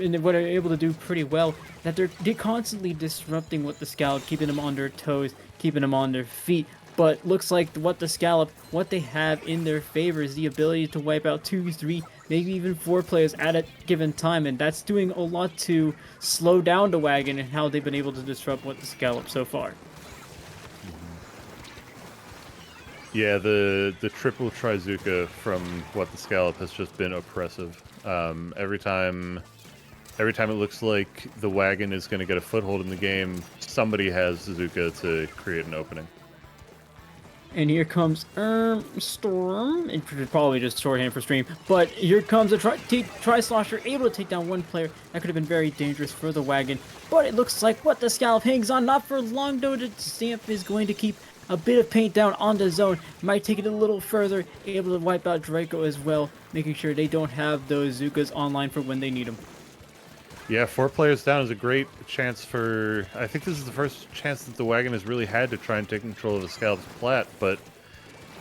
and what they're able to do pretty well, that they're constantly disrupting What the Scallop, keeping them on their toes, keeping them on their feet. But looks like What the Scallop, what they have in their favor is the ability to wipe out 2, 3, maybe even 4 players at a given time, and that's doing a lot to slow down the Wagon and how they've been able to disrupt What the Scallop so far. Yeah, the triple Trizuka from What the Scallop has just been oppressive. Every time it looks like the Wagon is going to get a foothold in the game, somebody has Zuka to create an opening. And here comes Storm, and probably just shorthand for stream. But here comes a Tri-Slosher, able to take down 1 player. That could have been very dangerous for the Wagon. But it looks like What the Scallop hangs on, not for long though. The Stamp is going to keep a bit of paint down on the zone. Might take it a little further, able to wipe out Draco as well, making sure they don't have those Zukas online for when they need them. Yeah, 4 players down is a great chance for... I think this is the first chance that the Wagon has really had to try and take control of the Scallop's plat, but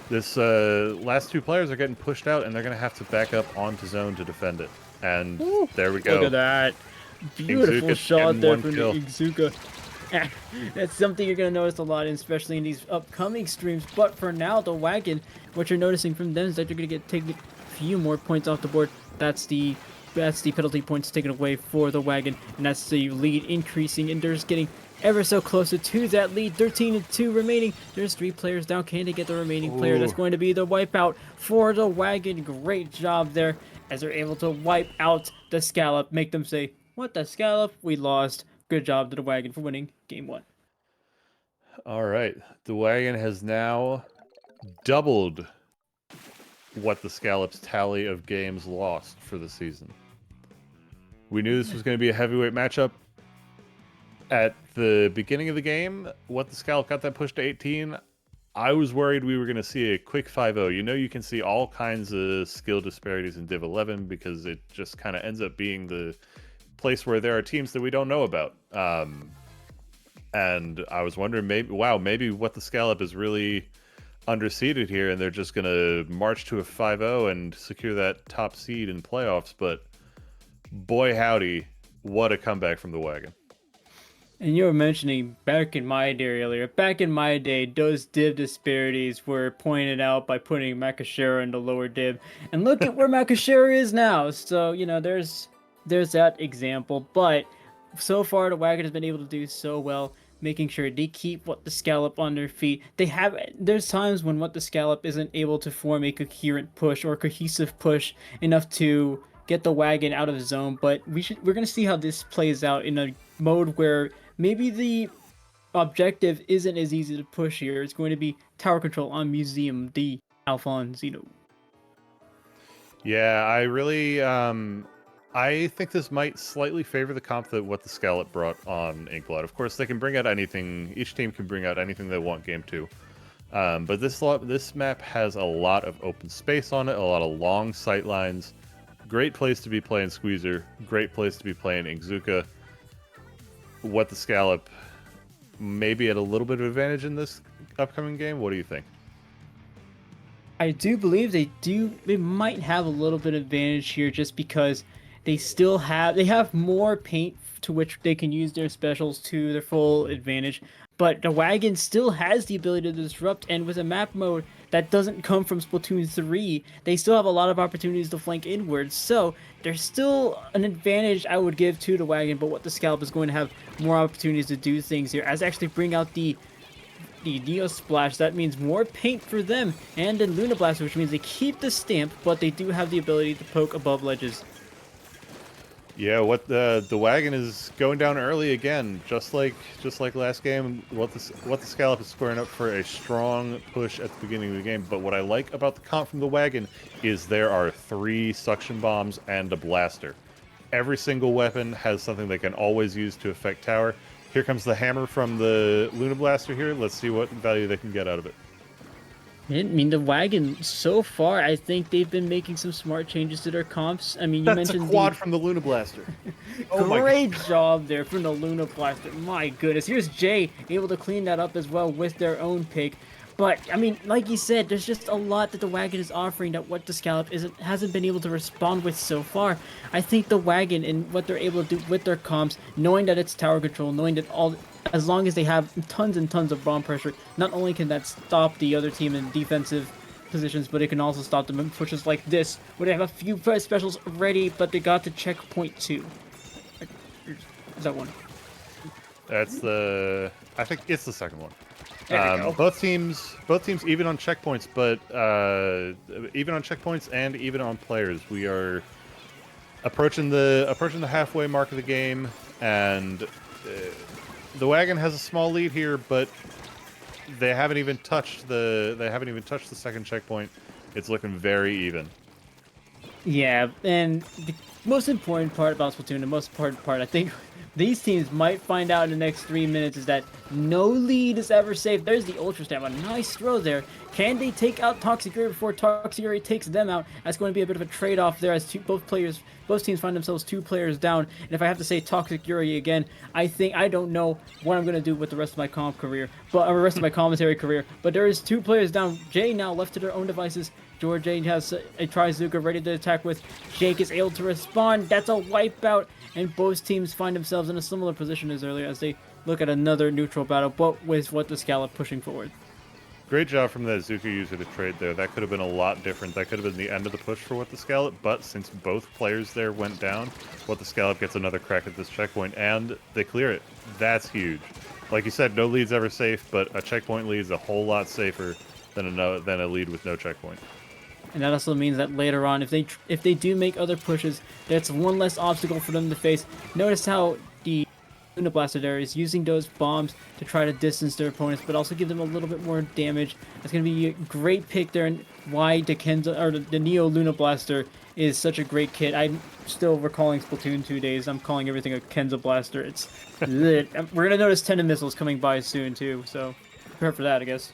this last 2 players are getting pushed out, and they're going to have to back up onto zone to defend it. And there we go. Look at that. Beautiful Inkzuka shot there from kill. the Inkzuka. That's something you're going to notice a lot, especially in these upcoming streams. But for now, the Wagon, what you're noticing from them is that they're going to take a few more points off the board. That's the penalty points taken away for the Wagon, and that's the lead increasing, and they're just getting ever so closer to that lead. 13-2 remaining. There's 3 players down. Can they get the remaining player? That's going to be the wipeout for the Wagon. Great job there as they're able to wipe out the Scallop, make them say, "What the Scallop? We lost." Good job to the Wagon for winning game 1. All right. The Wagon has now doubled What the Scallop's tally of games lost for the season. We knew this was going to be a heavyweight matchup. At the beginning of the game, What the Scallop got that push to 18. I was worried we were going to see a quick 5-0. You know, you can see all kinds of skill disparities in Div 11 because it just kind of ends up being the place where there are teams that we don't know about. And I was wondering, maybe What the Scallop is really underseeded here, and they're just going to march to a 5-0 and secure that top seed in playoffs. But boy howdy, what a comeback from the wagon. And you were mentioning back in my day earlier. Back in my day, those div disparities were pointed out by putting Makashira in the lower div. And look at where Makashira is now. So, you know, there's that example. But so far, the wagon has been able to do so well, making sure they keep What the Scallop on their feet. There's times when What the Scallop isn't able to form a coherent push or cohesive push enough to get the wagon out of the zone, but we're gonna see how this plays out in a mode where maybe the objective isn't as easy to push here. It's going to be tower control on Museum D Alfonso. Yeah, I really, I think this might slightly favor the comp that What the Scallop brought on Inkblot. Of course, they can bring out anything. Each team can bring out anything they want game 2. But this map has a lot of open space on it, a lot of long sight lines. Great place to be playing Squeezer. Great place to be playing Inkzuka. What the Scallop maybe at a little bit of advantage in this upcoming game. What do you think? I do believe they might have a little bit of advantage here just because they have more paint to which they can use their specials to their full advantage. But the wagon still has the ability to disrupt, and with a map mode that doesn't come from Splatoon 3, they still have a lot of opportunities to flank inwards. So there's still an advantage I would give to the wagon, but What the Scallop is going to have more opportunities to do things here, as actually bring out the Neo Splash. That means more paint for them, and then Luna Blaster, which means they keep the stamp, but they do have the ability to poke above ledges. Yeah, what the wagon is going down early again, just like last game. What the Scallop is squaring up for a strong push at the beginning of the game. But what I like about the comp from the wagon is there are 3 suction bombs and a blaster. Every single weapon has something they can always use to affect tower. Here comes the hammer from the Luna Blaster here. Let's see what value they can get out of it. I mean, the wagon, so far, I think they've been making some smart changes to their comps. I mean, you That's mentioned a quad from the Luna Blaster. Great job there from the Luna Blaster. My goodness. Here's Jay able to clean that up as well with their own pick. But, I mean, like you said, there's just a lot that the wagon is offering that What the Scallop hasn't been able to respond with so far. I think the wagon and what they're able to do with their comps, knowing that it's tower control, knowing that as long as they have tons and tons of bomb pressure, not only can that stop the other team in defensive positions, but it can also stop them in pushes like this, where they have a few specials ready, but they got to checkpoint 2. Is that one? That's I think it's the second one. There we go. Both teams even on checkpoints, but even on checkpoints and even on players, we are approaching the halfway mark of the game, and the wagon has a small lead here, but they haven't even touched the second checkpoint. It's looking very even. Yeah, and the most important part about Splatoon, the most important part I think these teams might find out in the next 3 minutes is that no lead is ever safe. There's the Ultra Stamp, a nice throw there. Can they take out Toxic Fury before Toxic Fury takes them out? That's going to be a bit of a trade-off there as both teams find themselves 2 players down. And if I have to say Toxic Fury again, I don't know what I'm going to do with the rest of my rest of my commentary career. But there is 2 players down. Jay now left to their own devices. George has a Trizuka ready to attack with. Jake is able to respond. That's a wipeout. And both teams find themselves in a similar position as earlier as they look at another neutral battle, but with What the Scallop pushing forward. Great job from that Zuka user to trade there. That could have been a lot different. That could have been the end of the push for What the Scallop, but since both players there went down, What the Scallop gets another crack at this checkpoint, and they clear it. That's huge. Like you said, no lead's ever safe, but a checkpoint lead is a whole lot safer than a lead with no checkpoint. And that also means that later on, if they do make other pushes, that's one less obstacle for them to face. Notice how the Luna Blaster there is using those bombs to try to distance their opponents, but also give them a little bit more damage. That's going to be a great pick there, and why the Neo Luna Blaster is such a great kit. I'm still recalling Splatoon 2 days. I'm calling everything a Kenza Blaster. It's lit. We're going to notice Tendon Missiles coming by soon too, so prepare for that, I guess.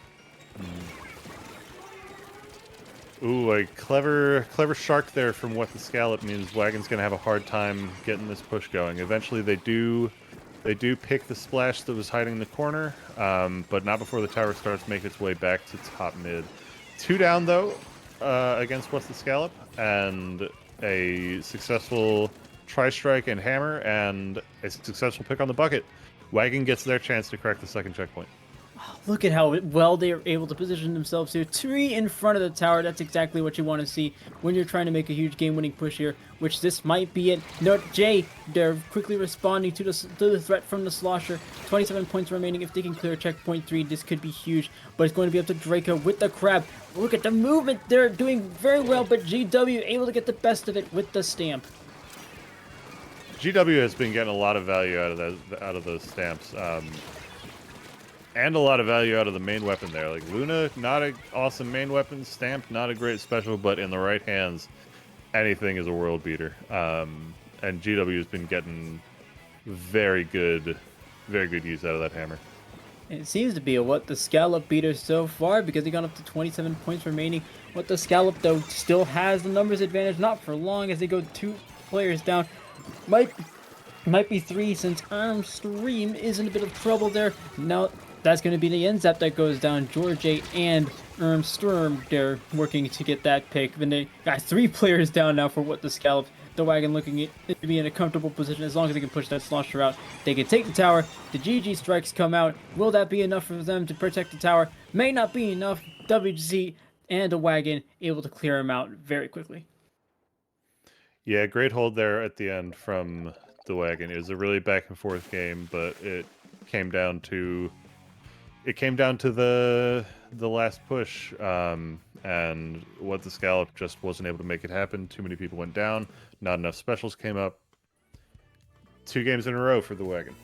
Ooh, a clever shark there from What the Scallop means Wagon's gonna have a hard time getting this push going. Eventually they do pick the splash that was hiding in the corner, but not before the tower starts to make its way back to top mid. 2 down though, against What the Scallop, and a successful Tri-Strike and Hammer, and a successful pick on the bucket. Wagon gets their chance to crack the second checkpoint. Look at how well they are able to position themselves here. 3 in front of the tower. That's exactly what you want to see when you're trying to make a huge game-winning push here, which this might be it. Note Jay, they're quickly responding to the threat from the Slosher. 27 points remaining. If they can clear checkpoint 3, this could be huge, but it's going to be up to Draco with the crab. Look at the movement. They're doing very well, but GW able to get the best of it with the stamp. GW has been getting a lot of value out of those stamps. And a lot of value out of the main weapon there. Like Luna, not an awesome main weapon. Stamp, not a great special, but in the right hands, anything is a world beater. And GW has been getting very good use out of that hammer. And it seems to be a What the Scallop beater so far because he got up to 27 points remaining. What the Scallop, though, still has the numbers advantage, not for long as they go 2 players down. Might be 3 since Armstream is in a bit of trouble there. Now, that's going to be the end zap that goes down. George and Sturm, they're working to get that pick. Then they got 3 players down now for What the Scallop. The Wagon looking to be in a comfortable position as long as they can push that Slosher out. They can take the tower. The GG strikes come out. Will that be enough for them to protect the tower? May not be enough. WGC and the Wagon able to clear him out very quickly. Yeah, great hold there at the end from the Wagon. It was a really back and forth game, but it came down to the last push, and What the Scallop just wasn't able to make it happen. Too many people went down. Not enough specials came up. 2 games in a row for the Wagon.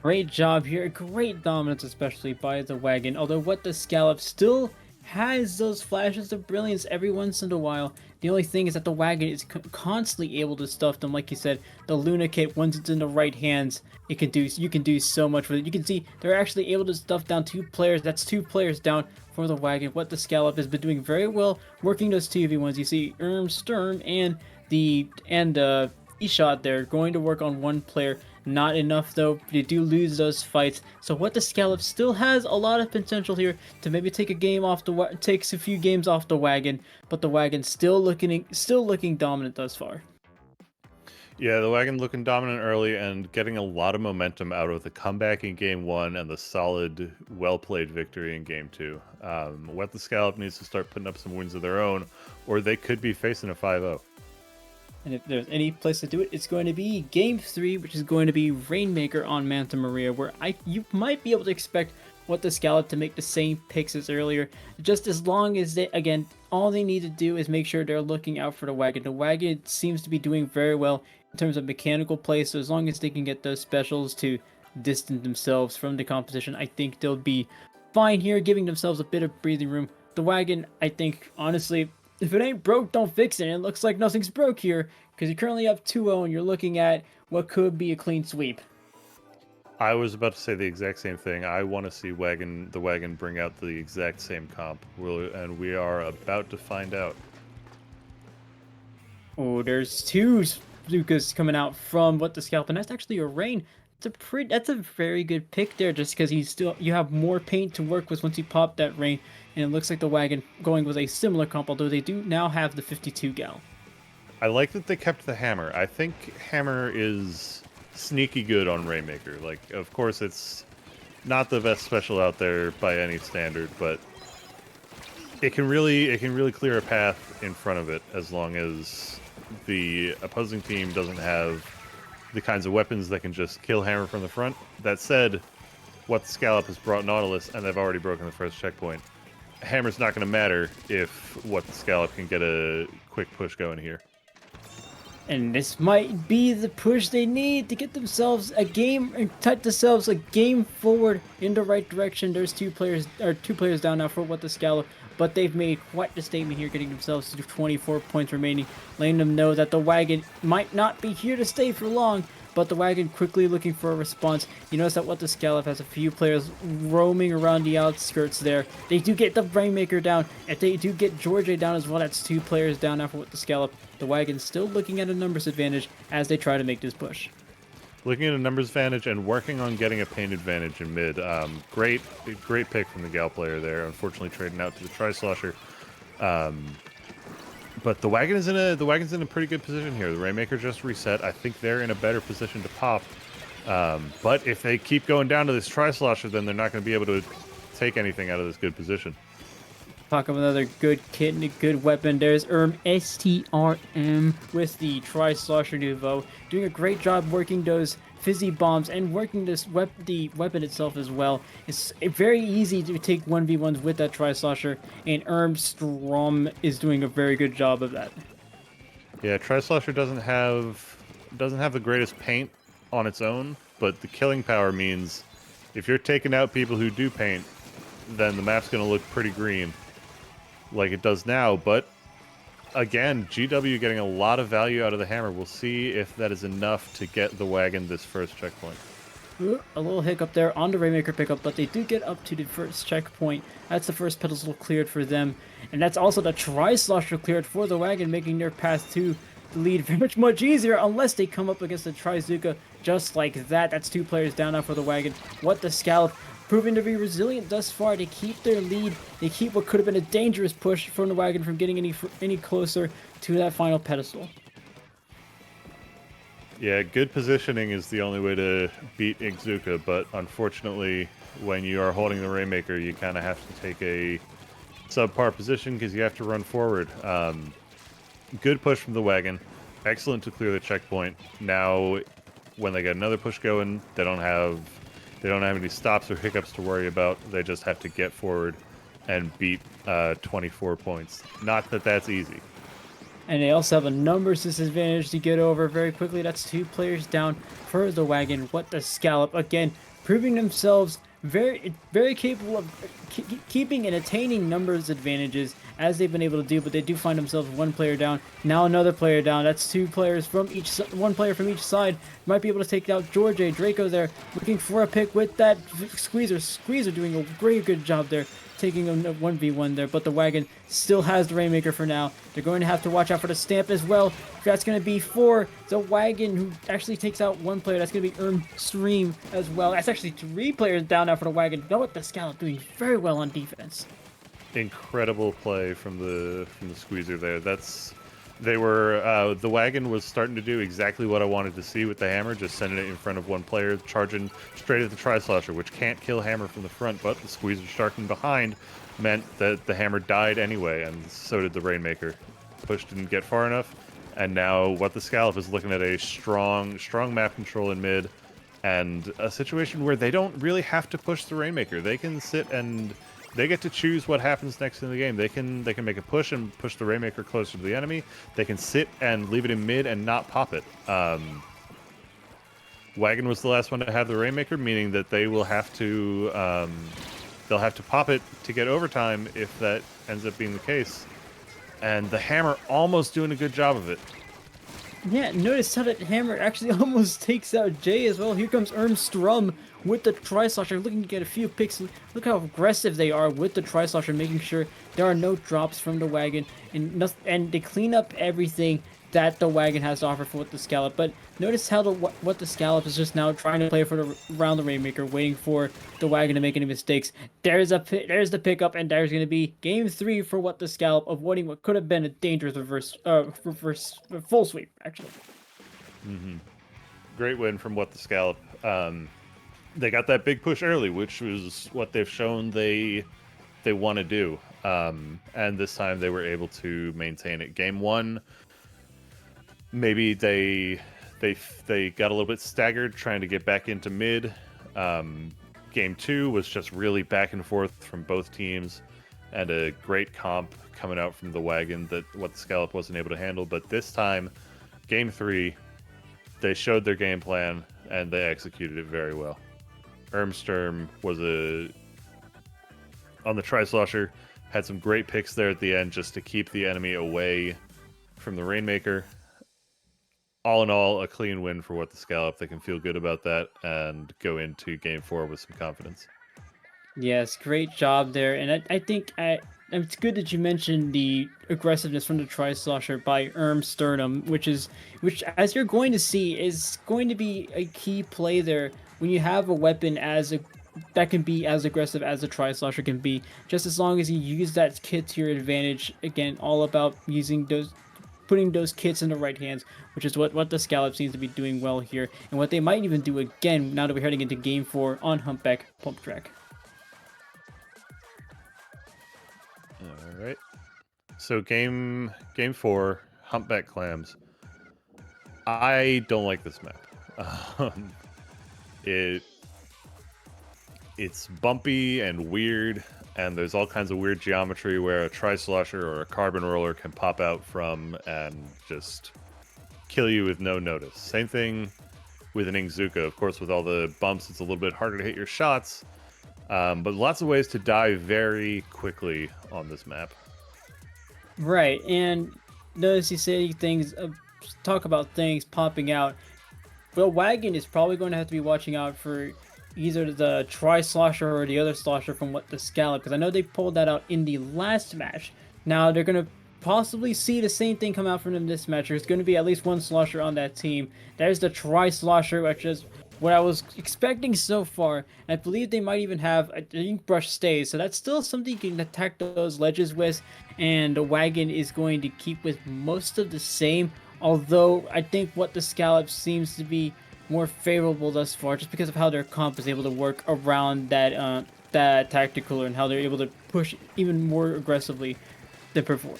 Great job here. Great dominance, especially by the Wagon. Although What the Scallop still has those flashes of brilliance every once in a while. The only thing is that the Wagon is constantly able to stuff them. Like you said, the Luna Kit, once it's in the right hands, you can do so much with it. You can see they're actually able to stuff down 2 players. That's 2 players down for the Wagon. What the Scallop has been doing very well, working those 2v1s. You see Sturm and E-Shot there going to work on 1 player. Not enough though. They do lose those fights. So What the Scallop still has a lot of potential here to maybe take a few games off the Wagon, but the Wagon still looking dominant thus far. Yeah, the Wagon looking dominant early and getting a lot of momentum out of the comeback in Game 1 and the solid, well-played victory in Game 2. What the Scallop needs to start putting up some wins of their own, or they could be facing a 5-0. And if there's any place to do it, it's going to be Game 3, which is going to be Rainmaker on Manta Maria, where you might be able to expect What the Scallop to make the same picks as earlier. Just as long as all they need to do is make sure they're looking out for the Wagon. The Wagon seems to be doing very well in terms of mechanical play, so as long as they can get those specials to distance themselves from the competition, I think they'll be fine here, giving themselves a bit of breathing room. The Wagon, I think, honestly, if it ain't broke, don't fix it. And it looks like nothing's broke here, because you're currently up 2-0 and you're looking at what could be a clean sweep. I was about to say the exact same thing. I want to see the Wagon bring out the exact same comp, and we are about to find out. Oh, there's 2 Zukas coming out from What the Scallop, and that's actually a Rain. That's a very good pick there, just because you have more paint to work with once you pop that Rain, and it looks like the Wagon going with a similar comp, although they do now have the 52 gal. I like that they kept the Hammer. I think Hammer is sneaky good on Rainmaker. Like, of course, it's not the best special out there by any standard, but it can really clear a path in front of it as long as the opposing team doesn't have the kinds of weapons that can just kill Hammer from the front. That said, What the Scallop has brought Nautilus, and they've already broken the first checkpoint. Hammer's not going to matter if What the Scallop can get a quick push going here. And this might be the push they need to get themselves a game and cut themselves a game forward in the right direction. There's 2 players down now for What the Scallop, but they've made quite the statement here, getting themselves to 24 points remaining, letting them know that the Wagon might not be here to stay for long. But the Wagon quickly looking for a response. You notice that What the Scallop has a few players roaming around the outskirts there. They do get the Rainmaker down, and they do get Georgia down as well. That's 2 players down now for What the Scallop. The Wagon still looking at a numbers advantage as they try to make this push. Looking at a numbers advantage and working on getting a paint advantage in mid. Great pick from the Gal player there. Unfortunately trading out to the Tri-Slosher. But the wagon's in a pretty good position here. The Rainmaker just reset. I think they're in a better position to pop. But if they keep going down to this Tri-Slosher, then they're not going to be able to take anything out of this good position. Talk of another good kit and a good weapon. There's S14 with the Tri-Slosher Nouveau, doing a great job working those fizzy bombs and working this the weapon itself as well. It's very easy to take 1v1s with that Tri-Slosher, and Strom is doing a very good job of that. Yeah, Tri-Slosher doesn't have the greatest paint on its own, but the killing power means if you're taking out people who do paint, then the map's going to look pretty green, like it does now. But again, GW getting a lot of value out of the hammer. We'll see if that is enough to get the wagon this first checkpoint. A little hiccup there on the Rainmaker pickup, but they do get up to the first checkpoint. That's the first pedestal cleared for them, and that's also the Tri-Slosher cleared for the wagon, making their path to the lead very much easier, unless they come up against the Trizuka just like that. That's 2 players down now for the wagon. What the Scallop, proving to be resilient thus far to keep their lead. They keep what could have been a dangerous push from the wagon from getting any closer to that final pedestal. Yeah, good positioning is the only way to beat Iguzuka, but unfortunately, when you are holding the Rainmaker, you kind of have to take a subpar position because you have to run forward. Good push from the wagon. Excellent to clear the checkpoint. Now, when they get another push going, they don't have any stops or hiccups to worry about. They just have to get forward and beat 24 points. Not that that's easy. And they also have a numbers disadvantage to get over very quickly. That's 2 players down for the wagon. What the Scallop, again, proving themselves very capable of keeping and attaining numbers advantages as they've been able to do, but they do find themselves 1 player down. Now another player down. That's 2 players from each, 1 player from each side. Might be able to take out George A. Draco there, looking for a pick with that Squeezer. Squeezer doing a good job there, taking a 1v1 there, but the wagon still has the Rainmaker for now. They're going to have to watch out for the stamp as well. That's going to be for the wagon, who actually takes out 1 player. That's going to be Stream as well. That's actually 3 players down now for the wagon. You know what? The Scallop doing very well on defense. Incredible play from the Squeezer there. The wagon was starting to do exactly what I wanted to see with the hammer, just sending it in front of 1 player, charging straight at the Tri-Slosher, which can't kill hammer from the front, but the Squeezer starting behind meant that the hammer died anyway, and so did the Rainmaker. Push didn't get far enough, and now what the Scallop is looking at a strong map control in mid, and a situation where they don't really have to push the Rainmaker. They can sit and they get to choose what happens next in the game. They can make a push and push the Rainmaker closer to the enemy. They can sit and leave it in mid and not pop it. Wagon was the last one to have the Rainmaker, meaning that they will have to they'll have to pop it to get overtime if that ends up being the case. And the hammer almost doing a good job of it. Yeah, notice how that hammer actually almost takes out Jay as well. Here comes Strum with the Tri-Slosher, looking to get a few picks. Look how aggressive they are with the Tri-Slosher, making sure there are no drops from the wagon, and they clean up everything that the wagon has to offer for what the Scallop. But notice how what the Scallop is just now trying to play for around the Rainmaker, waiting for the wagon to make any mistakes. There's the pickup, and there's going to be game 3 for what the Scallop, avoiding what could have been a dangerous reverse full sweep actually. Great win from what the Scallop. They got that big push early, which was what they've shown they want to do. And this time they were able to maintain it. Game 1, maybe they got a little bit staggered trying to get back into mid. Game 2 was just really back and forth from both teams, and a great comp coming out from the wagon that what the Scallop wasn't able to handle. But this time, Game 3, they showed their game plan and they executed it very well. Sturm was on the Tri-Slosher, had some great picks there at the end just to keep the enemy away from the Rainmaker. All in all, a clean win for what the Scallop. They can feel good about that and go into Game 4 with some confidence. Yes, great job there. And I think it's good that you mentioned the aggressiveness from the Tri-Slosher by Sturnum, which as you're going to see, is going to be a key play there when you have a weapon as that can be as aggressive as a Tri-Slosher can be, just as long as you use that kit to your advantage. Again, all about putting those kits in the right hands, which is what the Scallop seems to be doing well here, and what they might even do again now that we're heading into Game 4 on Humpback Pump Track. All right. So game 4, Humpback Clams. I don't like this map. It's bumpy and weird, and there's all kinds of weird geometry where a Tri-Slosher or a Carbon Roller can pop out from and just kill you with no notice. Same thing with an Ingzuka. Of course, with all the bumps, it's a little bit harder to hit your shots, but lots of ways to die very quickly on this map. Right, and notice you say things, talk about things popping out. Well, Wagon is probably going to have to be watching out for either the Tri-Slosher or the other Slosher from What the Scallop, because I know they pulled that out in the last match. Now they're going to possibly see the same thing come out from them this match. There's going to be at least one Slosher on that team. There's the Tri-Slosher, which is what I was expecting so far. I believe they might even have an ink brush stays, so that's still something you can attack those ledges with, and the Wagon is going to keep with most of the same, although I think What the Scallop seems to be more favorable thus far, just because of how their comp is able to work around that that tactical, and how they're able to push even more aggressively than before.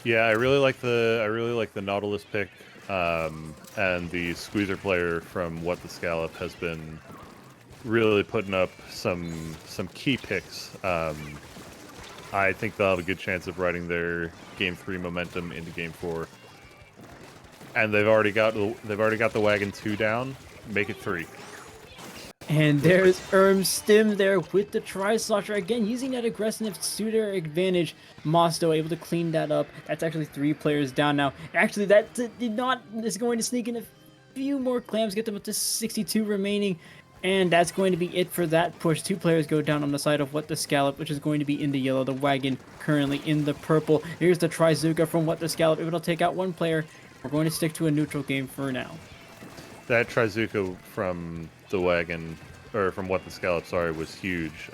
Yeah, I really like the Nautilus pick, and the Squeezer player from What the Scallop has been really putting up some key picks. I think they'll have a good chance of riding their Game 3 momentum into Game 4. And they've already got the Wagon 2 down. Make it 3. And there's Stim there with the Tri-Slosher, again using that aggressive suitor advantage. Mosto able to clean that up. That's actually 3 players down now. Actually, that is going to sneak in a few more clams, get them up to 62 remaining. And that's going to be it for that push. 2 players go down on the side of What the Scallop, which is going to be in the yellow. The Wagon currently in the purple. Here's the Trizuka from What the Scallop, able to take out 1 player. We're going to stick to a neutral game for now. That Trizuka from the Wagon, or from What the Scallop, sorry, was huge.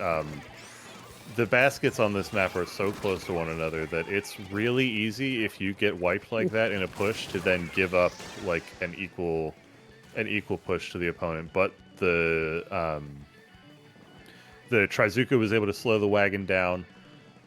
The baskets on this map are so close to one another that it's really easy, if you get wiped like that in a push, to then give up like an equal push to the opponent. But the Trizuka was able to slow the Wagon down,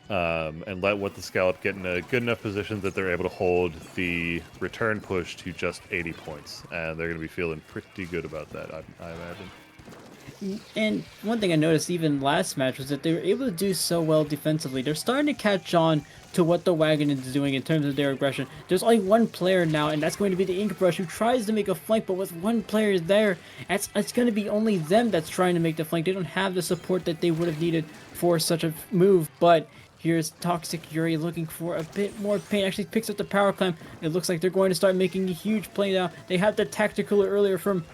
and let What the Scallop get in a good enough position that they're able to hold the return push to just 80 points. And they're going to be feeling pretty good about that, I imagine. And one thing I noticed even last match was that they were able to do so well defensively. They're starting to catch on to what the Wagon is doing in terms of their aggression. There's only 1 player now, and that's going to be the Ink Brush, who tries to make a flank, but with 1 player there, it's going to be only them that's trying to make the flank. They don't have the support that they would have needed for such a move, but here's Toxic Yuri looking for a bit more pain. Actually picks up the power climb. It looks like they're going to start making a huge play now. They had the tactical earlier from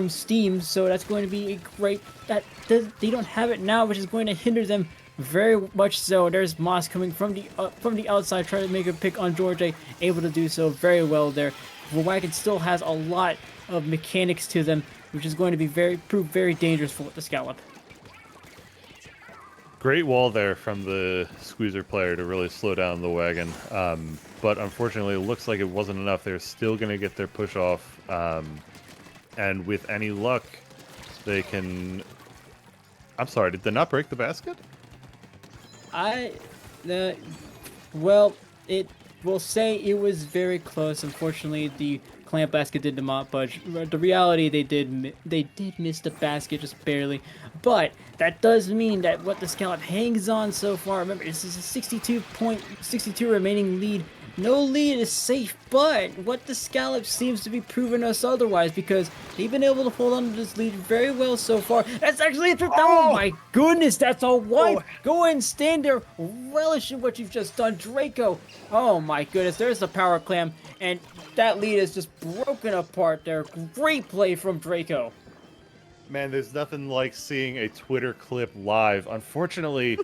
Steam, so that's going to be a great... They don't have it now, which is going to hinder them very much so. There's Moss coming from the outside, trying to make a pick on George, able to do so very well there. The Wagon still has a lot of mechanics to them, which is going to prove very dangerous for the Scallop. Great wall there from the Squeezer player to really slow down the Wagon, but unfortunately it looks like it wasn't enough. They're still going to get their push off, and with any luck they can... I'm sorry, did they not break the basket? Well, it will say it was very close. Unfortunately, the clamp basket did not budge. The reality, they did miss the basket just barely, but that does mean that What the Scallop hangs on so far. Remember, this is a 62 remaining lead. No lead is safe, but What the Scallop seems to be proving us otherwise, because they've been able to hold on to this lead very well so far. That's actually it. Oh my goodness, that's a wipe. Go and stand there, relish in what you've just done, Draco. Oh my goodness, there's the power clam, and that lead is just broken apart there. Great play from Draco. Man, there's nothing like seeing a Twitter clip live. Unfortunately,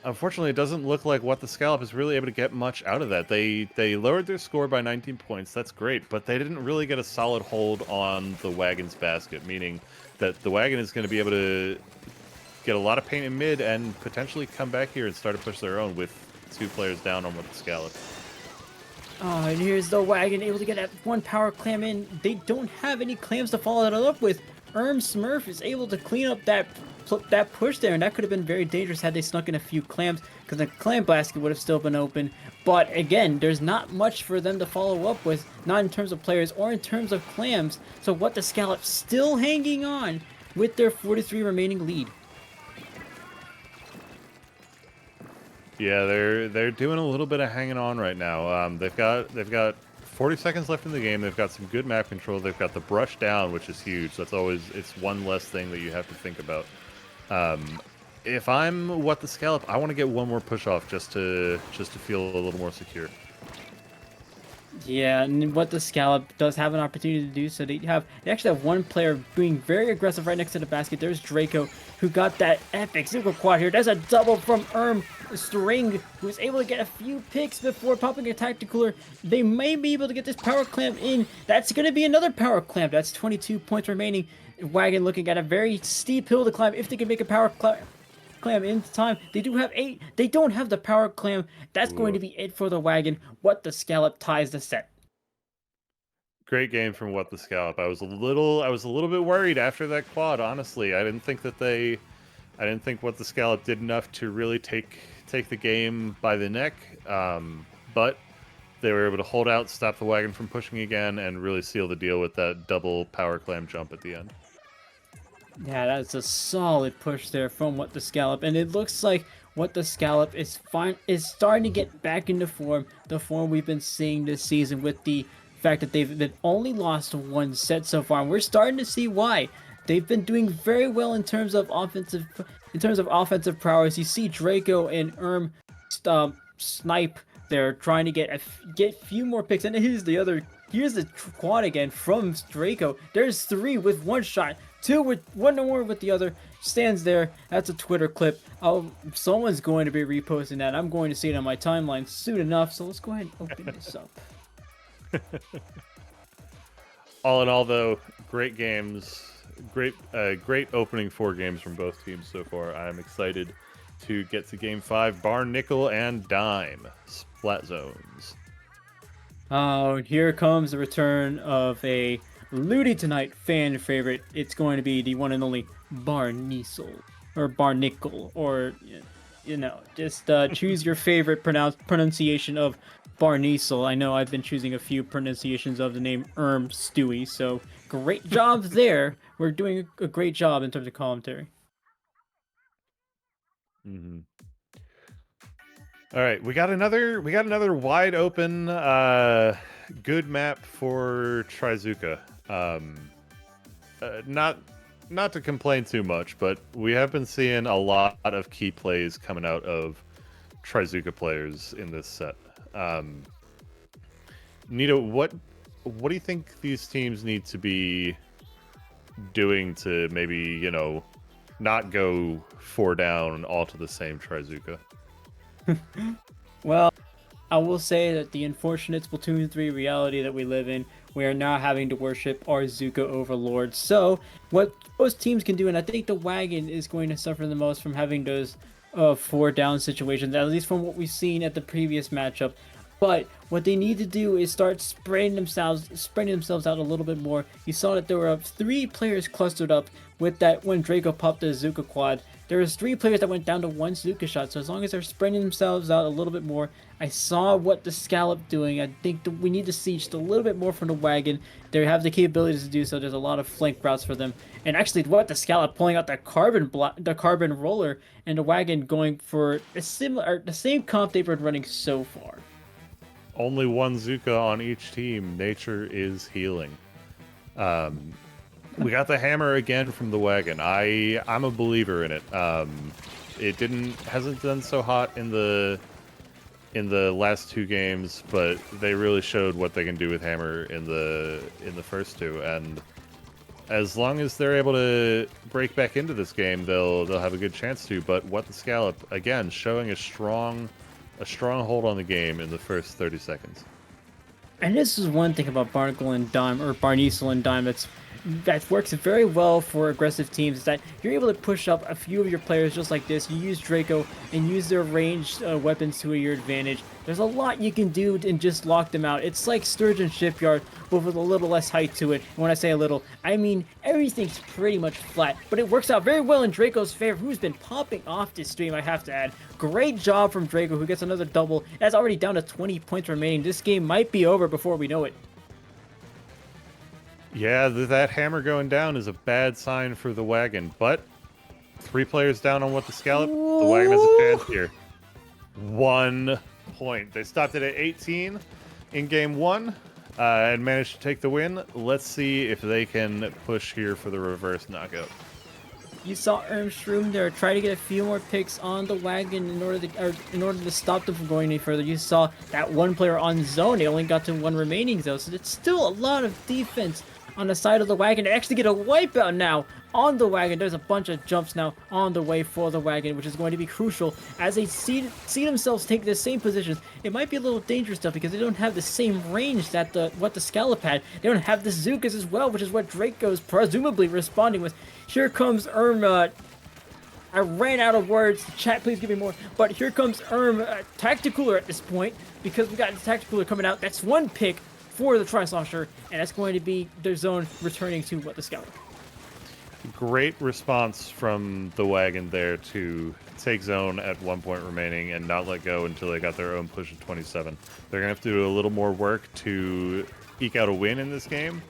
unfortunately, it doesn't look like What the Scallop is really able to get much out of that. They lowered their score by 19 points. That's great, but they didn't really get a solid hold on the Wagon's basket, meaning that the Wagon is going to be able to get a lot of paint in mid and potentially come back here and start to push their own with 2 players down on What the Scallop. Oh, and here's the Wagon able to get that 1 power clam in. They don't have any clams to follow that up with. Smurf is able to clean up that push there, and that could have been very dangerous had they snuck in a few clams, because the clam basket would have still been open. But again, there's not much for them to follow up with, not in terms of players or in terms of clams. So What the Scallop still hanging on with their 43 remaining lead. Yeah, they're doing a little bit of hanging on right now. They've got 40 seconds left in the game. They've got some good map control. They've got the brush down, which is huge. It's one less thing that you have to think about. If I'm What the Scallop, I want to get one more push off just to feel a little more secure. Yeah, and What the Scallop does have an opportunity to do so. They actually have 1 player being very aggressive right next to the basket. There's Draco, who got that epic super quad here. There's a double from String, who was able to get a few picks before popping a tacticaler. They may be able to get this power clamp in. That's going to be another power clamp. That's 22 points remaining. Wagon looking at a very steep hill to climb if they can make a power clam in time. They do have 8. They don't have the power clam. That's going to be it for the Wagon. What the Scallop ties the set. Great game from What the Scallop. I was a little bit worried after that quad, honestly. I didn't think What the Scallop did enough to really take the game by the neck. But they were able to hold out, stop the Wagon from pushing again, and really seal the deal with that double power clam jump at the end. Yeah, that's a solid push there from What the Scallop, and it looks like What the Scallop is starting to get back into form, the form we've been seeing this season, with the fact that they've only lost 1 set so far, and we're starting to see why. They've been doing very well in terms of offensive prowess. You see Draco and snipe. They're trying to get a few more picks, and here's the quad again from Draco. There's 3 with 1 shot. 2 with 1 more with the other. Stands there. That's a Twitter clip. Someone's going to be reposting that. I'm going to see it on my timeline soon enough. So let's go ahead and open this up. All in all, though, great games. Great opening 4 games from both teams so far. I'm excited to get to Game 5. Barn, Nickel, and Dime. Splat zones. Oh, here comes the return of a Ludi Tonight fan favorite. It's going to be the one and only Barnickel, or Barnickel, or just choose your favorite pronunciation of Barnickel. I know I've been choosing a few pronunciations of the name Stewie, so great job there. We're doing a great job in terms of commentary. Mm-hmm. All right, we got another wide open good map for Trizuka. Not to complain too much, but we have been seeing a lot of key plays coming out of Trizuka players in this set. Nito, what do you think these teams need to be doing to maybe, not go 4 down all to the same Trizuka? Well, I will say that the unfortunate Splatoon 3 reality that we live in, we are now having to worship our Zuka overlords. So, what most teams can do, and I think the Wagon is going to suffer the most from having those 4 down situations, at least from what we've seen at the previous matchup. But what they need to do is start spreading themselves out a little bit more. You saw that there were 3 players clustered up with that when Draco popped the Zuka quad. There was 3 players that went down to 1 Zuka shot, so as long as they're spreading themselves out a little bit more, I saw What the Scallop doing. I think that we need to see just a little bit more from the Wagon. They have the capabilities to do so. There's a lot of flank routes for them. And actually, What the Scallop pulling out the carbon roller, and the Wagon going for the same comp they've been running so far. Only 1 Zuka on each team. Nature is healing. We got the hammer again from the Wagon. I'm a believer in it. It hasn't done so hot in the last 2 games, but they really showed what they can do with hammer in the first 2. And as long as they're able to break back into this game, they'll have a good chance to. But What the Scallop, again, showing a strong hold on the game in the first 30 seconds. And this is one thing about Barnacle and Dime, or Barneasel and Dime, that works very well for aggressive teams, is that you're able to push up a few of your players just like this. You use Draco and use their ranged weapons to your advantage. There's a lot you can do and just lock them out. It's like Sturgeon Shipyard, but with a little less height to it. And when I say a little, I mean everything's pretty much flat. But it works out very well in Draco's favor, who's been popping off this stream, I have to add. Great job from Draco, who gets another double. That's already down to 20 points remaining. This game might be over before we know it. Yeah, that hammer going down is a bad sign for the Wagon, but 3 players down on What the Scallop. The Wagon has a chance here. 1 point. They stopped it at 18 in game 1 and managed to take the win. Let's see if they can push here for the reverse knockout. You saw Ermstrom there try to get a few more picks on the Wagon in order to stop them from going any further. You saw that one player on zone. They only got to 1 remaining though, so it's still a lot of defense on the side of the Wagon. They actually get a wipeout now on the Wagon. There's a bunch of jumps now on the way for the Wagon, which is going to be crucial as they see themselves take the same positions. It might be a little dangerous stuff because they don't have the same range that What the Scallop had. They don't have the Zookas as well, which is what Draco's presumably responding with. Here comes I ran out of words. Chat, please give me more. But here comes Tacticooler at this point, because we got the Tacticooler coming out. That's 1 pick for the Tri-Slosher, and that's going to be their zone returning to What the Scallop. Great response from the Wagon there to take zone at 1 point remaining and not let go until they got their own push of 27. They're going to have to do a little more work to eke out a win in this game,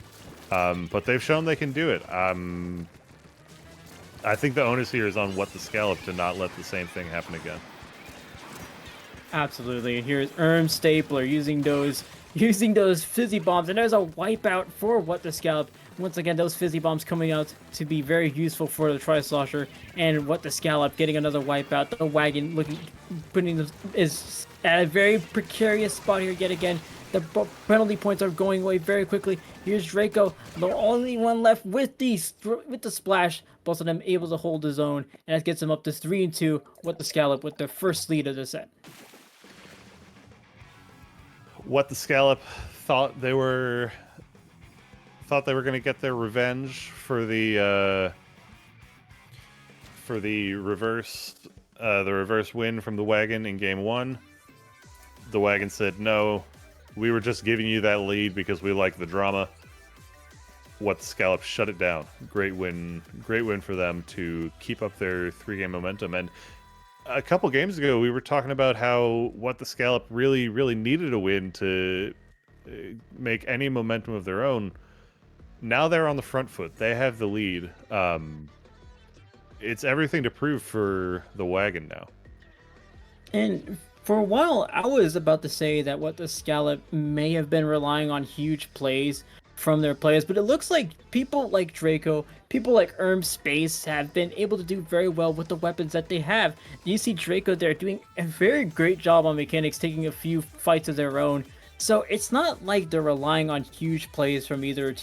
but they've shown they can do it. I think the onus here is on What the Scallop to not let the same thing happen again. Absolutely. And here's Stapler using those fizzy bombs, and there's a wipeout for What the Scallop. Once again, those fizzy bombs coming out to be very useful for the Tri-Slosher, and What the Scallop getting another wipeout. The Wagon is at a very precarious spot here yet again. The penalty points are going away very quickly. Here's Draco, the only one left with the splash. Both of them able to hold the zone, and that gets them up to 3-2. What the Scallop with their first lead of the set. What the Scallop thought they were going to get their revenge for the reverse win from the Wagon in game 1. The Wagon said, "No, we were just giving you that lead because we like the drama." What the Scallop shut it down. Great win for them to keep up their 3-game momentum. And a couple games ago, we were talking about how What the Scallop really, really needed a win to make any momentum of their own. Now they're on the front foot. They have the lead. It's everything to prove for the Wagon now. And for a while, I was about to say that What the Scallop may have been relying on huge plays from their players, but it looks like people like Draco, people like Space have been able to do very well with the weapons that they have. You see Draco there doing a very great job on mechanics, taking a few fights of their own. So it's not like they're relying on huge plays from either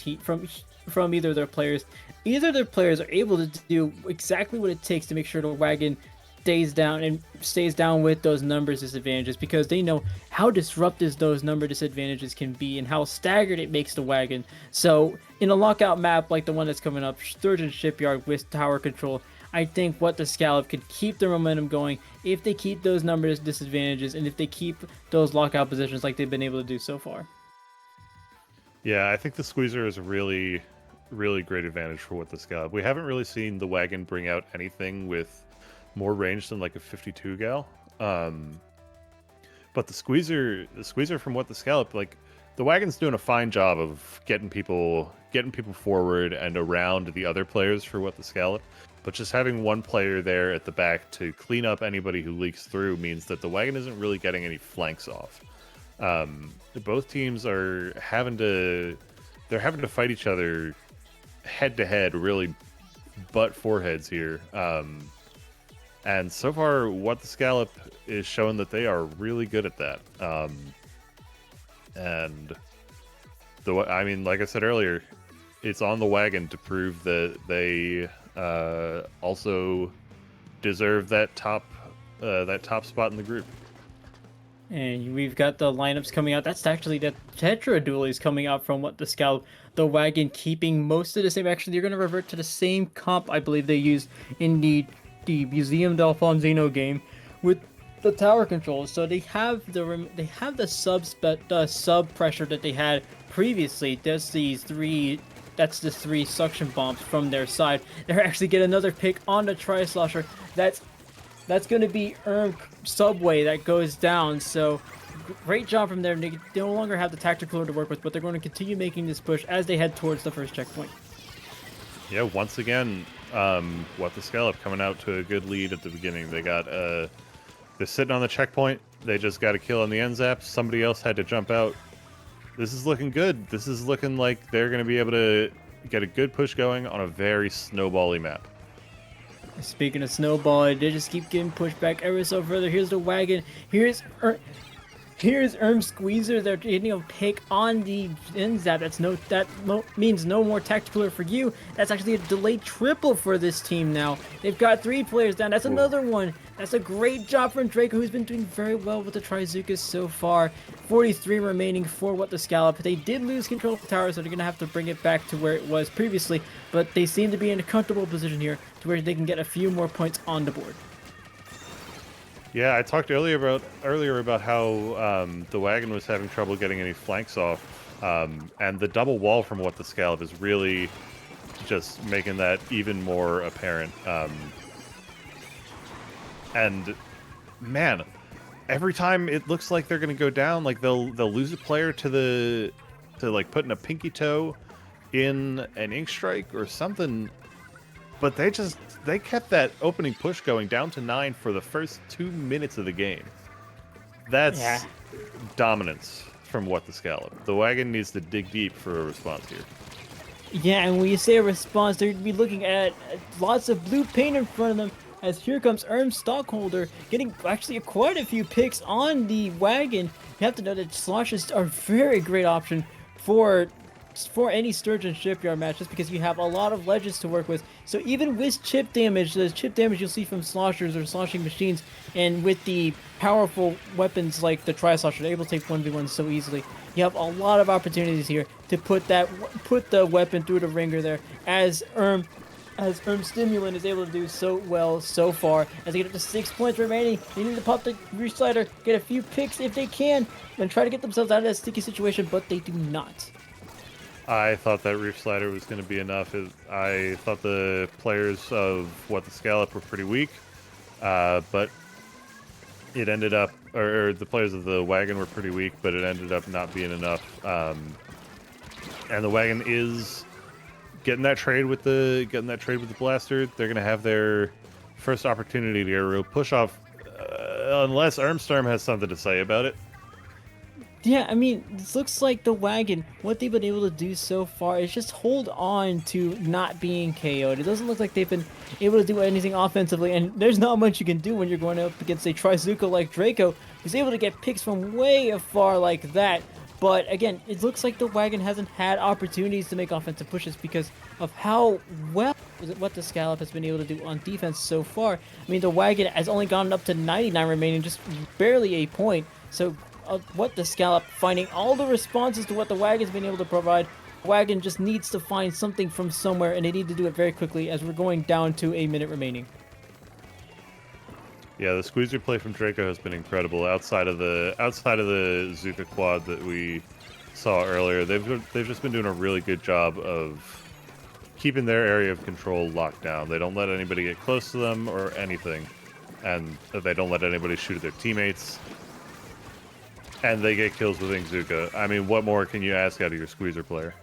from either of their players. Either of their players are able to do exactly what it takes to make sure the Wagon stays down with those numbers disadvantages, because they know how disruptive those number disadvantages can be and how staggered it makes the Wagon. So in a lockout map like the one that's coming up, Sturgeon Shipyard with tower control, I think What the Scallop could keep their momentum going if they keep those numbers disadvantages and if they keep those lockout positions like they've been able to do so far. Yeah, I think the Squeezer is a really, really great advantage for What the Scallop. We haven't really seen the Wagon bring out anything with more range than like a 52 gal. But the Squeezer from What the Scallop, like, the Wagon's doing a fine job of getting people forward and around the other players for What the Scallop. But just having one player there at the back to clean up anybody who leaks through means that the Wagon isn't really getting any flanks off. Both teams are having to fight each other head to head, really butt foreheads here. And so far, What the Scallop is showing that they are really good at that. And like I said earlier, it's on the wagon to prove that they also deserve that top spot in the group. And we've got the lineups coming out. That's actually the Tetra dualies coming out from what the Scout, the wagon keeping most of the same. Actually, you're going to revert to the same comp I believe they used in the Museum del Fonzino game with the tower controls. So they have the sub pressure that they had previously. That's the three suction bombs from their side. They actually get another pick on the Tri-Slosher. That's going to be Subway that goes down, so great job from there. They no longer have the tactical to work with, but they're going to continue making this push as they head towards the first checkpoint. Yeah, once again, What the Scallop coming out to a good lead at the beginning. They got, they're sitting on the checkpoint. They just got a kill on the end zap. Somebody else had to jump out. This is looking good. This is looking like they're going to be able to get a good push going on a very snowbally map. Speaking of snowball, they just keep getting pushed back ever so further. Here's the wagon. Here's Squeezer. They're getting a pick on the end zap. Means no more tactical for you. That's actually a delayed triple for this team now. They've got 3 players down. That's another one. That's a great job from Draco, who's been doing very well with the Trizukas so far. 43 remaining for What the Scallop. They did lose control of the tower, so they're going to have to bring it back to where it was previously, but they seem to be in a comfortable position here to where they can get a few more points on the board. Yeah, I talked earlier about how the wagon was having trouble getting any flanks off, and the double wall from What the Scallop is really just making that even more apparent. And man, every time it looks like they're gonna go down, like they'll lose a player to like putting a pinky toe in an ink strike or something. But they kept that opening push going down to 9 for the first 2 minutes of the game. That's dominance from What the Scallop. The wagon needs to dig deep for a response here. Yeah, and when you say a response, they're going to be looking at lots of blue paint in front of them, as here comes Stockholder getting actually quite a few picks on the wagon. You have to know that sloshes are a very great option for any Sturgeon Shipyard match, just because you have a lot of ledges to work with. So even with chip damage, the chip damage you'll see from sloshers or sloshing machines, and with the powerful weapons like the Tri-Slosher, they're able to take 1v1 so easily. You have a lot of opportunities here to put the weapon through the ringer there, as Stimulant is able to do so well so far. As they get up to 6 points remaining, they need to pop the Reach Slider, get a few picks if they can, and try to get themselves out of that sticky situation, but they do not. I thought that Reef Slider was going to be enough. I thought the players of What the Scallop were pretty weak, but it ended up, or the players of the wagon were pretty weak, but it ended up not being enough. And the wagon is getting that trade with the blaster. They're going to have their first opportunity to get a real push off, unless Ermstorm has something to say about it. Yeah, I mean, this looks like the wagon, what they've been able to do so far is just hold on to not being KO'd. It doesn't look like they've been able to do anything offensively, and there's not much you can do when you're going up against a Trizuka like Draco, who's able to get picks from way afar like that. But again, it looks like the wagon hasn't had opportunities to make offensive pushes because of how well What the Scallop has been able to do on defense so far. I mean, the wagon has only gone up to 99 remaining, just barely a point. So What the Scallop finding all the responses to what the wagon's been able to provide. Wagon just needs to find something from somewhere, and they need to do it very quickly as we're going down to a minute remaining. Yeah, the squeezer play from Draco has been incredible. Outside of the Zuka quad that we saw earlier, they've just been doing a really good job of keeping their area of control locked down. They don't let anybody get close to them or anything, and they don't let anybody shoot at their teammates. And they get kills with Zuka. I mean, what more can you ask out of your squeezer player?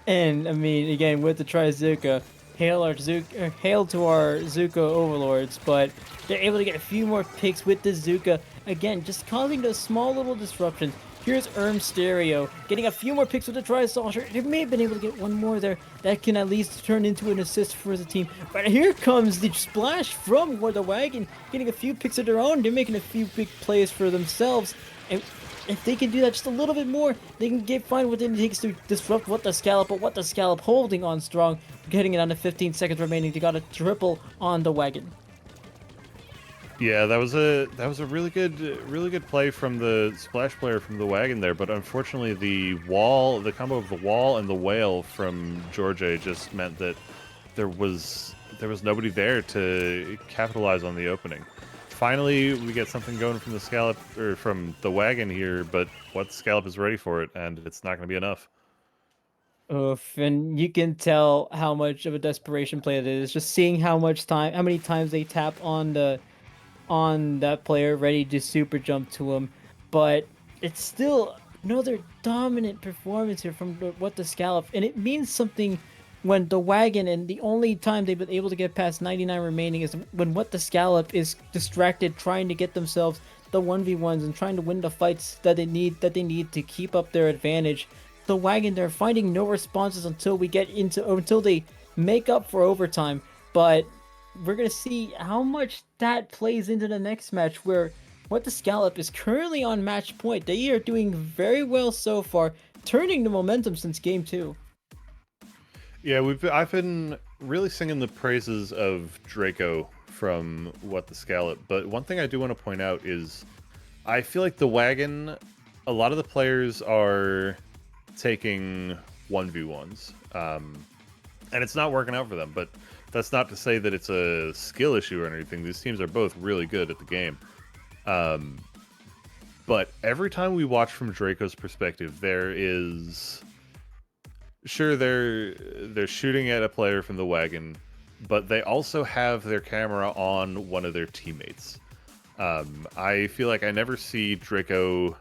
And I mean, again, with the Trizuka, hail to our Zuka overlords, but they're able to get a few more picks with the Zuka. Again, just causing those small little disruptions. Here's Stereo getting a few more picks with the Tri-Slosher. They may have been able to get one more there that can at least turn into an assist for the team. But here comes the splash from the wagon, getting a few picks of their own. They're making a few big plays for themselves. And if they can do that just a little bit more, they can find what it takes to disrupt What the Scallop, but What the Scallop holding on strong, getting it down to 15 seconds remaining. They got a triple on the wagon. Yeah, that was a really good play from the splash player from the wagon there, but unfortunately the combo of the wall and the whale from Georgia just meant that there was nobody there to capitalize on the opening. Finally, we get something going from the scallop or from the wagon here, but What the Scallop is ready for it, and it's not going to be enough. Oof, and you can tell how much of a desperation play it is. Just seeing how many times they tap on that player, ready to super jump to him, but it's still another dominant performance here from What the Scallop, and it means something when the wagon, and the only time they've been able to get past 99 remaining is when What the Scallop is distracted trying to get themselves the 1v1s and trying to win the fights that they need to keep up their advantage. The wagon, they're finding no responses until they make up for overtime, but we're gonna see how much that plays into the next match, where What the Scallop is currently on match point. They are doing very well so far, turning the momentum since game 2. Yeah, I've been really singing the praises of Draco from What the Scallop, but one thing I do want to point out is I feel like the wagon, a lot of the players are taking 1v1s, and it's not working out for them, but that's not to say that it's a skill issue or anything. These teams are both really good at the game. But every time we watch from Draco's perspective, there is... Sure, they're shooting at a player from the wagon, but they also have their camera on one of their teammates. I feel like I never see Draco...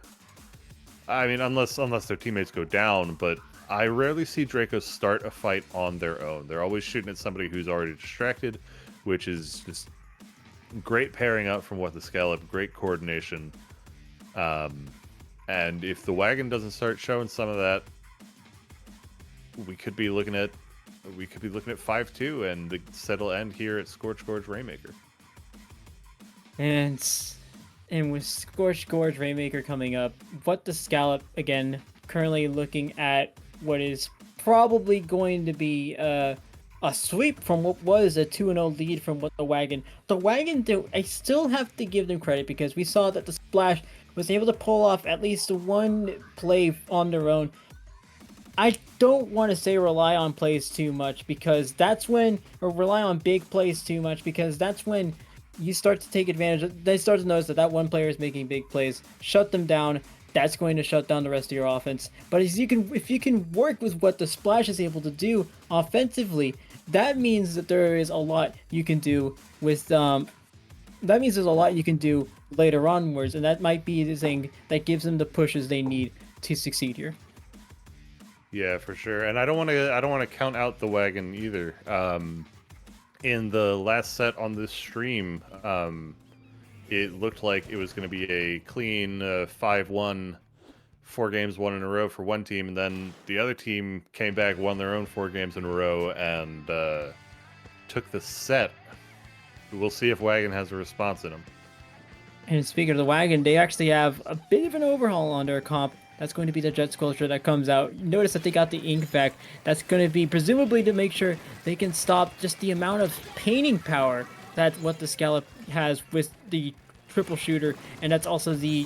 I mean, unless their teammates go down, but I rarely see Draco start a fight on their own. They're always shooting at somebody who's already distracted, which is just great pairing up from What the Scallop, great coordination. And if the wagon doesn't start showing some of that, we could be looking at 5-2, and the set will end here at Scorch Gorge Rainmaker. And with Scorch Gorge Rainmaker coming up, What the Scallop, again, currently looking at what is probably going to be a sweep from what was a 2-0 lead from What the Wagon. The Wagon, I still have to give them credit, because we saw that the Splash was able to pull off at least one play on their own. I don't want to say rely on plays too much, because that's when, or rely on big plays too much, because that's when you start to take advantage. They start to notice that one player is making big plays, shut them down. That's going to shut down the rest of your offense. But if you can work with what the Splash is able to do offensively, that means that there is a lot you can do with that means there's a lot you can do later onwards, and that might be the thing that gives them the pushes they need to succeed here. Yeah, for sure. And I don't want to count out the wagon either. In the last set on this stream, it looked like it was going to be a clean 5-1, 4 games won in a row for one team, and then the other team came back, won their own 4 games in a row, and took the set. We'll see if Wagon has a response in them. And speaking of the Wagon, they actually have a bit of an overhaul on their comp. That's going to be the Jet Sculpture that comes out. Notice that they got the ink back. That's going to be presumably to make sure they can stop just the amount of painting power that What the Scallop has with the triple shooter, and that's also the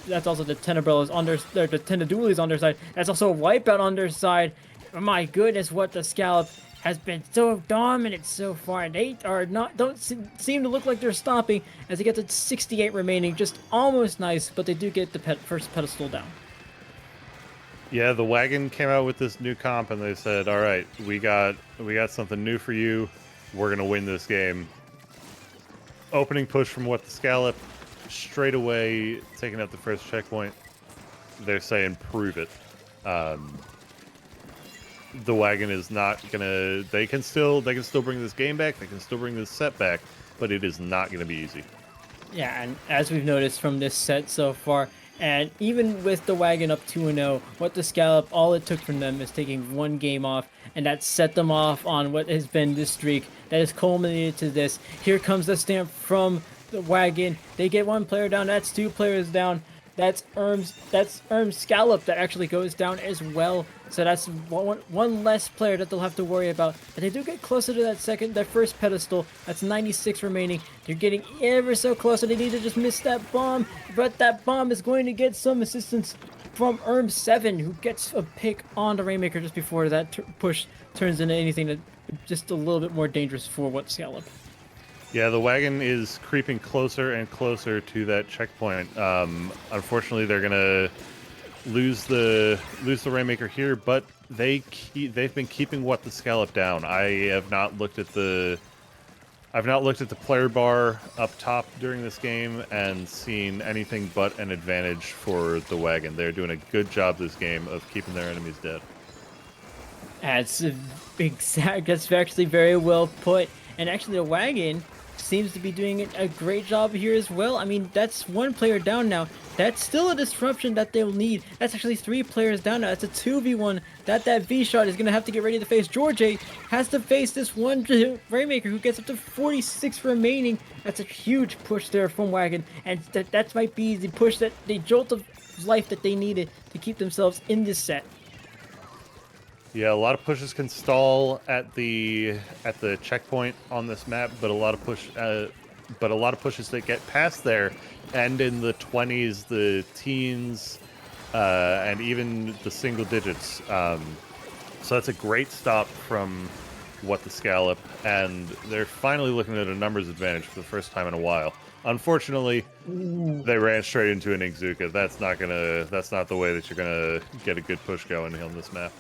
Tenebrellas on the Tenedualies on their side. That's also a Wipeout on their side. Oh my goodness, What the Scallop has been so dominant so far. They don't seem to look like they're stopping as they get to 68 remaining. Just almost nice, but they do get the first pedestal down. Yeah, the Wagon came out with this new comp, and they said, "All right, we got something new for you. We're gonna win this game." Opening push from What the Scallop, straight away taking out the first checkpoint. They're saying, "Prove it." The Wagon is not gonna. They can still bring this game back. They can still bring this set back, but it is not gonna be easy. Yeah, and as we've noticed from this set so far, and even with the Wagon up 2-0, What the Scallop, all it took from them is taking one game off, and that set them off on what has been this streak that has culminated to this. Here comes the stamp from the Wagon. They get one player down, that's 2 players down. That's Erm's Scallop that actually goes down as well. So that's one less player that they'll have to worry about. But they do get closer to that first pedestal. That's 96 remaining. They're getting ever so close, and they need to just miss that bomb. But that bomb is going to get some assistance from Erm7, who gets a pick on the Rainmaker just before that push turns into anything that just a little bit more dangerous for what Scallop. Yeah, the wagon is creeping closer and closer to that checkpoint. Unfortunately, they're gonna lose the Rainmaker here, but they've been keeping what the Scallop down. I have not looked at the player bar up top during this game and seen anything but an advantage for the wagon. They're doing a good job this game of keeping their enemies dead. That's actually very well put. And actually, the wagon seems to be doing a great job here as well. I mean, that's one player down now. That's still a disruption that they'll need. That's actually 3 players down now. That's a 2v1 that V-Shot is going to have to get ready to face. George has to face this one Rainmaker who gets up to 46 remaining. That's a huge push there from Wagon. And that might be the push, that the jolt of life that they needed to keep themselves in this set. Yeah, a lot of pushes can stall at the checkpoint on this map, but a lot of pushes that get past there end in the 20s, the teens, and even the single digits. So that's a great stop from What the Scallop, and they're finally looking at a numbers advantage for the first time in a while. Unfortunately, they ran straight into an Ixuka. That's not the way that you're gonna get a good push going on this map.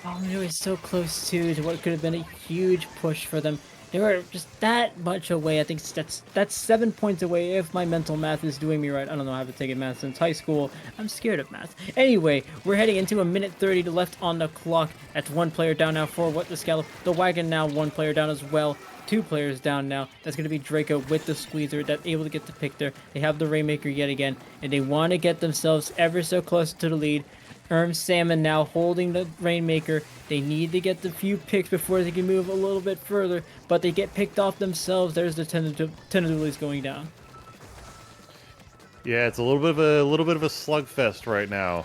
Oh, they were so close to what could have been a huge push for them. They were just that much away. I think that's 7 points away if my mental math is doing me right. I don't know, I haven't taken math since high school. I'm scared of math. Anyway, we're heading into a minute 30 left on the clock. That's 1 player down now for What the Scallop. The Wagon now 1 player down as well. 2 players down now. That's going to be Draco with the Squeezer that's able to get the pick there. They have the Rainmaker yet again, and they want to get themselves ever so close to the lead. Salmon now holding the Rainmaker. They need to get the few picks before they can move a little bit further, but they get picked off themselves. There's the tentatively going down. Yeah, it's a little bit of a slugfest right now.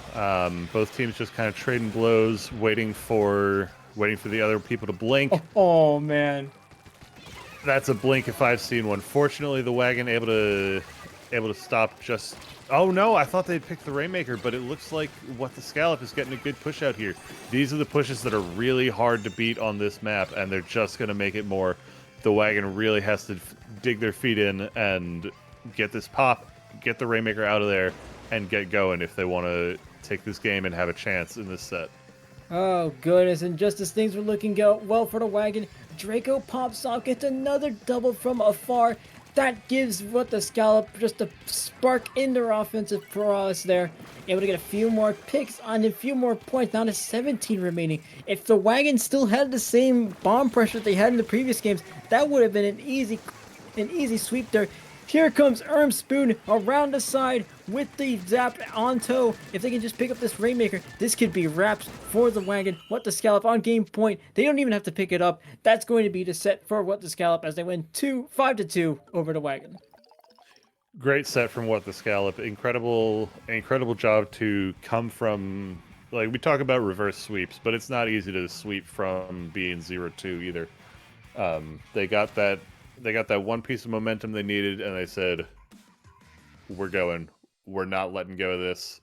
Both teams just kind of trading blows, waiting for the other people to blink. Oh man, that's a blink if I've seen one. Fortunately, the wagon able to stop just. Oh no, I thought they'd pick the Rainmaker, but it looks like What the Scallop is getting a good push out here. These are the pushes that are really hard to beat on this map, and they're just going to make it more. The wagon really has to dig their feet in and get this pop, get the Rainmaker out of there, and get going if they want to take this game and have a chance in this set. Oh goodness, and just as things were looking well for the wagon, Draco pops off, gets another double from afar. That gives What the Scallop just a spark in their offensive prowess there. Able to get a few more picks on a few more points, down to 17 remaining. If the wagon still had the same bomb pressure they had in the previous games, that would have been an easy sweep there. Here comes Spoon around the side with the zap on tow. If they can just pick up this Rainmaker, this could be wraps for the wagon. What the Scallop on game point. They don't even have to pick it up. That's going to be the set for What the Scallop as they win 5-2 over the wagon. Great set from What the Scallop. Incredible job to come from. Like, we talk about reverse sweeps, but it's not easy to sweep from being 0-2 either. They got that one piece of momentum they needed, and they said, we're going. We're not letting go of this.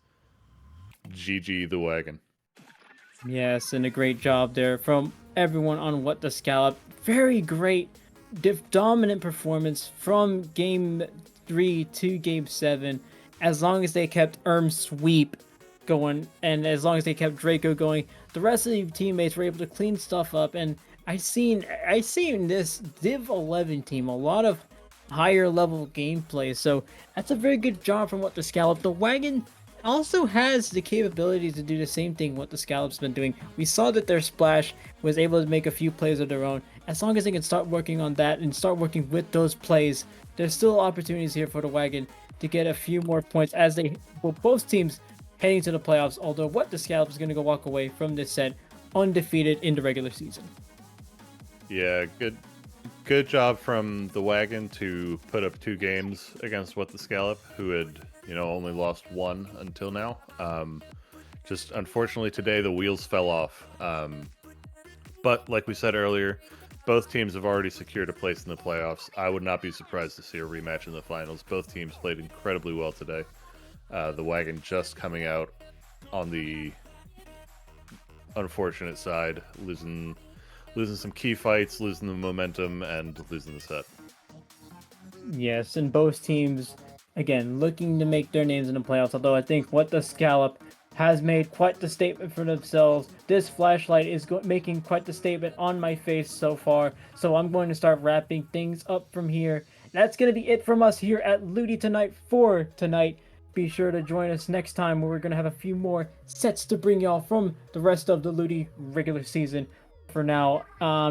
GG the wagon. Yes, and a great job there from everyone on What the Scallop. Very great, dominant performance from Game 3 to Game 7. As long as they kept Sweep going, and as long as they kept Draco going, the rest of the teammates were able to clean stuff up, and I seen this Div 11 team a lot of higher level gameplay, so that's a very good job from What the Scallop. The wagon also has the capability to do the same thing What the Scallop's been doing. We saw that their splash was able to make a few plays of their own. As long as they can start working on that and start working with those plays, there's still opportunities here for the wagon to get a few more points as both teams heading to the playoffs, although What the Scallop is going to go walk away from this set undefeated in the regular season. Yeah, good job from the wagon to put up 2 games against What the Scallop, who had only lost one until now. Just unfortunately today the wheels fell off. But like we said earlier, both teams have already secured a place in the playoffs. I would not be surprised to see a rematch in the finals. Both teams played incredibly well today. The Wagon just coming out on the unfortunate side, losing some key fights, losing the momentum, and losing the set. Yes, and both teams, again, looking to make their names in the playoffs. Although I think what the Scallop has made quite the statement for themselves. This flashlight is making quite the statement on my face so far. So I'm going to start wrapping things up from here. That's going to be it from us here at Ludi Tonight for tonight. Be sure to join us next time where we're going to have a few more sets to bring y'all from the rest of the Ludi regular season. For now,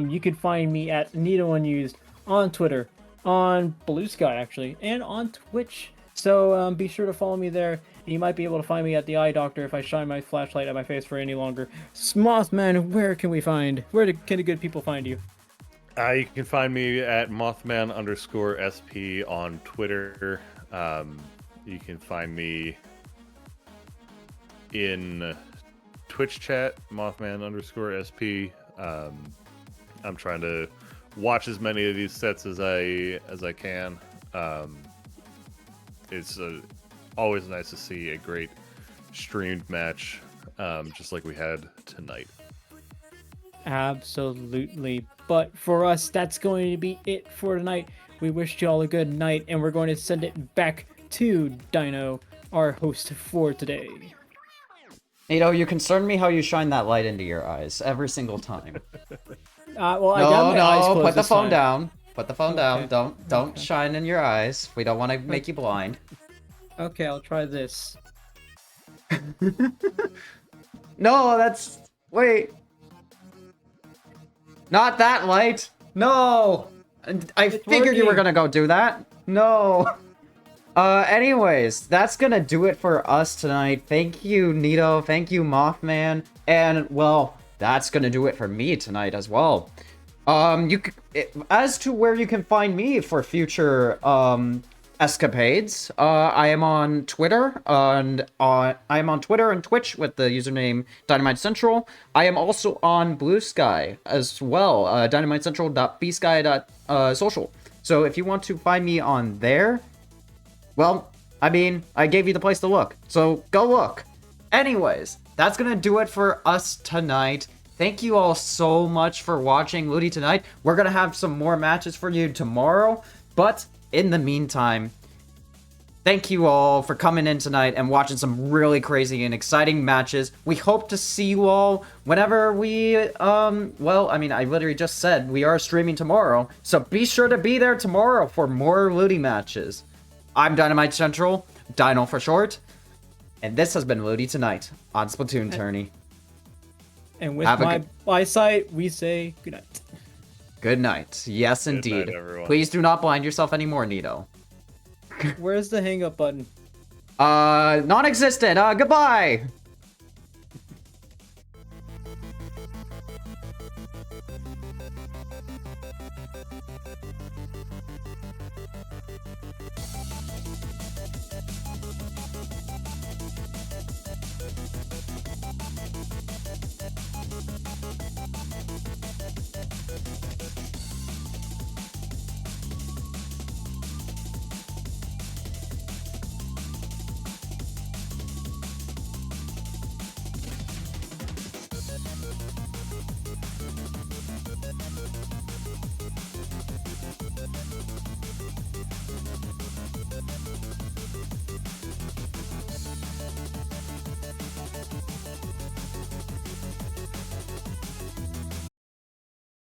you can find me at Nito Unused on Twitter, on Blue Sky actually, and on Twitch. So be sure to follow me there. You might be able to find me at the Eye Doctor if I shine my flashlight at my face for any longer. Mothman, where can the good people find you? You can find me at Mothman_SP on Twitter. You can find me in Twitch chat, Mothman_SP. I'm trying to watch as many of these sets as I can. It's always nice to see a great streamed match, just like we had tonight. Absolutely. But for us, that's going to be it for tonight. We wish you all a good night, and we're going to send it back to Dino, our host for today. You concern me how you shine that light into your eyes every single time. Well, I got my eyes closed put the this phone time. down. Put the phone down. Okay. Don't shine in your eyes. We don't want to make you blind. Okay, I'll try this. No, wait. Not that light. No. I figured you were working. gonna go do that. No. Anyways, that's gonna do it for us tonight. Thank you, Nito. Thank you, Mothman. And, well, that's gonna do it for me tonight as well. As to where you can find me for future, escapades, I am on Twitter, and I am on Twitter and Twitch with the username Dynamite Central. I am also on Blue Sky as well, dynamitecentral.bsky.social. So if you want to find me on there, well, I mean, I gave you the place to look, so go look. Anyways, that's gonna do it for us tonight. Thank you all so much for watching Ludi Tonight. We're gonna have some more matches for you tomorrow, but in the meantime, thank you all for coming in tonight and watching some really crazy and exciting matches. We hope to see you all whenever we, well, I mean, I literally just said we are streaming tomorrow, so be sure to be there tomorrow for more Ludi matches. I'm Dynamite Central, Dino for short, and this has been Ludi Tonight on Splatoon Tourney. And with my eyesight, we say good night. Good night. Yes, Good indeed. night, everyone. Please do not blind yourself anymore, Nito. Where's the hang up button? Non-existent. Goodbye.